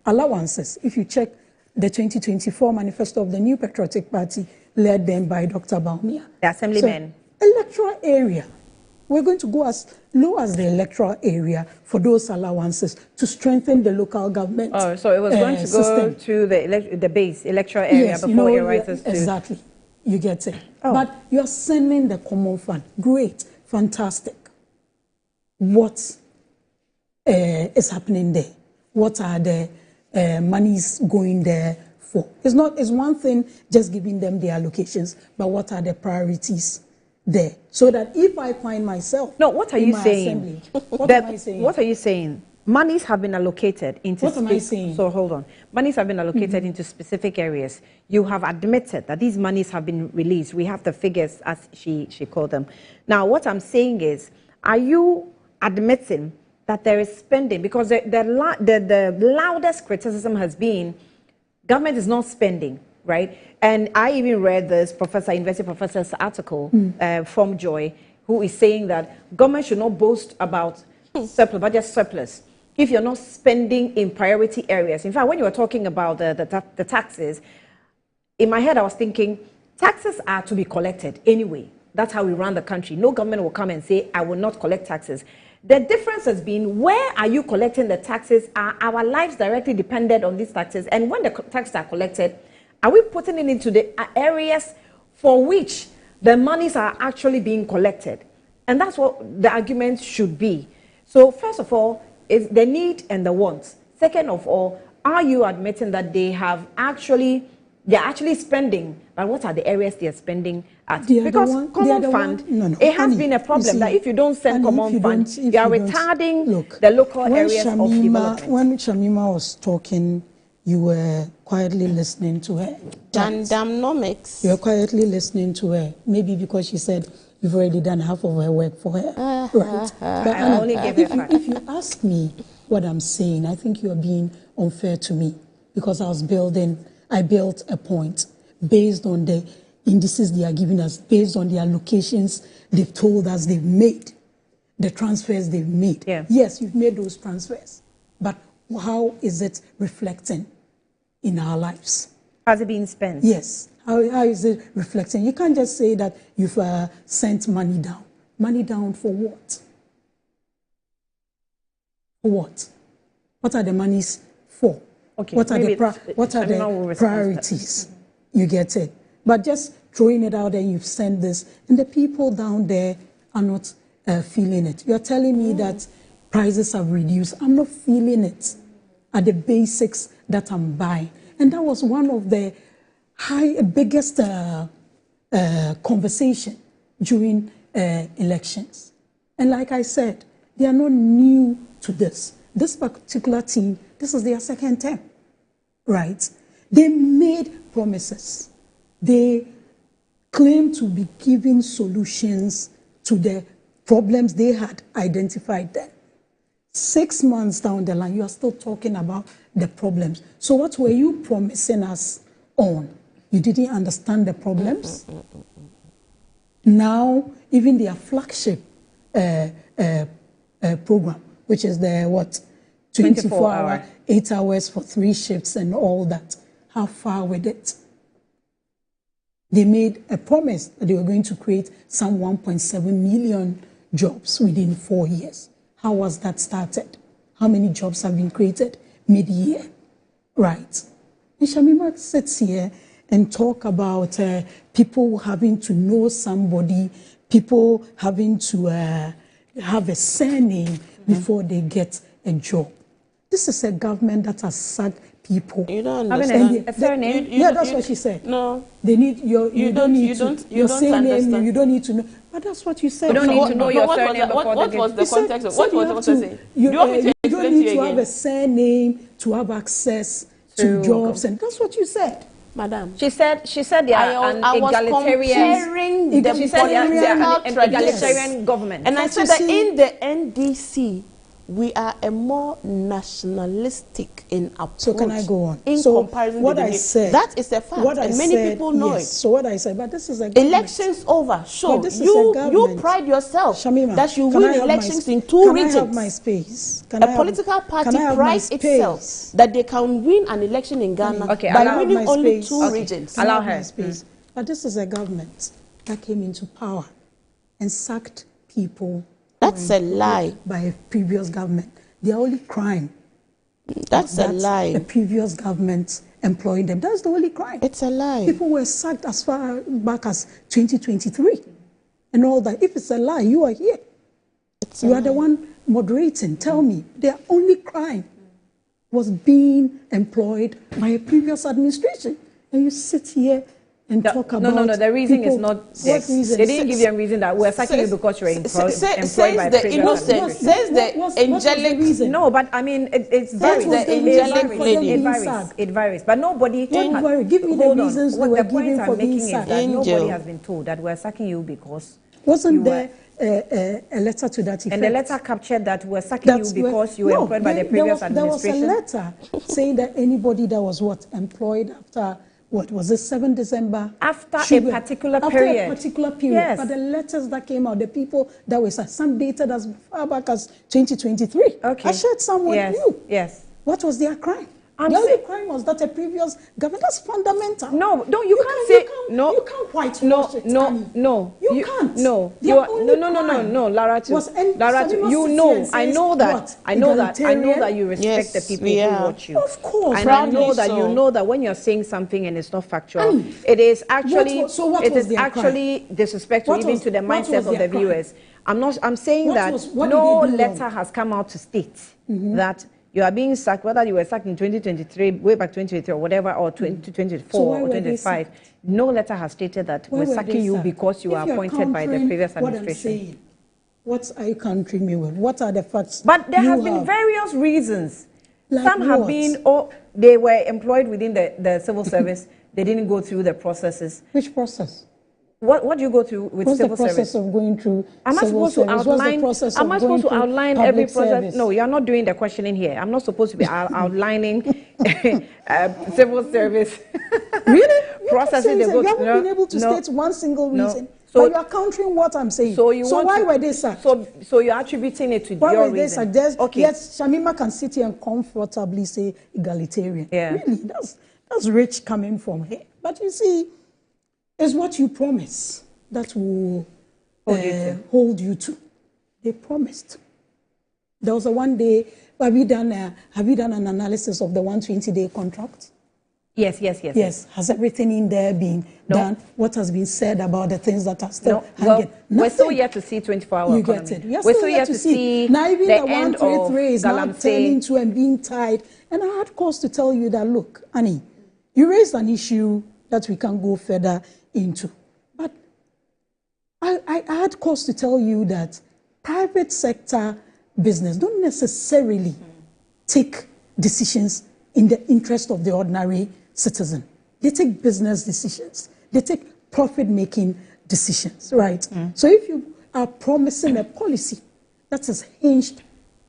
allowances. If you check the 2024 manifesto of the New Patriotic Party, led then by Dr. Baumia. The assemblymen. So, electoral area. We're going to go as low as the electoral area for those allowances to strengthen the local government. Oh, so it was going to go to the base electoral area, yes, before it rises to... Exactly. You get it. Oh. But you're sending the common fund. Great. Fantastic. What is happening there? What are the monies going there for? It's one thing just giving them the allocations, but what are the priorities there? So that if I find myself... No, what are you saying? What am I saying? What are you saying? Monies have been allocated into... What am I saying? So hold on. Monies have been allocated into specific areas. You have admitted that these monies have been released. We have the figures as she called them. Now, what I'm saying is, are you admitting that there is spending? Because the loudest criticism has been government is not spending, right? And I even read this university professor's article from Joy, who is saying that government should not boast about surplus, budget surplus, if you're not spending in priority areas. In fact, when you were talking about the taxes, in my head I was thinking, taxes are to be collected anyway. That's how we run the country. No government will come and say, I will not collect taxes. The difference has been, where are you collecting the taxes? Are our lives directly dependent on these taxes? And when the taxes are collected, are we putting it into the areas for which the monies are actually being collected? And that's what the argument should be. So first of all, is the need and the wants. Second of all, are you admitting that they're actually spending, but what are the areas they are spending at? Because common fund, it has been a problem that if you don't send common fund, you are retarding the local areas of development. When Shamima was talking, you were quietly listening to her. Damnomics. You were quietly listening to her, maybe because she said you've already done half of her work for her. Right? But I only gave it back. If you ask me what I'm saying, I think you are being unfair to me, because I built a point based on the indices they are giving us, based on the allocations they've told us they've made, the transfers they've made. Yeah. Yes, you've made those transfers, but how is it reflecting in our lives? Has it been spent? Yes. How is it reflecting? You can't just say that you've sent money down. Money down for what? For what? What are the monies for? Okay, what are the priorities? You get it. But just throwing it out there, you've sent this, and the people down there are not feeling it. You're telling me that prices have reduced. I'm not feeling it. are the basics that I'm buying. And that was one of the biggest conversation during elections. And like I said, they are not new to this. This particular team, this is their second term, right? They made promises. They claimed to be giving solutions to the problems they had identified then. 6 months down the line, you are still talking about the problems. So what were you promising us on? You didn't understand the problems? Now, even their flagship program, which is the 24-hour, 8 hours for 3 shifts and all that. How far with it? They made a promise that they were going to create some 1.7 million jobs within 4 years. How was that started? How many jobs have been created mid-year? Right. And Shamima sits here and talk about people having to know somebody, people having to have a surname before they get a job. This is a government that has sacked people. You don't understand. A surname? Yeah, that's what she said. No. They need your surname, you don't need to know. But that's what you said. You don't need to know your surname before what was the context of what was the context? You don't need to have a surname to have access to jobs, and that's what you said. Madam. She said they are an egalitarian. She said they are an egalitarian government. And I said that in the NDC, we are a more nationalistic in approach. So can I go on? In comparison what to I said, that is a fact, and many people know it. So what I said, but this is a government. Elections over. Sure, you pride yourself that you win elections in 2 regions. Can I have my space? A political party prides itself that they can win an election in Ghana by winning only 2 regions. Allow her space. But this is a government that came into power and sacked people. That's a lie. By a previous government. The only crime. That's a lie. The previous government employed them. That's the only crime. It's a lie. People were sacked as far back as 2023 and all that. If it's a lie, you are here. You are the one moderating. Tell me, their only crime was being employed by a previous administration. And you sit here and talk about No, the reason is not this. They didn't give you a reason that we're sacking you because you're employed by the innocent. Says the angelic reason. No, but I mean, it varies. It varies. But nobody... Don't worry, give me the reasons they were giving for being sacked. Nobody has been told that we're sacking you because... Wasn't there a letter to that effect? And the letter captured that we're sacking you because you were employed by the previous administration? There was a letter saying that anybody that was employed after... What was it, 7 December? After a particular period. After a particular period. Yes. But the letters that came out, the people that were some dated as far back as 2023. Okay. I shared some with you. Yes. What was their crime? The only crime was that a previous government. That's fundamental. No, you can't say no. You can't whitewash it. No. You can't. No. No, Lara. You know. I know that. I know that you respect the people who watch you. Of course. And I know that you know that when you're saying something and it's not factual, it is actually disrespectful even to the mindset of the viewers. I'm saying that no letter has come out to state that you are being sacked, whether you were sacked in 2023, way back 2023 or whatever, or 2024 or 2025. No letter has stated that we're sacking you because you are appointed by the previous administration. What are you countering me with? What are the facts? But there have been various reasons. Like some have been, they were employed within the civil service. They didn't go through the processes. Which process? What do you go through with civil service? What's the process of going through civil service? Am I supposed to outline every process? No, you're not doing the questioning here. I'm not supposed to be outlining civil service. Really? Processes they go through. You haven't been able to state one single reason. So you are countering what I'm saying. So why were they sacked? So you're attributing it to your reason. Why were they sacked? Okay. Yes, Shamima can sit here and comfortably say egalitarian. Yeah. Really, that's rich coming from here. But you see, it's what you promise that will hold you to. They promised. There was a one day. Have you done an analysis of the 120-day contract? Yes. Yes. Has everything in there been done? What has been said about the things that are still hanging? Well, we're still yet to see 24-hour You economy. get it. We are We're still yet to see. Now even the 133 is now turning to and being tied. And I had cause to tell you that, look, Annie, you raised an issue that we can go further into. But I had cause to tell you that private sector business don't necessarily take decisions in the interest of the ordinary citizen. They take business decisions. They take profit-making decisions, right? So if you are promising a policy that is hinged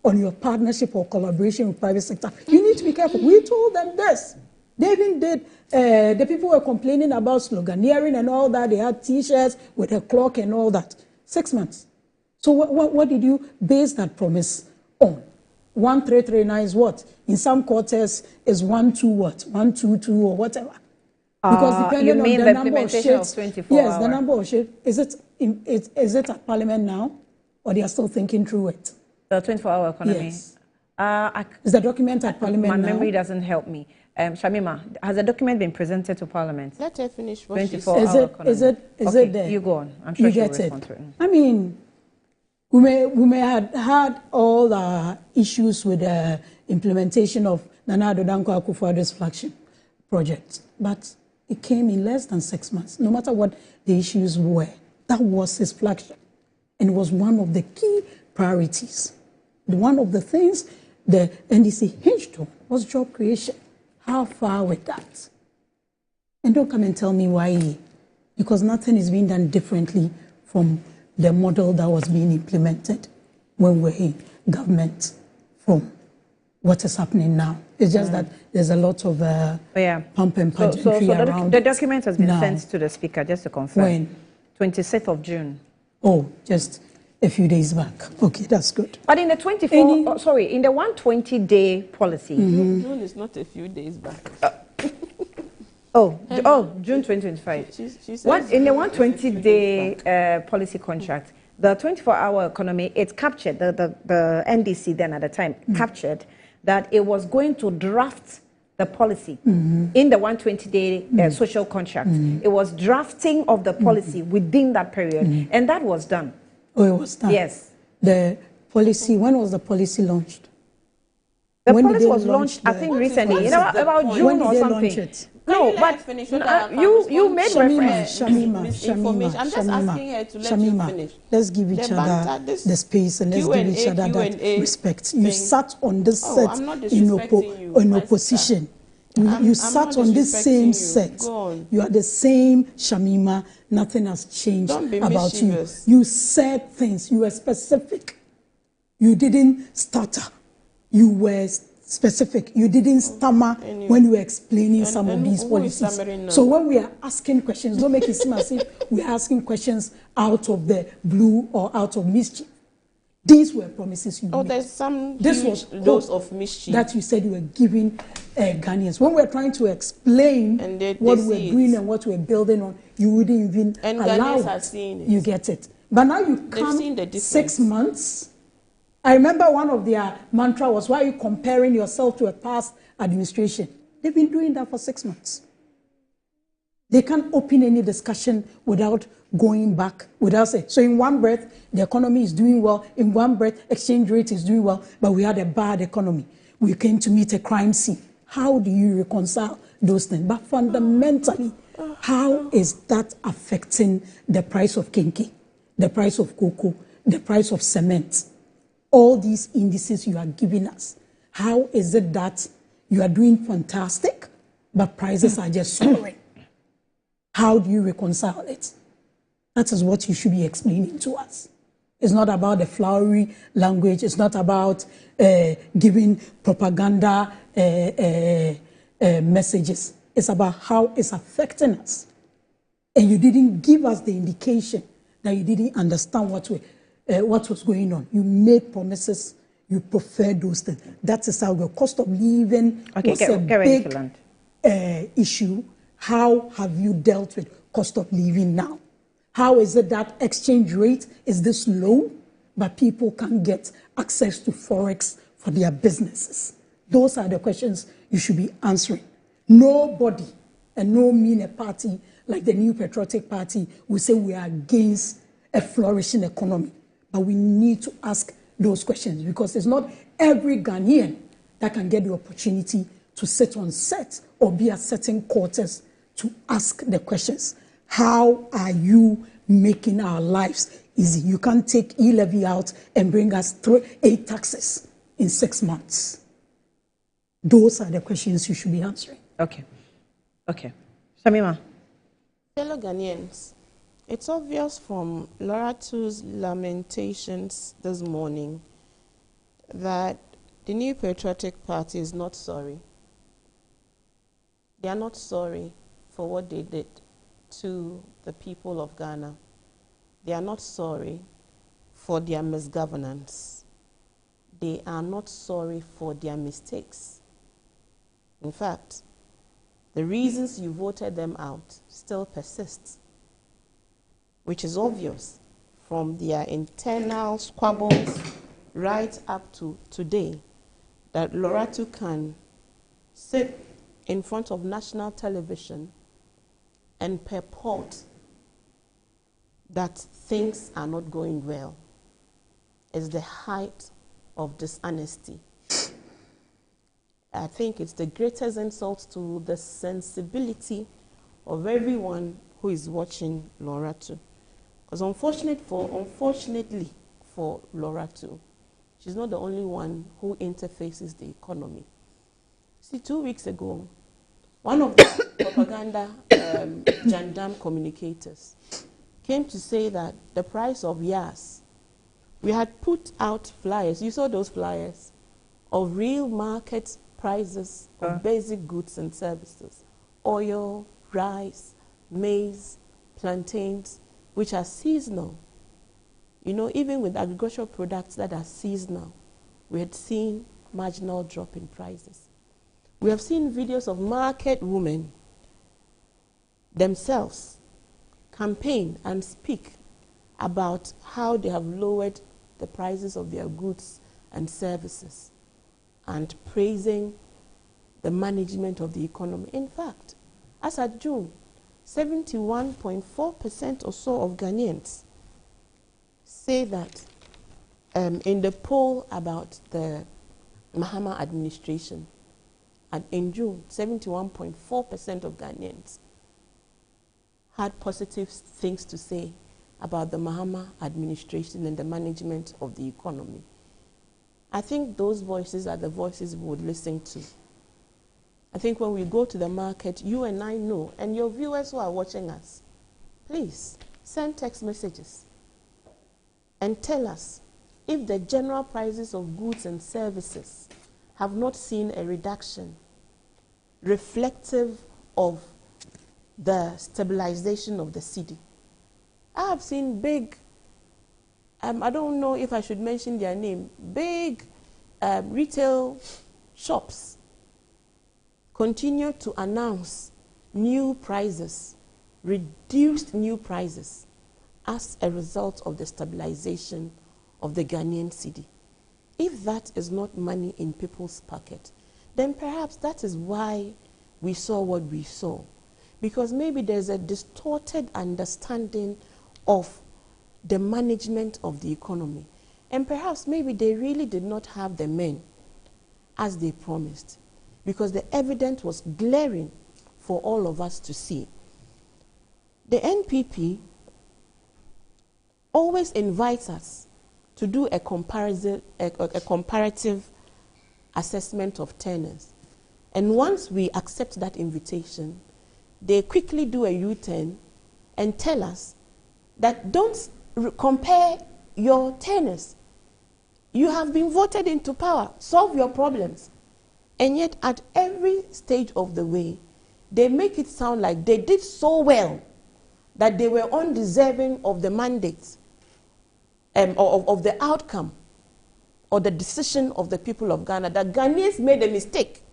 on your partnership or collaboration with private sector, you need to be careful. We told them this. They even did, the people were complaining about sloganeering and all that. They had T-shirts with a clock and all that. 6 months. So what did you base that promise on? 1339 is what? In some quarters is 12 what? 122 or whatever. Because depending on the number of shifts, yes, the number of shifts. Is it at Parliament now, or they are still thinking through it? The 24-hour economy. Yes. Is the document at Parliament now? My memory doesn't help me. Shamima, has the document been presented to Parliament? Let her finish what she 24-hour economy. Is it there? You go on. I'm sure she'll respond to it. I mean, we may have had all the issues with the implementation of Nana Addo Dankwa Akufo-Addo's flagship project, but it came in less than 6 months. No matter what the issues were, that was his flagship, and it was one of the key priorities. One of the things the NDC hinged on was job creation. How far with that? And don't come and tell me why, because nothing is being done differently from the model that was being implemented when we're in government from what is happening now. It's just that there's a lot of pump and pageantry around the document has been sent to the Speaker, just to confirm. When? 26th of June. Oh, just a few days back. Okay, that's good. But in the in the 120-day policy. June is not a few days back. June 2025. In the 120-day policy contract, the 24-hour economy, it captured, the NDC then at the time captured that it was going to draft the policy in the 120-day social contract. It was drafting of the policy within that period, and that was done. Oh, it was done? Yes. The policy, when was the policy launched? The policy was launched, I think, recently, about June or something. Launch it? No, but you made reference. Shamima, I'm just asking her to let you finish. Let's give each other the space and let's give each other that respect. You sat on this set in opposition. You sat on this same set. You are the same Shamima. Nothing has changed about you. You said things. You were specific. You didn't stutter. You were specific. You didn't stammer when you were explaining some of these policies. So when we are asking questions, don't make it seem as if we are asking questions out of the blue or out of mischief. These were promises you made. There's some dose of mischief that you said you were giving Ghanaians. When we were trying to explain what we're doing and what we're building on, you wouldn't even allow it. You get it. But now you come 6 months. I remember one of their mantra was, why are you comparing yourself to a past administration? They've been doing that for 6 months. They can't open any discussion without going back, without saying. So in one breath, the economy is doing well. In one breath, exchange rate is doing well. But we had a bad economy. We came to meet a crime scene. How do you reconcile those things? But fundamentally, how is that affecting the price of kinky, the price of cocoa, the price of cement? All these indices you are giving us. How is it that you are doing fantastic, but prices are just soaring? How do you reconcile it? That is what you should be explaining to us. It's not about the flowery language. It's not about giving propaganda messages. It's about how it's affecting us. And you didn't give us the indication that you didn't understand what was going on. You made promises. You preferred those things. That is how the cost of living was a big issue. How have you dealt with cost of living now? How is it that exchange rate is this low, but people can't get access to Forex for their businesses? Those are the questions you should be answering. Nobody, and no mean a party like the New Patriotic Party will say we are against a flourishing economy. But we need to ask those questions because it's not every Ghanaian that can get the opportunity to sit on set or be at certain quarters to ask the questions. How are you making our lives easy? You can't take e-levy out and bring us 8 taxes in 6 months. Those are the questions you should be answering. Okay. Shamima. Fellow Ghanaians, it's obvious from Loratu's lamentations this morning that the New Patriotic Party is not sorry. They are not sorry for what they did to the people of Ghana. They are not sorry for their misgovernance. They are not sorry for their mistakes. In fact, the reasons you voted them out still persist, which is obvious from their internal squabbles right up to today, that Loratu can sit in front of national television and purport that things are not going well is the height of dishonesty. I think it's the greatest insult to the sensibility of everyone who is watching Loratu. Because unfortunately for Loratu, she's not the only one who interfaces the economy. See, 2 weeks ago, one of the propaganda Jandam communicators came to say that the price of Yas, we had put out flyers, you saw those flyers, of real market prices of basic goods and services, oil, rice, maize, plantains, which are seasonal. You know, even with agricultural products that are seasonal, we had seen marginal drop in prices. We have seen videos of market women themselves campaign and speak about how they have lowered the prices of their goods and services and praising the management of the economy. In fact, as at June, 71.4% or so of Ghanaians say that in the poll about the Mahama administration, and in June, 71.4% of Ghanaians had positive things to say about the Mahama administration and the management of the economy. I think those voices are the voices we would listen to. I think when we go to the market, you and I know, and your viewers who are watching us, please send text messages and tell us if the general prices of goods and services have not seen a reduction reflective of the stabilization of the city. I have seen big, I don't know if I should mention their name, big retail shops continue to announce new prices, reduced new prices as a result of the stabilization of the Ghanaian city. If that is not money in people's pocket, then perhaps that is why we saw what we saw. Because maybe there's a distorted understanding of the management of the economy. And perhaps maybe they really did not have the men as they promised. Because the evidence was glaring for all of us to see. The NPP always invites us to do a comparative assessment of tenures. And once we accept that invitation, they quickly do a U-turn and tell us that don't compare your tenures. You have been voted into power. Solve your problems. And yet at every stage of the way, they make it sound like they did so well that they were undeserving of the mandate, of the outcome or the decision of the people of Ghana, that Ghanaians made a mistake.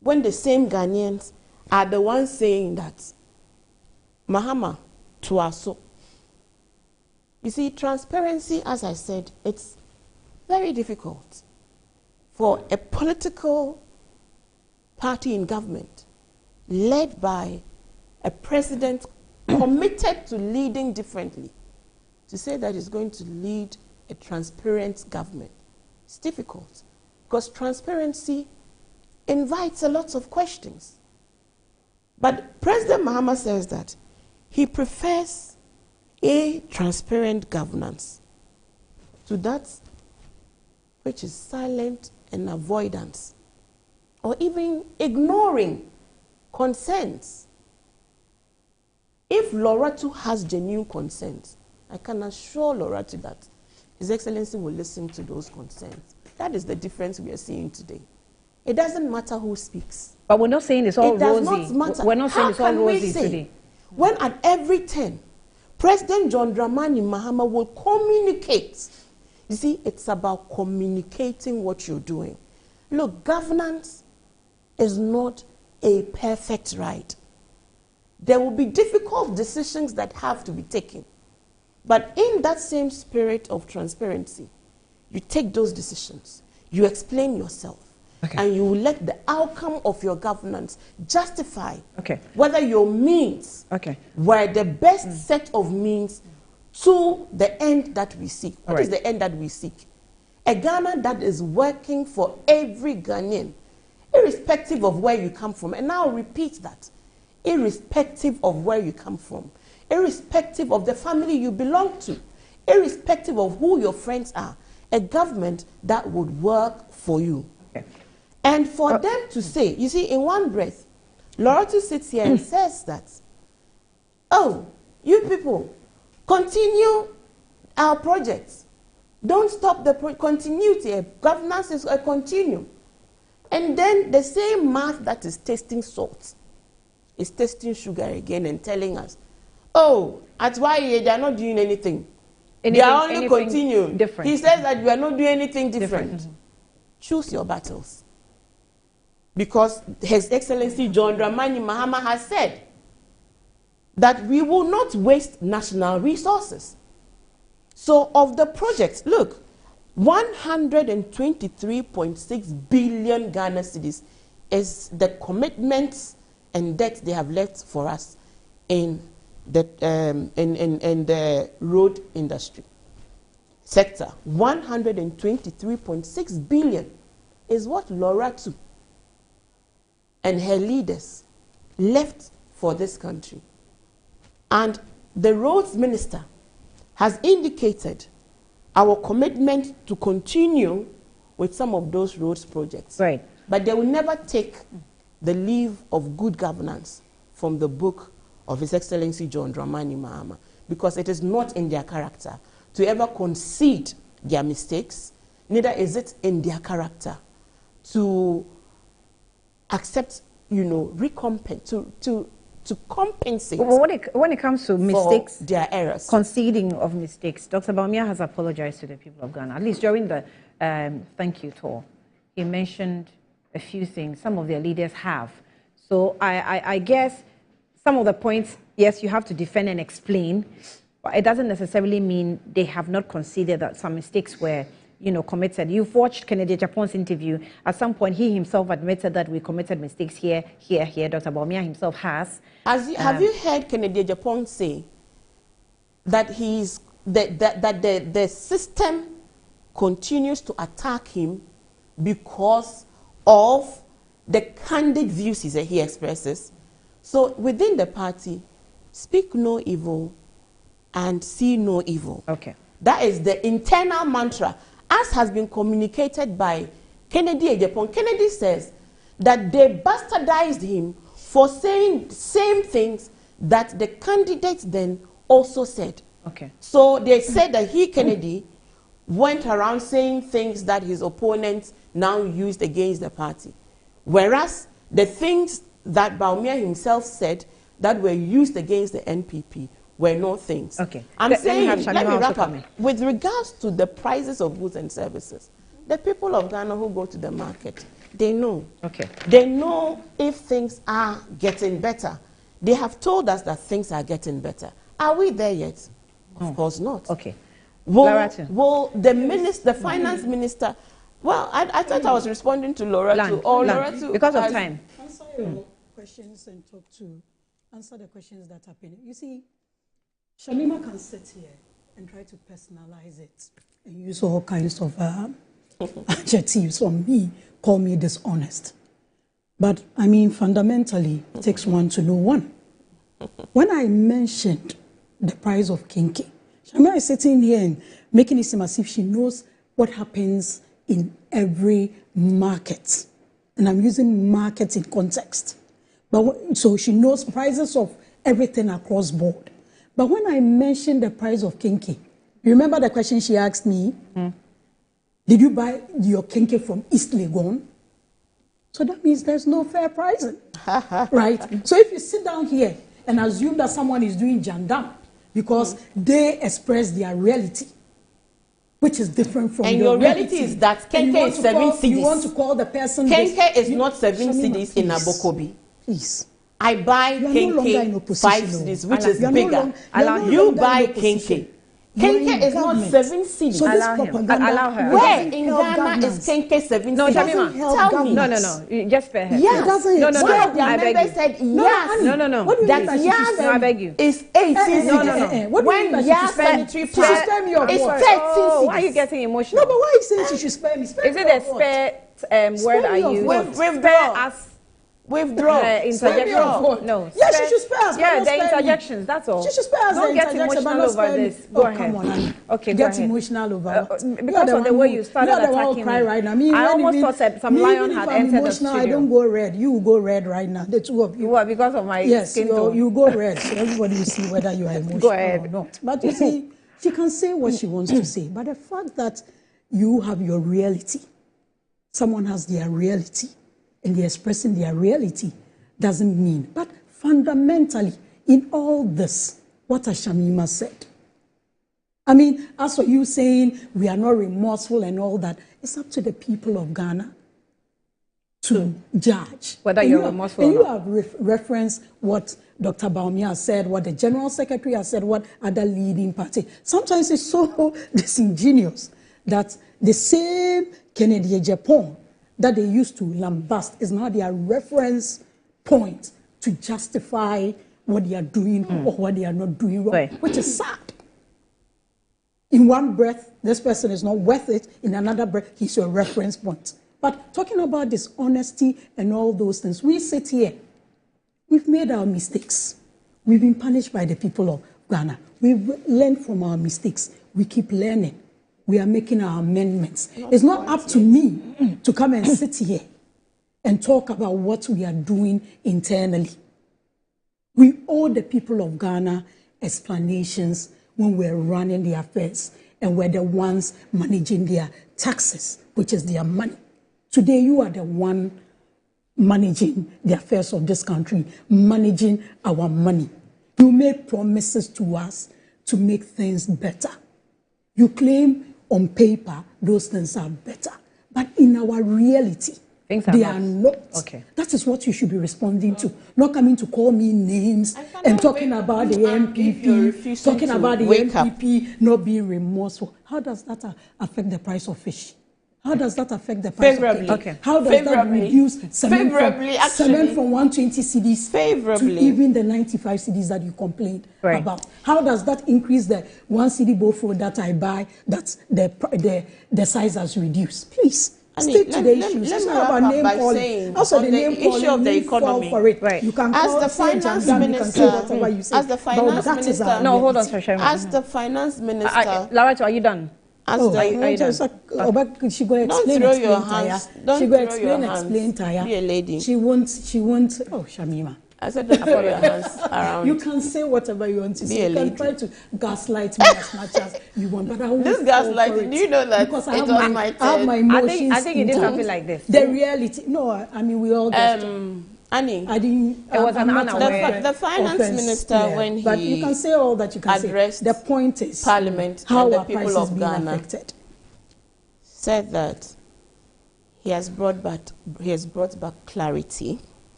When the same Ghanaians are the ones saying that Mahama Tuaso. You see, transparency, as I said, it's very difficult for a political party in government, led by a president committed to leading differently, to say that he's going to lead a transparent government, it's difficult, because transparency invites a lot of questions. But President Mahama says that he prefers a transparent governance to that which is silent and avoidance, or even ignoring concerns. If Loratu has genuine concerns, I can assure Loratu that His Excellency will listen to those concerns. That is the difference we are seeing today. It doesn't matter who speaks. But we're not saying it's all rosy. It does not matter. We're not saying it's all rosy say, today. When at every turn, President John Dramani Mahama will communicate. You see, it's about communicating what you're doing. Look, governance is not a perfect ride. There will be difficult decisions that have to be taken. But in that same spirit of transparency, you take those decisions, you explain yourself, and you will let the outcome of your governance justify whether your means were the best set of means to the end that we seek. What is the end that we seek? A Ghana that is working for every Ghanaian, irrespective of where you come from. And now I'll repeat that. Irrespective of where you come from, irrespective of the family you belong to, irrespective of who your friends are, a government that would work for you. And for them to say, you see, in one breath, Loratu sits here and says that, oh, you people, continue our projects. Don't stop the continuity. Governance is a continuum. And then the same mouth that is tasting salt is tasting sugar again and telling us, oh, at why they are not doing anything. They are only continuing. Different. He says that we are not doing anything different. Choose your battles. Because His Excellency John Dramani Mahama has said that we will not waste national resources. So of the projects, look, 123.6 billion Ghana cedis is the commitments and debt they have left for us in the road industry sector. 123.6 billion is what Loratu and her leaders left for this country. And the roads minister has indicated our commitment to continue with some of those roads projects. But they will never take the leave of good governance from the book of His Excellency John Dramani Mahama, because it is not in their character to ever concede their mistakes, neither is it in their character to accept, you know, recompense, to compensate. Well, when it comes to mistakes, their errors, conceding of mistakes, Dr. Bawumia has apologized to the people of Ghana, at least during the thank you tour. He mentioned a few things some of their leaders have. So I guess some of the points, yes, you have to defend and explain, but it doesn't necessarily mean they have not conceded that some mistakes were, you know, committed. You've watched Kennedy Japon's interview. At some point, he himself admitted that we committed mistakes here. Dr. Bawumia himself has. Have you heard Kennedy Japan say that the system continues to attack him because of the candid views he expresses? So within the party, speak no evil and see no evil. That is the internal mantra, as has been communicated by Kennedy Japan. Kennedy says that they bastardized him for saying same things that the candidates then also said. So they said that Kennedy, went around saying things that his opponents now used against the party. Whereas the things that Bawumia himself said that were used against the NPP were not things. I'm saying, let me wrap up. With regards to the prices of goods and services, the people of Ghana who go to the market, they know. They know if things are getting better. They have told us that things are getting better. Are we there yet? Of course not. Will the finance minister Well, I thought I was responding to Laura because of time. Answer your questions and answer the questions that happen. You see, Shamima can sit here and try to personalize it and use all kinds of adjectives on me, call me dishonest. But I mean, fundamentally, it takes one to know one. When I mentioned the price of kinky, Shamima is sitting here and making it seem as if she knows what happens in every market. And I'm using market in context. But so she knows prices of everything across board. But when I mentioned the price of kinky, you remember the question she asked me? Did you buy your kinky from East Legon? So that means there's no fair pricing, right? So if you sit down here and assume that someone is doing jandam because they express their reality, which is different from your reality is that Kenke is 7 cedis. You want to call the person... Kenke is not 7 cedis in Abokobi. Please. I buy Kenke 5 cedis, which is bigger. You buy Kenke. Kenke is not 7 cedis. So allow her. Where in Ghana is Kenke 7 cedis? No, Shamima, tell me. No. Just spare her. Yes. No. One of their members said yes. No. What do you that mean yes, I beg you. Is 18 cedis. What do you mean when yes sanitary pad is 13 cedis. Why are you getting emotional? No, but why are you saying she should spare me? Spare is it a spare word I use? Spare us. Withdraw. Interjection. No. Yes, she should spare us. Yeah, the interjections. That's all. She should spare us. Don't get emotional over this. Go ahead. Come on, okay, get emotional over because of the way you started attacking me. Right now. I almost thought some lion had entered the studio. I don't go red. You go red right now. The two of you. What? Because of my skin tone. You go red. So everybody will see whether you are emotional or not. But you see, she can say what she wants to say. But the fact that you have your reality, someone has their reality, and they're expressing their reality, doesn't mean. But fundamentally, in all this, what has Shamima said? I mean, as for you saying we are not remorseful and all that, it's up to the people of Ghana to judge. Whether you're remorseful or not. You have referenced what Dr. Baumia has said, what the General Secretary has said, what other leading party. Sometimes it's so disingenuous that the same Kennedy Japan that they used to lambast is now their reference point to justify what they are doing or what they are not doing wrong, which is sad. In one breath, this person is not worth it. In another breath, he's your reference point. But talking about dishonesty and all those things, we sit here. We've made our mistakes. We've been punished by the people of Ghana. We've learned from our mistakes. We keep learning. We are making our amendments. It's not up to me to come and sit here and talk about what we are doing internally. We owe the people of Ghana explanations when we're running the affairs and we're the ones managing their taxes, which is their money. Today, you are the one managing the affairs of this country, managing our money. You make promises to us to make things better. You claim on paper those things are better, but in our reality, they are not. Okay. That is what you should be responding to. Not coming to call me names and talking about the MPP, talking about the MPP not being remorseful. How does that affect the price of fish? How does that affect the price of cake? Okay. How does that reduce cement from 120 cedis to even the 95 cedis that you complained about? How does that increase the 1 cedi bofo that I buy that the size has reduced? Please. Stick to the issues. It's not about name calling. Also, the name calling, of the economy. For it. You can call the finance minister, whatever you say. As the finance minister, no, hold on, Sir as the finance minister, Laura, are you done? She go explain. She go explain tire. Be a lady. She won't. Oh, Shamima. I said don't throw your hands around. You can say whatever you want to say. You can try to gaslight me as much as you want, but I won't. This gaslighting, do you know that because it was my turn? I have my emotions. I think you did something like this. The reality. No, I mean we all get Annie, I didn't. It was an unaware. The finance minister when he but you can say all that you can addressed say. The point is Parliament how and the our people of Ghana affected. Said that he has brought back clarity.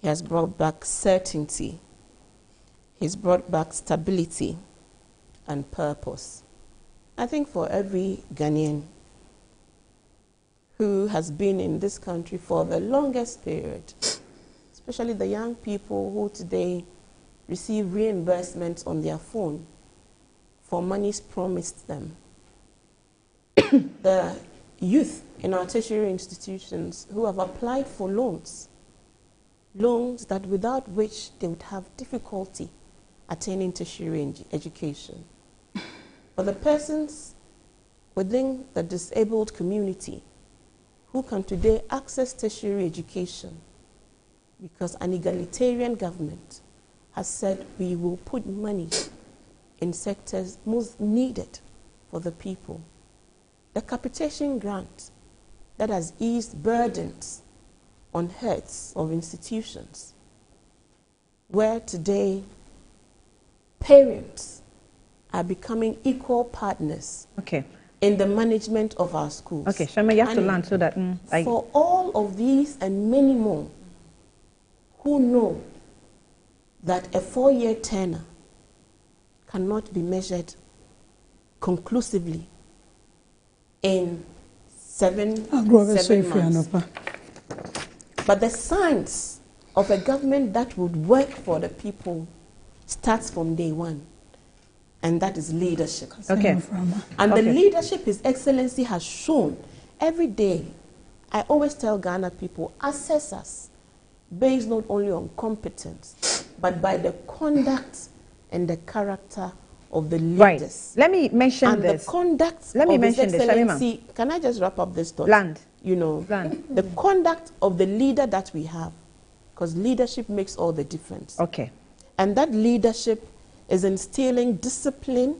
He has brought back certainty. He's brought back stability and purpose. I think for every Ghanaian, who has been in this country for the longest period, especially the young people who today receive reimbursements on their phone for monies promised them. The youth in our tertiary institutions who have applied for loans that without which they would have difficulty attaining tertiary education. For the persons within the disabled community who can today access tertiary education because an egalitarian government has said we will put money in sectors most needed for the people. The capitation grant that has eased burdens on heads of institutions, where today parents are becoming equal partners in the management of our schools. Okay, Shama, you have to learn so that... for all of these and many more who know that a 4-year tenure cannot be measured conclusively in seven months. But the signs of a government that would work for the people starts from day one, and that is leadership. And the leadership His Excellency has shown every day. I always tell Ghana people, assess us based not only on competence, but by the conduct and the character of the leaders. Let me mention and this. The conduct Let me of mention His Excellency. Can I just wrap up this thought? You know, the conduct of the leader that we have, because leadership makes all the difference. And that leadership is instilling discipline,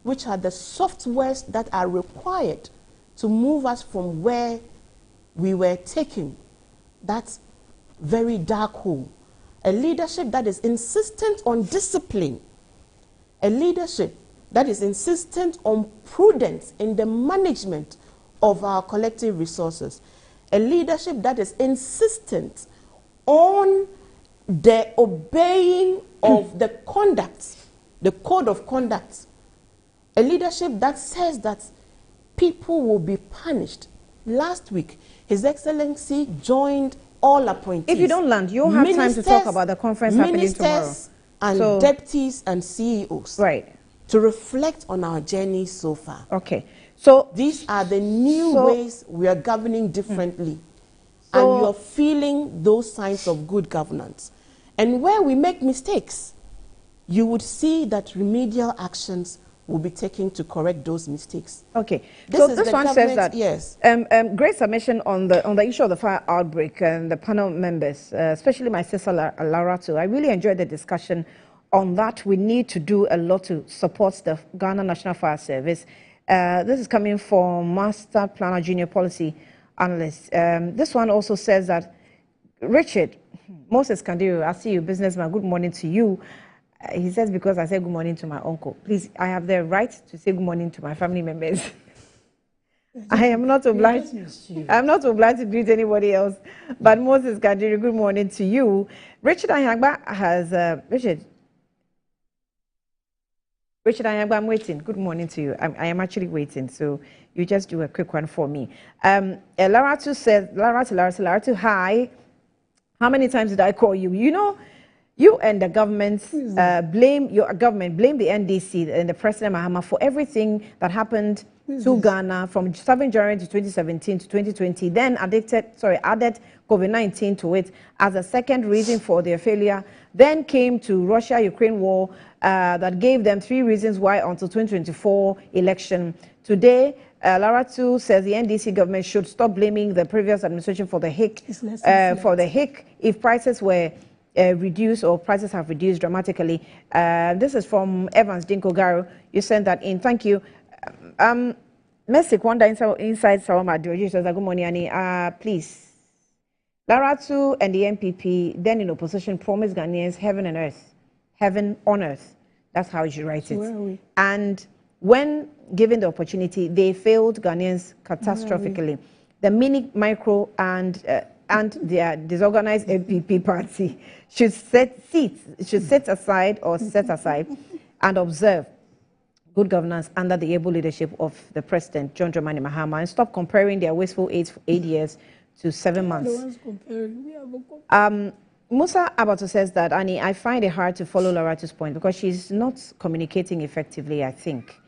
which are the softwares that are required to move us from where we were taking that very dark hole. A leadership that is insistent on discipline. A leadership that is insistent on prudence in the management of our collective resources. A leadership that is insistent on the obeying of the conduct, the code of conduct. A leadership that says that people will be punished. Last week, His Excellency joined all appointees. If you don't land, you won't have time to talk about the conference happening tomorrow. And deputies and CEOs. To reflect on our journey so far. So these are the new ways we are governing differently. And you're feeling those signs of good governance. And where we make mistakes, you would see that remedial actions will be taken to correct those mistakes. This one says that yes. Great submission on the issue of the fire outbreak and the panel members, especially my sister Larato. I really enjoyed the discussion on that. We need to do a lot to support the Ghana National Fire Service. This is coming from Master Planner Junior Policy Analyst. This one also says that, Richard, Moses Kandiru, I see you, businessman, good morning to you. He says, because I said good morning to my uncle. Please, I have the right to say good morning to my family members. I am not obliged. I'm not obliged to greet anybody else. But Moses Kandiru, good morning to you. Richard Anyagba has, Richard Anyagba, I'm waiting. Good morning to you. I am actually waiting, so you just do a quick one for me. Laratu says, Laratu, hi. How many times did I call you? You know, you and the government blame the NDC and the President Mahama for everything that happened to Ghana from 7 January to 2017 to 2020, then added COVID-19 to it as a second reason for their failure, then came to Russia-Ukraine war that gave them 3 reasons why until 2024 election. Today, Laratu says the NDC government should stop blaming the previous administration for the hit if prices were reduced or prices have reduced dramatically. This is from Evans Dinko Garo. You sent that in. Thank you. Messi Kwanda inside Sawama Dioji says, good morning, Annie. Please. Laratu and the MPP, then in opposition, promised Ghanaians heaven and earth. Heaven on earth. That's how you write it. And when given the opportunity, they failed Ghanaians catastrophically. The mini, micro, and their disorganized MPP party should set aside and observe good governance under the able leadership of the President, John Dramani Mahama, and stop comparing their wasteful 8 years to 7 months. Musa Abato says that, Annie, I find it hard to follow Laratu's point because she's not communicating effectively, I think.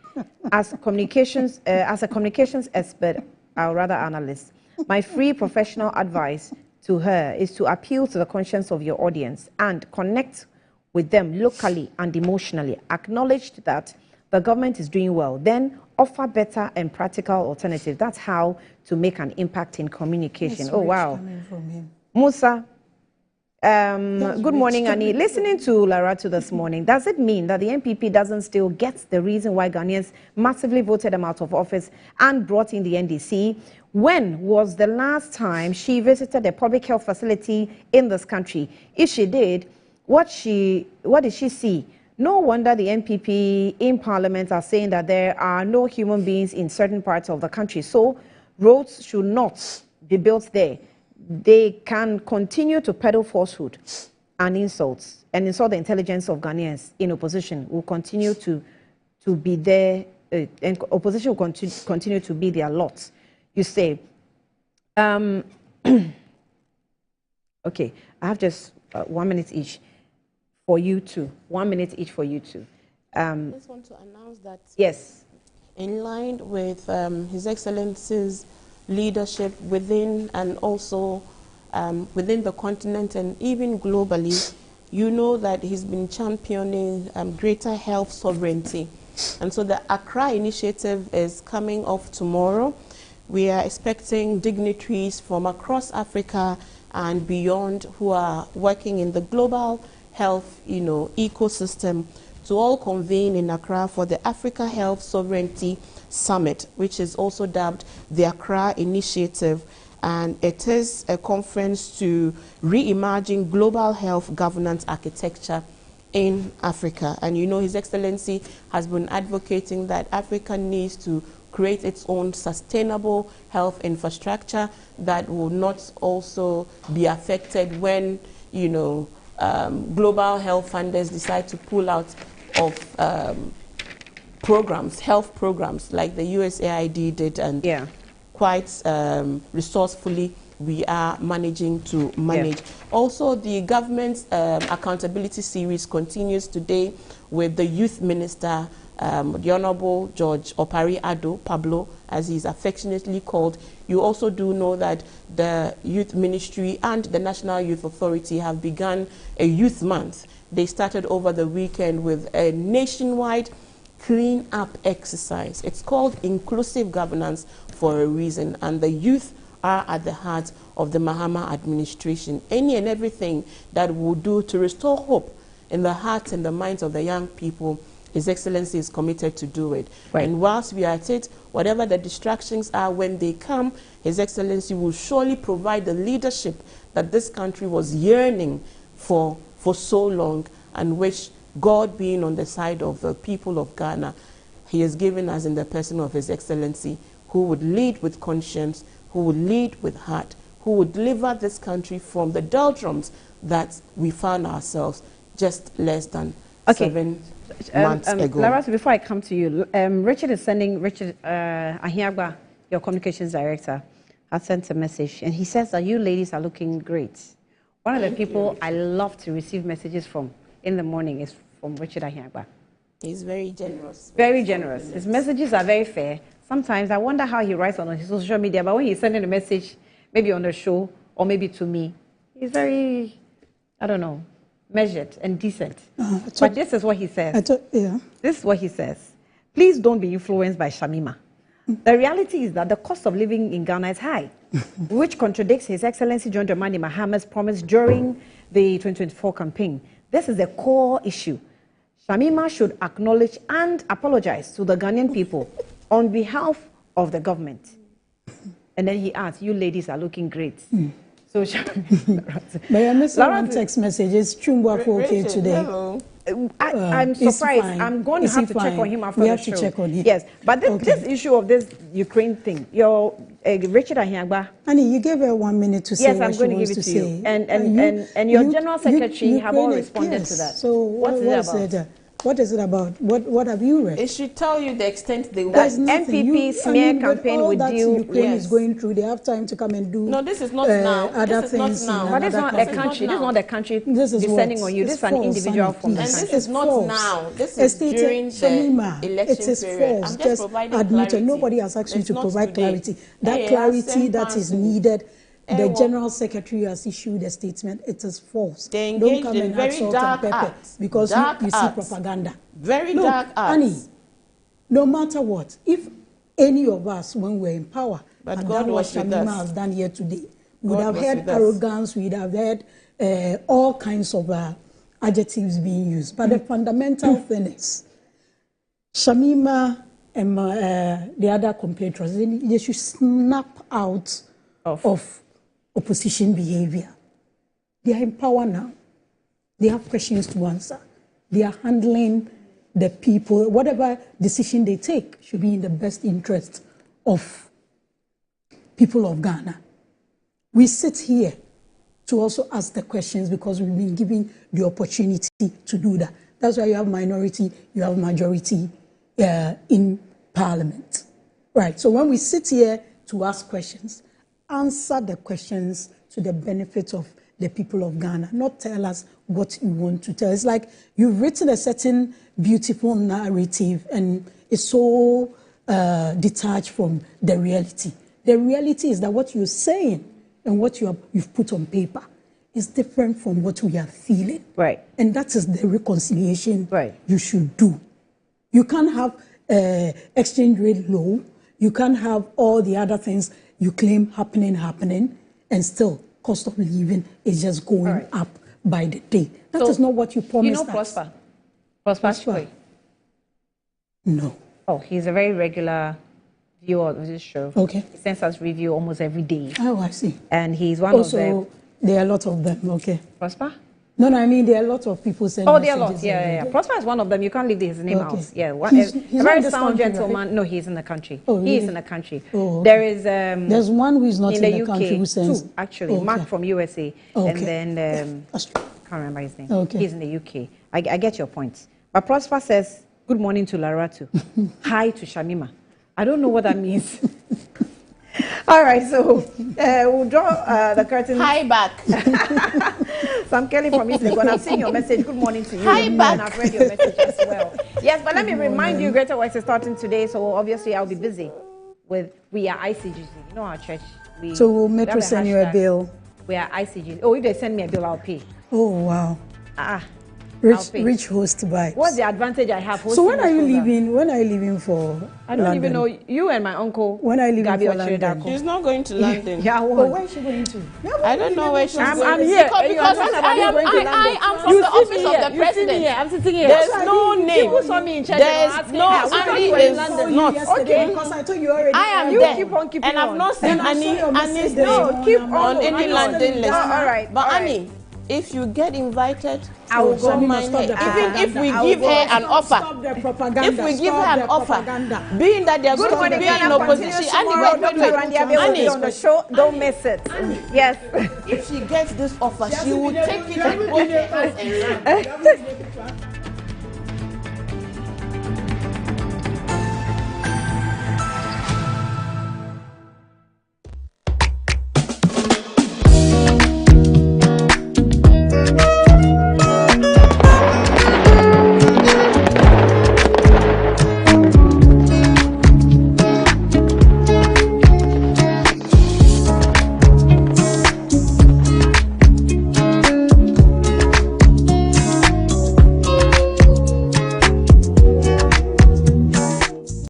As a communications expert, or rather analyst, my free professional advice to her is to appeal to the conscience of your audience and connect with them locally and emotionally. Acknowledge that the government is doing well, then offer better and practical alternatives. That's how to make an impact in communication. Oh, wow. Musa, good morning, Annie. Listening to Laratu this morning, does it mean that the NPP doesn't still get the reason why Ghanaians massively voted them out of office and brought in the NDC? When was the last time she visited a public health facility in this country? If she did, what did she see? No wonder the NPP in Parliament are saying that there are no human beings in certain parts of the country. So roads should not be built there. They can continue to peddle falsehood and insults and insult the intelligence of Ghanaians in opposition. Will continue to be there, and opposition will continue to be their lot. You say, okay, I have just 1 minute each for you two. 1 minute each for you two. I just want to announce that. Yes. In line with His Excellency's leadership within and also within the continent and even globally, you know that he's been championing greater health sovereignty. And so the Accra initiative is coming off tomorrow. We are expecting dignitaries from across Africa and beyond who are working in the global health, ecosystem to all convene in Accra for the Africa Health Sovereignty Summit, which is also dubbed the Accra Initiative. And it is a conference to reimagine global health governance architecture in Africa. And His Excellency has been advocating that Africa needs to create its own sustainable health infrastructure that will not also be affected when, global health funders decide to pull out of programs, health programs like the USAID did, and quite resourcefully we are managing to manage. Also, the government's accountability series continues today with the Youth Minister, the Honorable George Opari Ado, Pablo, as he's affectionately called. You also do know that the Youth Ministry and the National Youth Authority have begun a Youth Month. They started over the weekend with a nationwide clean up exercise. It's called inclusive governance for a reason, and the youth are at the heart of the Mahama administration. Any and everything that will do to restore hope in the hearts and the minds of the young people, His Excellency is committed to do it. Right. And whilst we are at it, whatever the distractions are, when they come, His Excellency will surely provide the leadership that this country was yearning for so long, and which, God being on the side of the people of Ghana, He has given us in the person of His Excellency, who would lead with conscience, who would lead with heart, who would deliver this country from the doldrums that we found ourselves just less than 7 months ago. Laratu, before I come to you, Richard Ahiagba, your communications director, has sent a message, and he says that you ladies are looking great. One of the people I love to receive messages from in the morning is from Richard Ahiagba. He's very generous. Very generous. His messages are very fair. Sometimes I wonder how he writes on his social media, but when he's sending a message, maybe on the show or maybe to me, he's very, I don't know, measured and decent. But this is what he says. This is what he says. Please don't be influenced by Shamima. The reality is that the cost of living in Ghana is high, which contradicts His Excellency John Dramani Mahama's promise during the 2024 campaign. This is the core issue. Shamima should acknowledge and apologize to the Ghanaian people on behalf of the government. And then he adds, you ladies are looking great. So, May I miss one text message? Is Chumba okay today? I'm surprised. I'm going to have to check on him after the show. We have to check on him. Yes, but this issue of this Ukraine thing, your Richard Ahiagba. Annie, you gave her 1 minute to say what she wants to say. And your general secretary have all responded to that. So what is it about? What is it about? What have you read? It should tell you the extent they want. There's nothing. NPP smear campaign all with that you. Ukraine is going through, they have time to come and do. No, this is not now. Other This is not things now. But this is not a country. This is not a country descending on you. This is an individual from the And country. this is not now. This is during the election it is period. false. I'm just providing admitted. clarity. Nobody has asked you It's to not provide today. clarity. That Yeah, clarity that is needed. The well, General Secretary has issued a statement. It is false. They Don't engaged come in and very add salt dark and pepper acts. because Dark you see acts. propaganda. Very Look, dark acts. Annie, no matter what, if any of us, when we're in power, But and God done what was with Shamima us. has done here today, we'd God have was had with us. arrogance, we'd have had all kinds of adjectives being used. But the fundamental thing is, Shamima and the other compatriots, they should snap out of opposition behavior. They are in power now. They have questions to answer. They are handling the people. Whatever decision they take should be in the best interest of people of Ghana. We sit here to also ask the questions because we've been given the opportunity to do that. That's why you have minority, you have majority in Parliament. Right, so when we sit here to ask questions, answer the questions to the benefit of the people of Ghana, not tell us what you want to tell. It's like you've written a certain beautiful narrative and it's so detached from the reality. The reality is that what you're saying and what you've put on paper is different from what we are feeling. Right. And that is the reconciliation you should do. You can't have exchange rate low. You can't have all the other things you claim happening, and still cost of living is just going up by the day. That is not what you promised. You know Prosper? Prosper? No. Oh, he's a very regular viewer of this show. Okay. He sends us review almost every day. Oh, I see. And he's one of them. There are a lot of them, okay. Prosper? No, I mean, there are a lot of people saying. Oh, there are lots. Yeah. Prosper is one of them. You can't leave his name out. Yeah, He's a not very in this sound country, gentleman. right? No, he's in the country. Oh, He really? is in the country. Oh, okay. There is. There's one who is not in the UK, country who sends. two, actually. Okay. Mark from USA. Okay. And then, can't remember his name. Okay. He's in the UK. I get your point. But Prosper says, good morning to Laratu. Hi to Shamima. I don't know what that means. All right, so we'll draw the curtain. Hi back. Sam Kelly from East Legon. I've seen your message. Good morning to you. Hi back. And I've read your message as well. Yes, but let me remind you, Greater Works is starting today, so obviously I'll be busy with We Are ICGC. You know our church. So will Metro send you a bill? We Are ICGC. Oh, if they send me a bill, I'll pay. Oh, wow. Rich host by. What's the advantage I have? So when are you leaving? When are you leaving for I don't London? even know. You and my uncle. When are you leaving Gabi for London? She's not going to London. Yeah, But where is she going to? I don't know where she's going. I'm here. Because I am from the office of the president. I'm sitting here. There's no name. People saw me in church. There's no Annie is not. Okay. Because I told you already. I am You there. keep on keeping And I've on. not seen Annie's No, keep on any London list. All right. But Annie, if you get invited, I will go. Even if we give her an offer, if we give her an offer, being that they're going to be in opposition, Annie, on the show, don't miss it. Yes. If she gets this offer, she will take it with both her hands and run.